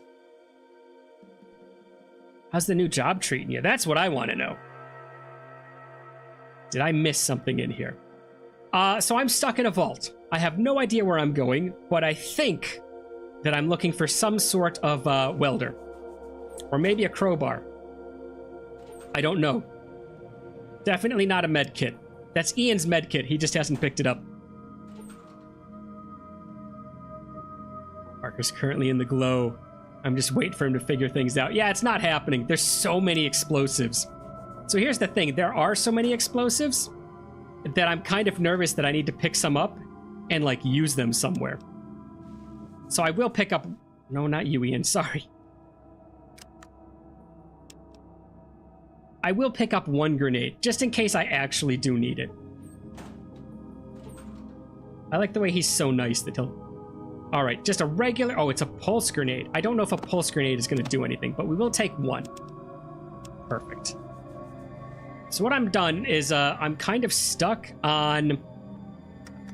How's the new job treating you? That's what I want to know. Did I miss something in here? So I'm stuck in a vault. I have no idea where I'm going, but I think that I'm looking for some sort of welder. Or maybe a crowbar. I don't know. Definitely not a med kit. That's Ian's med kit. He just hasn't picked it up. Parker's currently in the glow. I'm just waiting for him to figure things out. Yeah, it's not happening. There's so many explosives. So here's the thing. There are so many explosives that I'm kind of nervous that I need to pick some up and, like, use them somewhere. So I will pick up... No, not you, Ian. Sorry. I will pick up one grenade, just in case I actually do need it. I like the way he's so nice that he'll... Alright, just a regular... Oh, it's a pulse grenade. I don't know if a pulse grenade is going to do anything, but we will take one. Perfect. So what I'm done is I'm kind of stuck on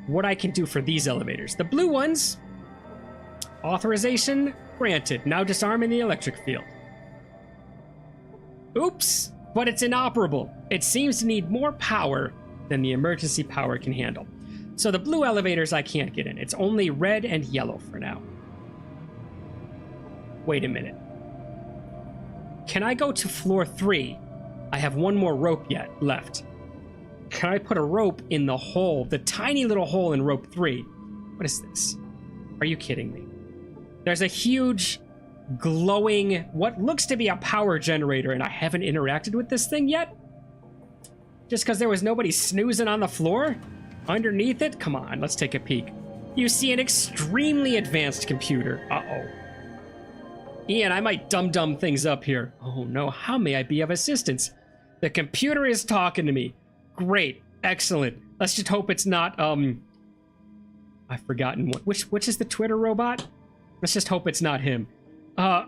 what I can do for these elevators. The blue ones, authorization granted. Now disarming the electric field. Oops, but it's inoperable. It seems to need more power than the emergency power can handle. So the blue elevators I can't get in. It's only red and yellow for now. Wait a minute. Can I go to floor 3? I have one more rope yet left. Can I put a rope in the hole, the tiny little hole in rope 3? What is this? Are you kidding me? There's a huge, glowing, what looks to be a power generator, and I haven't interacted with this thing yet? Just because there was nobody snoozing on the floor? Underneath it? Come on, let's take a peek. You see an extremely advanced computer. Uh-oh. Ian, I might dum-dum things up here. Oh no, how may I be of assistance? The computer is talking to me. Great, excellent. Let's just hope it's not, I've forgotten which is the Twitter robot? Let's just hope it's not him.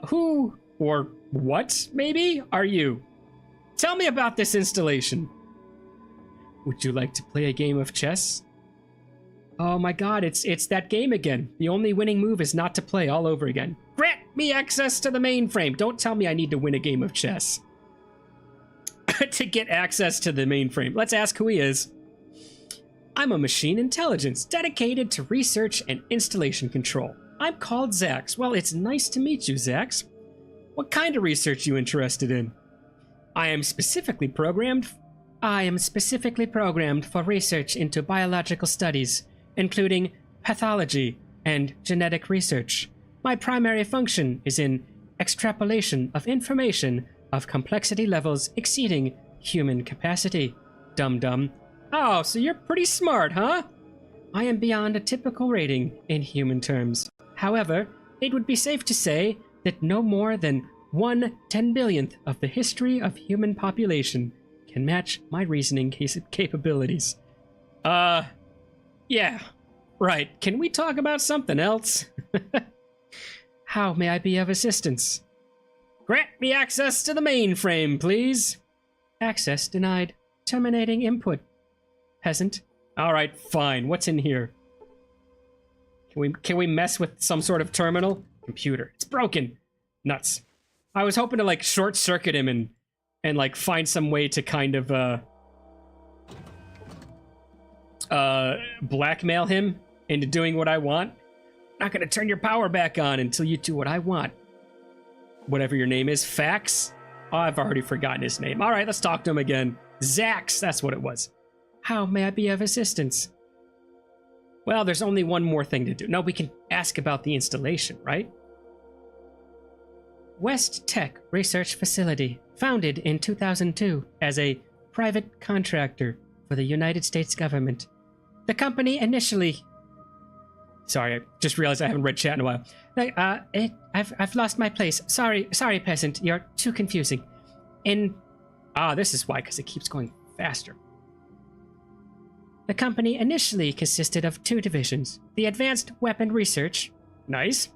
Who or what, maybe, are you? Tell me about this installation. Would you like to play a game of chess? Oh my god, it's that game again. The only winning move is not to play all over again. Grant me access to the mainframe. Don't tell me I need to win a game of chess to get access to the mainframe. Let's ask who he is. I'm a machine intelligence dedicated to research and installation control. I'm called Zax. Well, it's nice to meet you, Zax. What kind of research are you interested in? I am specifically programmed for research into biological studies, including pathology and genetic research. My primary function is in extrapolation of information of complexity levels exceeding human capacity. Dum-dum. Oh, so you're pretty smart, huh? I am beyond a typical rating in human terms. However, it would be safe to say that no more than 1/10 billionth of the history of human population can match my reasoning capabilities. Yeah, right. Can we talk about something else? How may I be of assistance? Grant me access to the mainframe, please. Access denied. Terminating input. Peasant. All right, fine. What's in here? Can we mess with some sort of terminal? Computer. It's broken. Nuts. I was hoping to like short circuit him and like find some way to kind of blackmail him into doing what I want. Not gonna turn your power back on until you do what I want. Whatever your name is, Fax? Oh, I've already forgotten his name. All right, let's talk to him again. Zax, that's what it was. How may I be of assistance? Well, there's only one more thing to do. No, we can ask about the installation, right? West Tech Research Facility, founded in 2002 as a private contractor for the United States government. The company initially... Sorry, I just realized I haven't read chat in a while. I've lost my place. Sorry, peasant. You're too confusing. This is why, because it keeps going faster. The company initially consisted of two divisions: the Advanced Weapon Research, nice,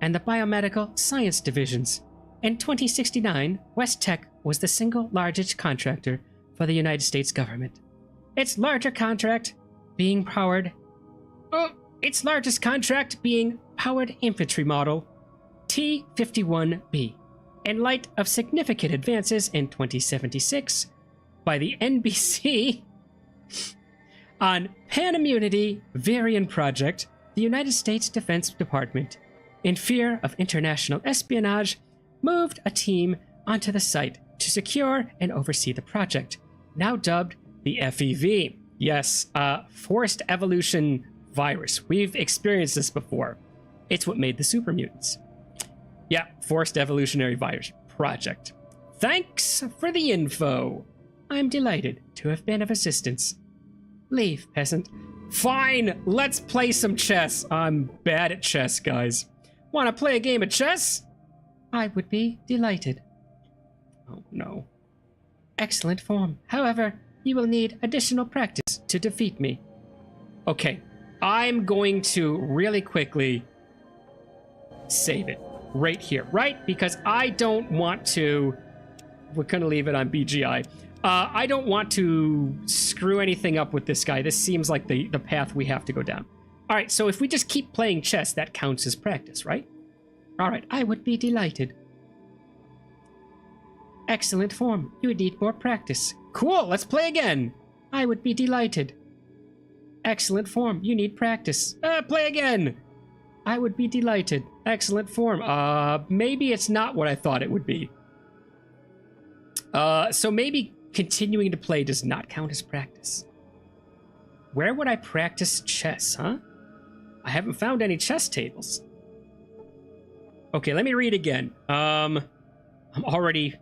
and the Biomedical Science divisions. In 2069, West Tech was the single largest contractor for the United States government. Its largest contract being Powered Infantry Model T-51B. In light of significant advances in 2076 by the NBC on Pan-Immunity Varian Project, the United States Defense Department, in fear of international espionage, moved a team onto the site to secure and oversee the project, now dubbed the FEV. Yes, Forced Evolution Virus. We've experienced this before. It's what made the super mutants. Yeah, Forced Evolutionary Virus Project. Thanks for the info. I'm delighted to have been of assistance. Leave, peasant. Fine, let's play some chess. I'm bad at chess, guys. Want to play a game of chess? I would be delighted. Oh, no. Excellent form. However, you will need additional practice to defeat me. Okay, I'm going to really quickly save it right here, right? Because I don't want to... We're going to leave it on BGI. I don't want to screw anything up with this guy. This seems like the path we have to go down. All right, so if we just keep playing chess, that counts as practice, right? All right, I would be delighted. Excellent form. You would need more practice. Cool, let's play again. I would be delighted. Excellent form. You need practice. Play again. I would be delighted. Excellent form. Maybe it's not what I thought it would be. So maybe continuing to play does not count as practice. Where would I practice chess, huh? I haven't found any chess tables. Okay, let me read again. I'm already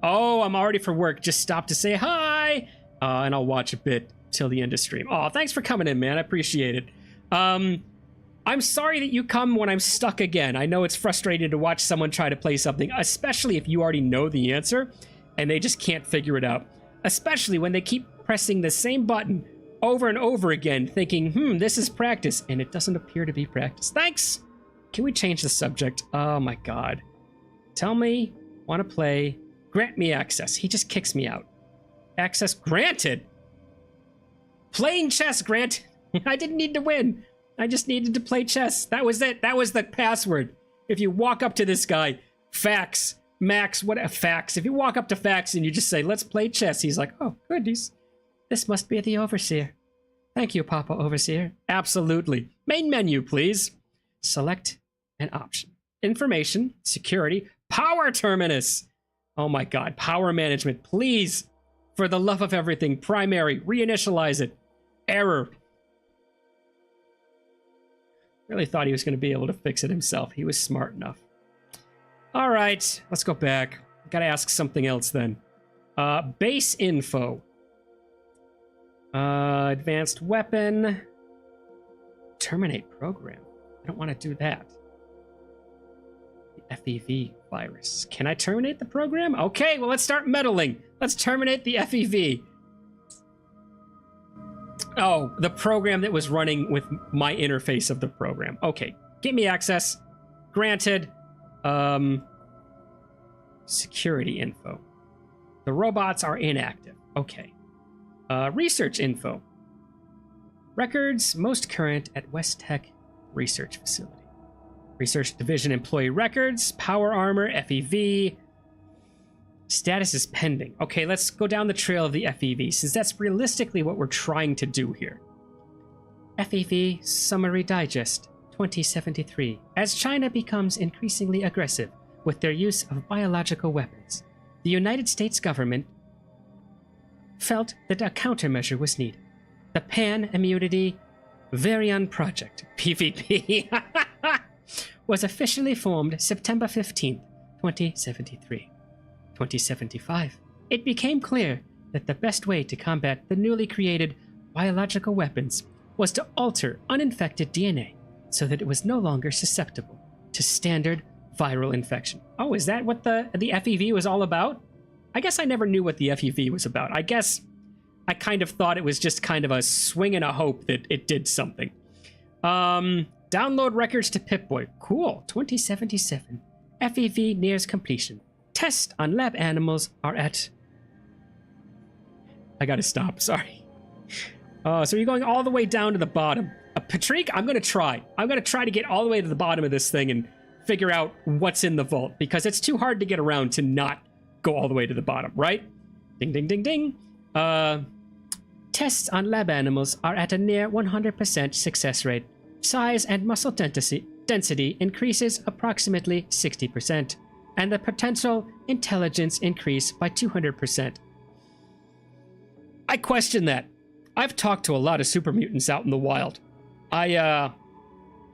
for work. Just stopped to say hi. And I'll watch a bit till the end of stream. Oh, thanks for coming in, man. I appreciate it. I'm sorry that you come when I'm stuck again. I know it's frustrating to watch someone try to play something, especially if you already know the answer and they just can't figure it out. Especially when they keep pressing the same button over and over again, thinking, this is practice, and it doesn't appear to be practice. Thanks! Can we change the subject? Oh my god. Tell me, want to play, grant me access. He just kicks me out. Access granted! Playing chess granted! I didn't need to win. I just needed to play chess. That was it. That was the password. If you walk up to this guy, Fax, Max, what Fax. If you walk up to Fax and you just say, let's play chess, he's like, oh, goodies. This must be the Overseer. Thank you, Papa Overseer. Absolutely. Main menu, please. Select an option. Information, security, power terminus. Oh my god, power management. Please, for the love of everything, primary, reinitialize it. Error. Really thought he was going to be able to fix it himself. He was smart enough. All right, let's go back. Got to ask something else then. Base info. Advanced weapon. Terminate program. I don't want to do that. The FEV virus. Can I terminate the program? Okay, well, let's start meddling. Let's terminate the FEV. Oh, the program that was running with my interface of the program. Okay, give me access. Granted. Security info. The robots are inactive. Okay. Research info. Records most current at West Tech Research Facility. Research Division employee records, power armor, FEV. Status is pending. Okay, let's go down the trail of the FEV, since that's realistically what we're trying to do here. FEV Summary Digest 2073. As China becomes increasingly aggressive with their use of biological weapons, the United States government felt that a countermeasure was needed. The Pan Immunity Varian Project, PvP, was officially formed September 15th, 2073. 2075. It became clear that the best way to combat the newly created biological weapons was to alter uninfected DNA so that it was no longer susceptible to standard viral infection. Oh, is that what the FEV was all about? I guess I never knew what the FEV was about. I guess I kind of thought it was just kind of a swing and a hope that it did something. Download records to Pip-Boy. Cool. 2077. FEV nears completion. Tests on lab animals are at... I gotta stop. Sorry. So you're going all the way down to the bottom. Patrick, I'm gonna try. I'm gonna try to get all the way to the bottom of this thing and figure out what's in the vault, because it's too hard to get around to not go all the way to the bottom, right? Ding, ding, ding, ding. Tests on lab animals are at a near 100% success rate. Size and muscle density increases approximately 60%, and the potential intelligence increase by 200%. I question that. I've talked to a lot of super mutants out in the wild. I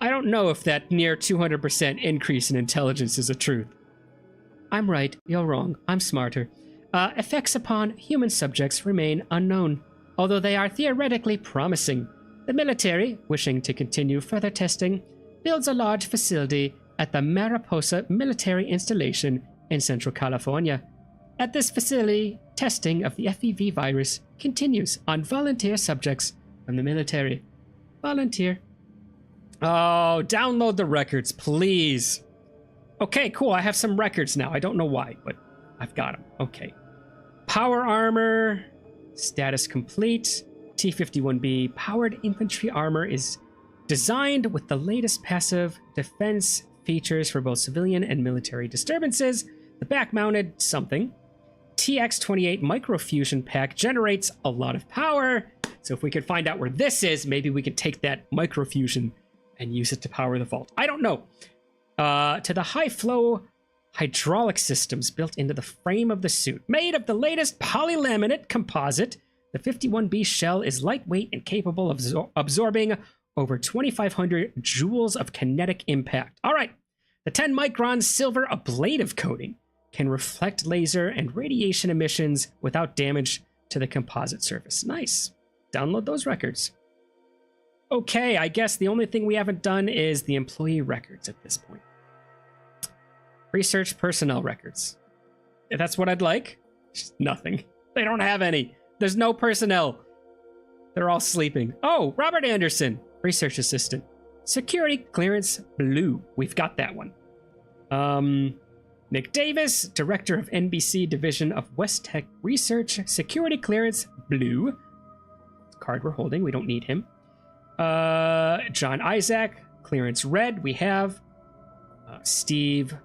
don't know if that near 200% increase in intelligence is a truth. I'm right, you're wrong, I'm smarter. Effects upon human subjects remain unknown, although they are theoretically promising. The military, wishing to continue further testing, builds a large facility at the Mariposa Military Installation in Central California. At this facility, testing of the FEV virus continues on volunteer subjects from the military. Volunteer. Oh, download the records, please. Okay, cool. I have some records now. I don't know why, but I've got them. Okay. Power armor. Status complete. T-51B powered infantry armor is designed with the latest passive defense features for both civilian and military disturbances. The back-mounted something. TX-28 microfusion pack generates a lot of power. So if we could find out where this is, maybe we could take that microfusion and use it to power the vault. I don't know. To the high-flow hydraulic systems built into the frame of the suit. Made of the latest polylaminate composite, the 51B shell is lightweight and capable of absorbing over 2,500 joules of kinetic impact. All right. The 10-micron silver ablative coating can reflect laser and radiation emissions without damage to the composite surface. Nice. Download those records. Okay, I guess the only thing we haven't done is the employee records at this point. Research personnel records. If that's what I'd like, just nothing. They don't have any. There's no personnel. They're all sleeping. Oh, Robert Anderson, research assistant. Security clearance blue. We've got that one. Nick Davis, director of NBC division of West Tech Research. Security clearance blue. Card we're holding. We don't need him. John Isaac, clearance red. We have Steve.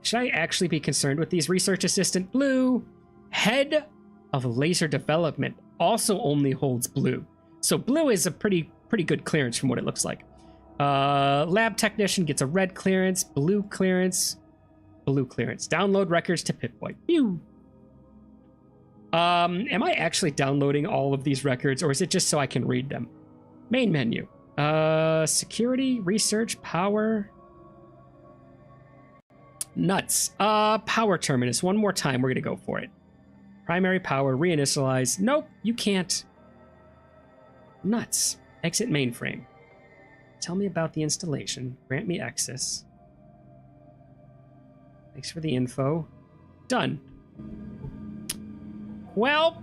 Should I actually be concerned with these? Research assistant blue. Head of laser development also only holds blue. So blue is a pretty good clearance from what it looks like. Lab technician gets a red clearance, blue clearance, blue clearance. Download records to Pip-Boy. Pew! Am I actually downloading all of these records, or is it just so I can read them? Main menu. Security, research, power. Nuts. Power terminus. One more time. We're going to go for it. Primary power, reinitialize. Nope, you can't. Nuts. Exit mainframe. Tell me about the installation. Grant me access. Thanks for the info. Done. Well,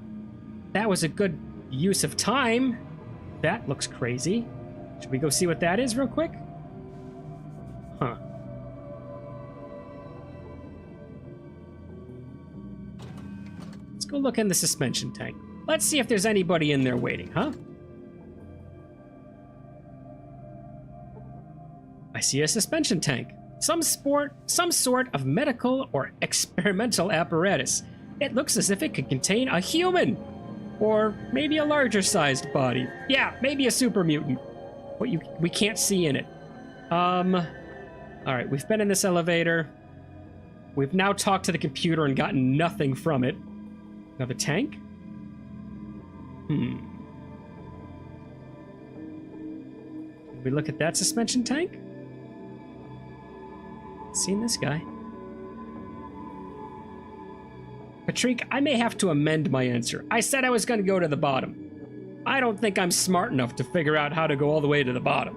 that was a good use of time. That looks crazy. Should we go see what that is real quick? Huh. Let's go look in the suspension tank. Let's see if there's anybody in there waiting, huh? I see a suspension tank. Some sort of medical or experimental apparatus. It looks as if it could contain a human. Or maybe a larger sized body. Yeah, maybe a super mutant. But we can't see in it. Alright, we've been in this elevator. We've now talked to the computer and gotten nothing from it. Another tank? Did we look at that suspension tank? Seen this guy. Patrick, I may have to amend my answer. I said I was going to go to the bottom. I don't think I'm smart enough to figure out how to go all the way to the bottom.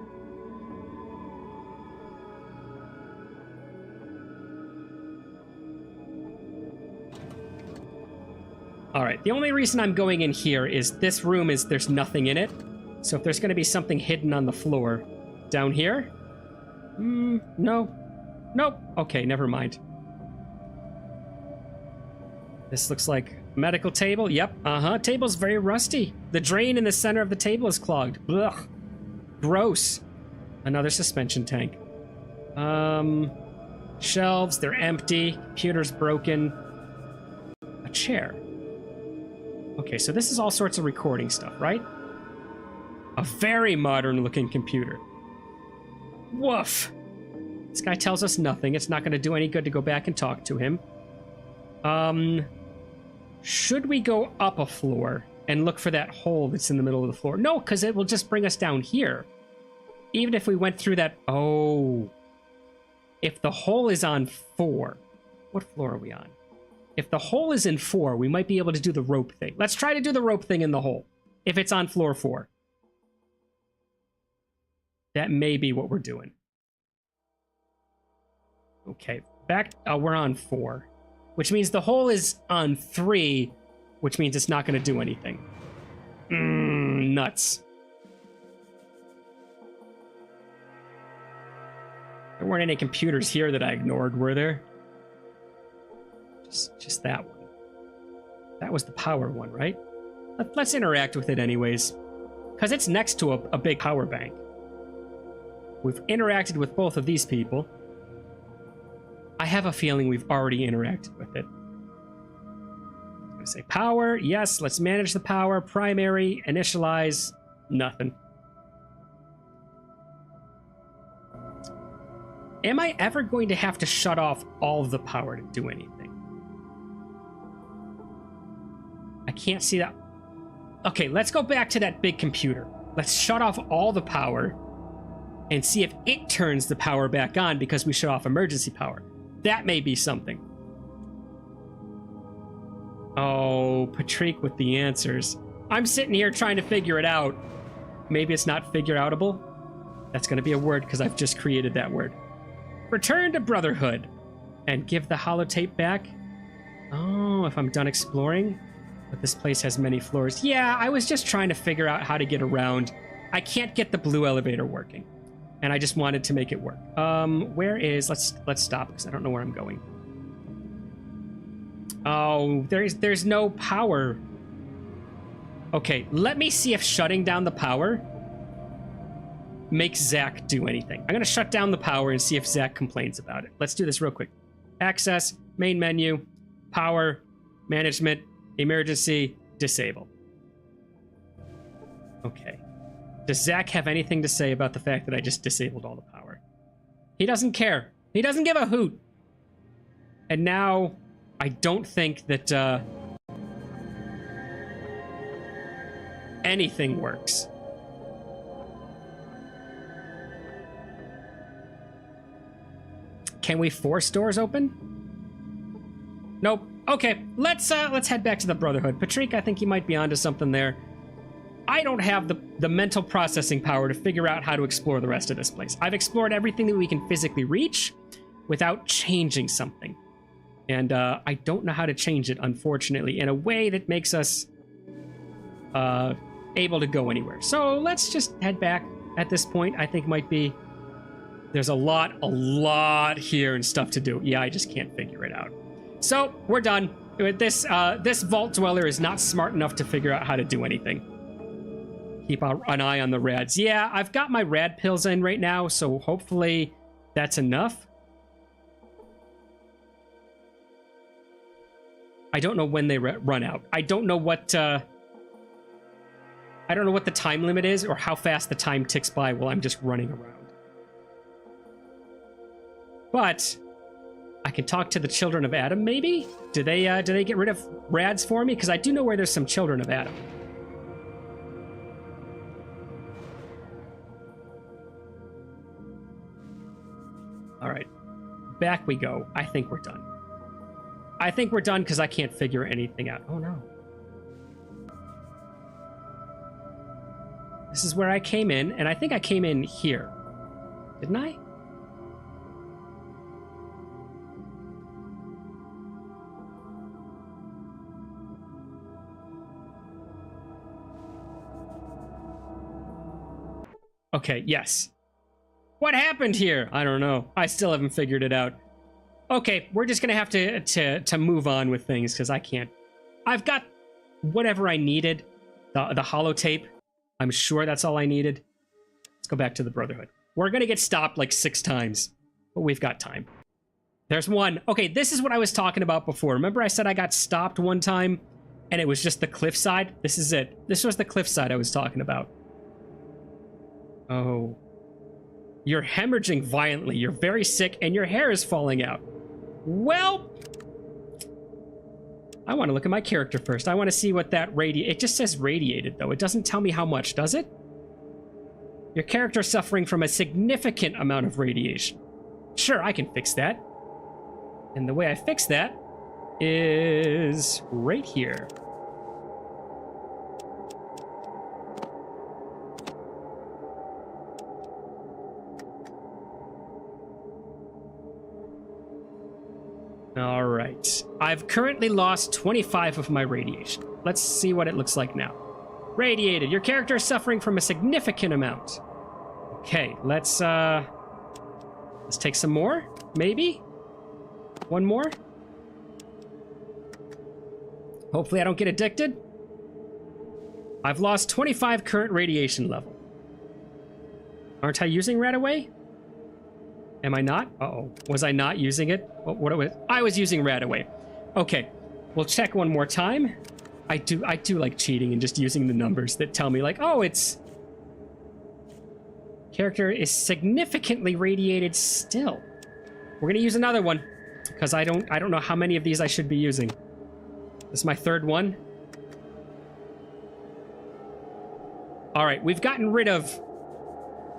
Alright, the only reason I'm going in here is this room there's nothing in it. So if there's going to be something hidden on the floor. Down here? No. Nope. Okay, never mind. This looks like a medical table. Yep, Table's very rusty. The drain in the center of the table is clogged. Ugh. Gross. Another suspension tank. Shelves, they're empty. Computer's broken. A chair. Okay, so this is all sorts of recording stuff, right? A very modern looking computer. Woof. This guy tells us nothing. It's not going to do any good to go back and talk to him. Should we go up a floor and look for that hole that's in the middle of the floor? No, because it will just bring us down here. Even if we went through that... Oh. If the hole is on 4. What floor are we on? If the hole is in 4, we might be able to do the rope thing. Let's try to do the rope thing in the hole. If it's on floor 4. That may be what we're doing. Okay, back... we're on 4. Which means the hole is on 3, which means it's not going to do anything. Nuts. There weren't any computers here that I ignored, were there? Just that one. That was the power one, right? Let's interact with it anyways. Because it's next to a big power bank. We've interacted with both of these people. I have a feeling we've already interacted with it. I'm going to say power. Yes, let's manage the power. Primary, initialize, nothing. Am I ever going to have to shut off all of the power to do anything? I can't see that. Okay, let's go back to that big computer. Let's shut off all the power and see if it turns the power back on because we shut off emergency power. That may be something. Oh, Patrick with the answers. I'm sitting here trying to figure it out. Maybe it's not figure-outable. That's going to be a word because I've just created that word. Return to Brotherhood and give the holotape back. Oh, if I'm done exploring. But this place has many floors. Yeah, I was just trying to figure out how to get around. I can't get the blue elevator working. And I just wanted to make it work. Where is... Let's stop because I don't know where I'm going. Oh, there's no power. Okay, let me see if shutting down the power makes Zach do anything. I'm going to shut down the power and see if Zach complains about it. Let's do this real quick. Access, main menu, power, management, emergency, disable. Okay. Does Zach have anything to say about the fact that I just disabled all the power? He doesn't care. He doesn't give a hoot. And now, I don't think that anything works. Can we force doors open? Nope. Okay, let's head back to the Brotherhood. Patrick, I think you might be onto something there. I don't have the mental processing power to figure out how to explore the rest of this place. I've explored everything that we can physically reach without changing something. And I don't know how to change it, unfortunately, in a way that makes us able to go anywhere. So let's just head back at this point. I think might be... There's a lot here and stuff to do. Yeah, I just can't figure it out. So we're done. This Vault Dweller is not smart enough to figure out how to do anything. Keep an eye on the rads. Yeah, I've got my rad pills in right now, so hopefully that's enough. I don't know when they run out. I don't know what the time limit is or how fast the time ticks by while I'm just running around. But I can talk to the Children of Adam, maybe? Do they get rid of rads for me? Because I do know where there's some Children of Adam. All right, back we go. I think we're done. I think we're done because I can't figure anything out. Oh no. This is where I came in, and I think I came in here. Didn't I? Okay, yes. What happened here? I don't know. I still haven't figured it out. Okay, we're just gonna have to move on with things because I can't. I've got whatever I needed. The holotape. I'm sure that's all I needed. Let's go back to the Brotherhood. We're gonna get stopped like 6 times, but we've got time. There's one. Okay, this is what I was talking about before. Remember I said I got stopped one time and it was just the cliffside? This is it. This was the cliffside I was talking about. Oh. You're hemorrhaging violently. You're very sick and your hair is falling out. Well, I want to look at my character first. I want to see what that it just says radiated, though. It doesn't tell me how much, does it? Your character is suffering from a significant amount of radiation. Sure, I can fix that. And the way I fix that is right here. All right. I've currently lost 25 of my radiation. Let's see what it looks like now. Radiated. Your character is suffering from a significant amount. Okay, let's take some more, maybe? One more? Hopefully I don't get addicted. I've lost 25 current radiation level. Aren't I using Radaway? Am I not? Uh-oh. Was I not using it? I was using Radaway. Okay. We'll check one more time. I do like cheating and just using the numbers that tell me like, oh, it's... Character is significantly radiated still. We're gonna use another one because I don't know how many of these I should be using. This is my 3rd one. All right, we've gotten rid of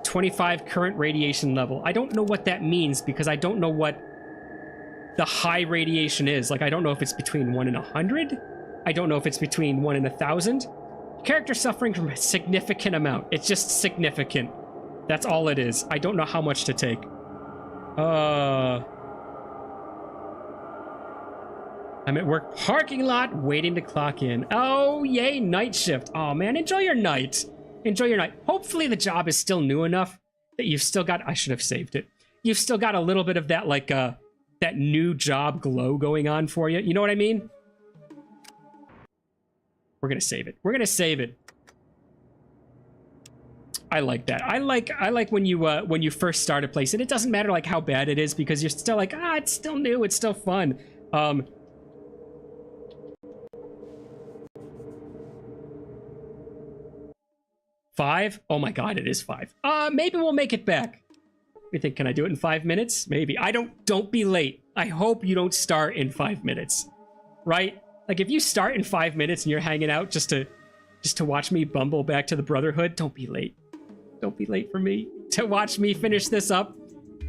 25 current radiation level. I don't know what that means because I don't know what the high radiation is. Like, I don't know if it's between 1 and 100. I don't know if it's between 1 and 1,000. Character suffering from a significant amount. It's just significant. That's all it is. I don't know how much to take. I'm at work parking lot waiting to clock in. Oh, yay, night shift. Oh, man, enjoy your night. Enjoy your night. Hopefully the job is still new enough that you've still got... I should have saved it. You've still got a little bit of that, like, that new job glow going on for you. You know what I mean? We're gonna save it. We're gonna save it. I like that. I like when you first start a place, and it doesn't matter, like, how bad it is, because you're still like, it's still new, it's still fun. 5? Oh my god, it is 5. Maybe we'll make it back. You think, can I do it in 5 minutes? Maybe. Don't be late. I hope you don't start in 5 minutes. Right? Like, if you start in 5 minutes and you're hanging out just to watch me bumble back to the Brotherhood, don't be late. Don't be late for me. To watch me finish this up.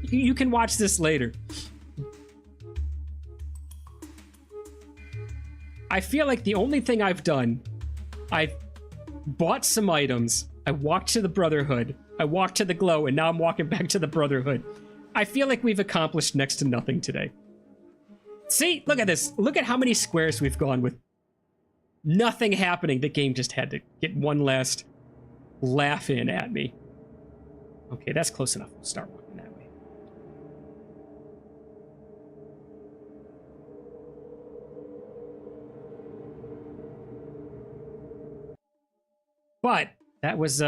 You can watch this later. I feel like the only thing I've done, I've bought some items, I walked to the Brotherhood, I walked to the Glow, and now I'm walking back to the Brotherhood. I feel like we've accomplished next to nothing today. See, look at this. Look at how many squares we've gone with nothing happening. The game just had to get one last laugh in at me. Okay, that's close enough. We'll start walking that way. But that was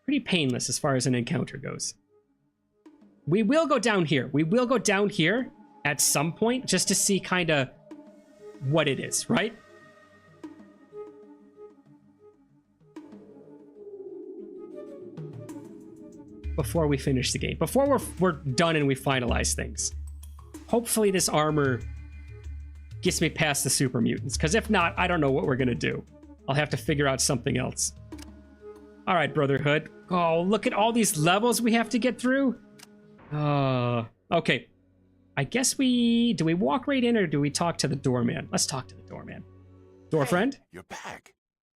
pretty painless as far as an encounter goes. We will go down here. We will go down here at some point just to see kind of what it is, right? Before we finish the game. Before we're done and we finalize things. Hopefully this armor gets me past the super mutants, because if not, I don't know what we're going to do. I'll have to figure out something else. All right, Brotherhood. Oh, look at all these levels we have to get through. Okay. I guess do we walk right in or do we talk to the doorman? Let's talk to the doorman. Door friend? You're back.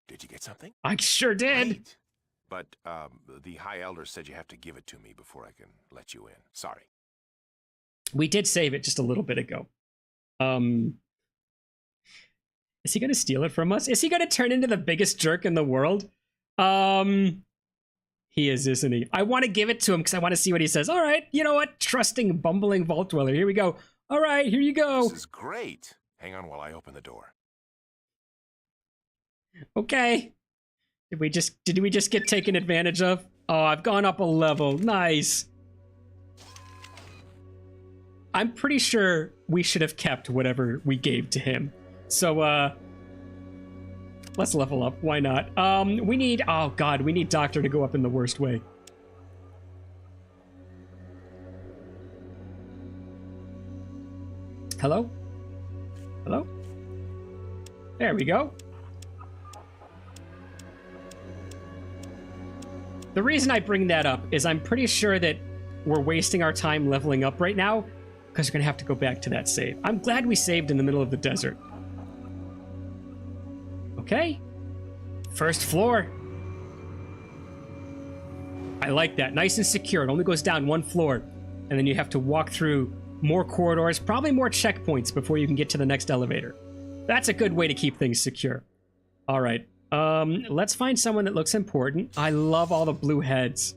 Did you get something? I sure did. Great. But the High Elder said you have to give it to me before I can let you in. Sorry. We did save it just a little bit ago. Is he going to steal it from us? Is he going to turn into the biggest jerk in the world? He is, isn't he? I want to give it to him because I want to see what he says. All right, you know what? Trusting, bumbling vault dweller. Here we go. All right, here you go. This is great. Hang on while I open the door. Okay. Did we just get taken advantage of? Oh, I've gone up a level. Nice. I'm pretty sure we should have kept whatever we gave to him. So, let's level up. Why not? We need... Oh, God. We need Doctor to go up in the worst way. Hello? Hello? There we go. The reason I bring that up is I'm pretty sure that we're wasting our time leveling up right now because we're going to have to go back to that save. I'm glad we saved in the middle of the desert. Okay. First floor. I like that. Nice and secure. It only goes down one floor. And then you have to walk through more corridors, probably more checkpoints before you can get to the next elevator. That's a good way to keep things secure. All right. Let's find someone that looks important. I love all the blue heads.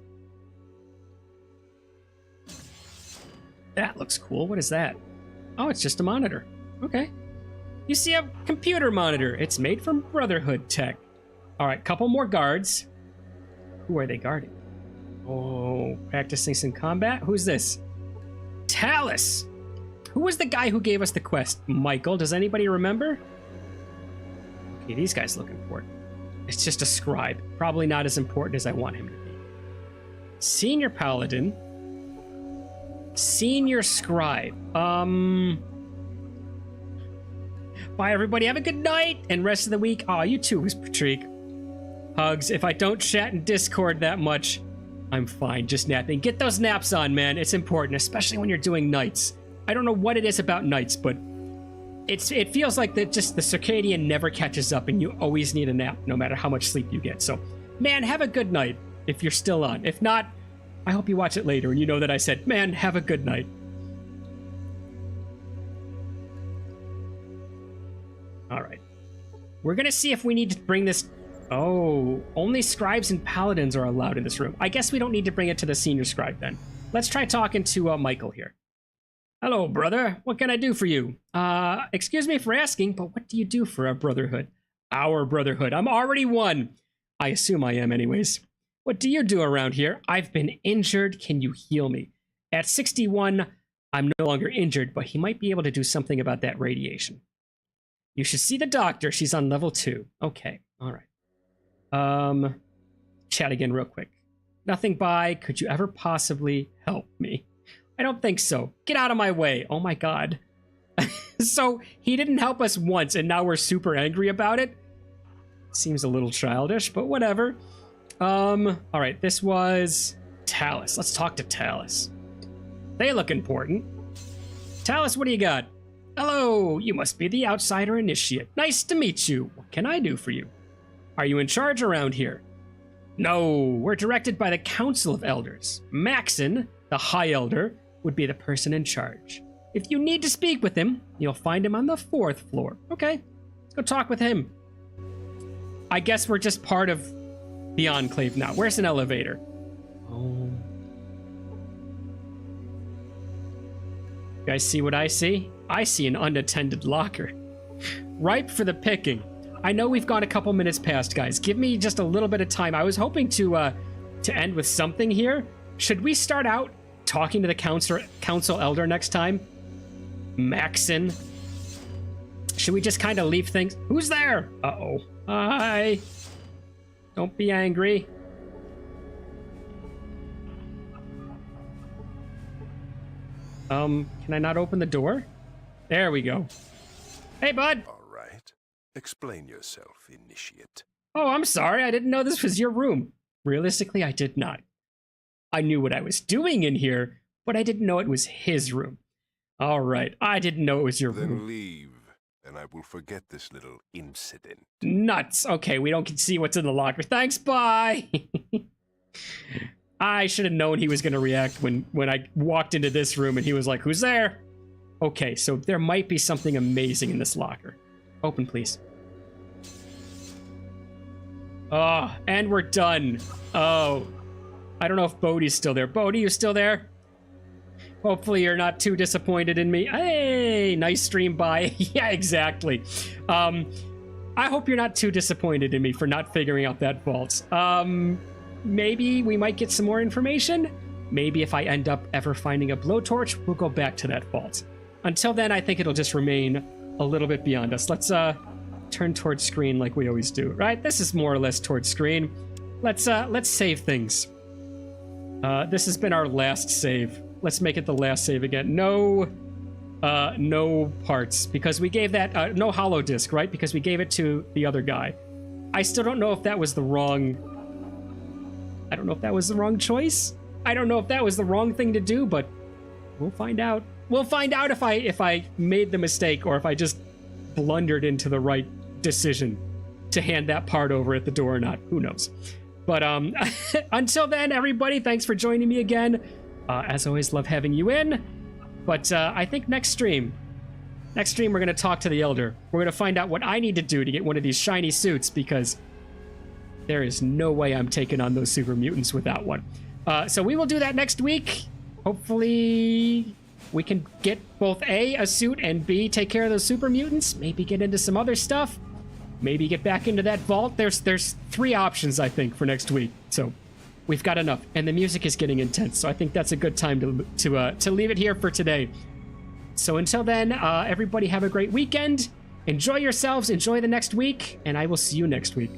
That looks cool. What is that? Oh, it's just a monitor. Okay. You see a computer monitor. It's made from Brotherhood tech. All right, couple more guards. Who are they guarding? Oh, practicing some combat? Who's this? Talus! Who was the guy who gave us the quest? Michael, does anybody remember? Okay, these guys look important. It's just a scribe. Probably not as important as I want him to be. Senior Paladin. Senior Scribe. Bye, everybody. Have a good night and rest of the week. Aw, you too, Patrick. Hugs. If I don't chat in Discord that much, I'm fine. Just napping. Get those naps on, man. It's important, especially when you're doing nights. I don't know what it is about nights, but it feels like that just the circadian never catches up and you always need a nap no matter how much sleep you get. So, man, have a good night if you're still on. If not, I hope you watch it later and you know that I said, man, have a good night. All right. We're going to see if we need to bring this... Oh, only scribes and paladins are allowed in this room. I guess we don't need to bring it to the senior scribe then. Let's try talking to Michael here. Hello, brother. What can I do for you? Excuse me for asking, but what do you do for our brotherhood? Our brotherhood. I'm already one. I assume I am anyways. What do you do around here? I've been injured. Can you heal me? At 61, I'm no longer injured, but he might be able to do something about that radiation. You should see the doctor. She's on level 2. Okay. All right. Chat again real quick. Nothing by. Could you ever possibly help me? I don't think so. Get out of my way. Oh my god. So he didn't help us once and now we're super angry about it? Seems a little childish, but whatever. All right, this was Talus. Let's talk to Talus. They look important. Talus, what do you got? Hello, you must be the outsider initiate. Nice to meet you. What can I do for you? Are you in charge around here? No, we're directed by the Council of Elders. Maxon, the High Elder, would be the person in charge. If you need to speak with him, you'll find him on the 4th floor. Okay, let's go talk with him. I guess we're just part of the Enclave now. Where's an elevator? Oh. You guys see what I see? I see an unattended locker. Ripe for the picking. I know we've gone a couple minutes past, guys. Give me just a little bit of time. I was hoping to end with something here. Should we start out talking to the council elder next time? Maxon. Should we just kind of leave things? Who's there? Uh-oh. Hi. Don't be angry. Can I not open the door? There we go. Hey, bud. All right. Explain yourself, Initiate. Oh, I'm sorry. I didn't know this was your room. Realistically, I did not. I knew what I was doing in here, but I didn't know it was his room. All right. I didn't know it was your room. Then leave, and I will forget this little incident. Nuts. Okay, we don't see what's in the locker. Thanks, bye. I should have known he was going to react when I walked into this room and he was like, who's there? Okay, so there might be something amazing in this locker. Open, please. Oh, and we're done. Oh, I don't know if Bodhi's still there. Bodhi, you still there? Hopefully you're not too disappointed in me. Hey, nice stream by. Yeah, exactly. I hope you're not too disappointed in me for not figuring out that vault. Maybe we might get some more information. Maybe if I end up ever finding a blowtorch, we'll go back to that vault. Until then, I think it'll just remain a little bit beyond us. Let's turn towards screen like we always do, right? This is more or less towards screen. Let's save things. This has been our last save. Let's make it the last save again. No parts, because we gave that no hollow disk, right? Because we gave it to the other guy. I still don't know if that was the wrong. I don't know if that was the wrong choice. I don't know if that was the wrong thing to do, but we'll find out. We'll find out if I made the mistake or if I just blundered into the right decision to hand that part over at the door or not. Who knows? But until then, everybody, thanks for joining me again. As always, love having you in. But I think next stream, we're going to talk to the Elder. We're going to find out what I need to do to get one of these shiny suits, because there is no way I'm taking on those super mutants without one. So we will do that next week. Hopefully we can get both A, suit, and B, take care of those super mutants. Maybe get into some other stuff. Maybe get back into that vault. There's 3 options, I think, for next week. So we've got enough. And the music is getting intense, so I think that's a good time to leave it here for today. So until then, everybody have a great weekend. Enjoy yourselves. Enjoy the next week. And I will see you next week.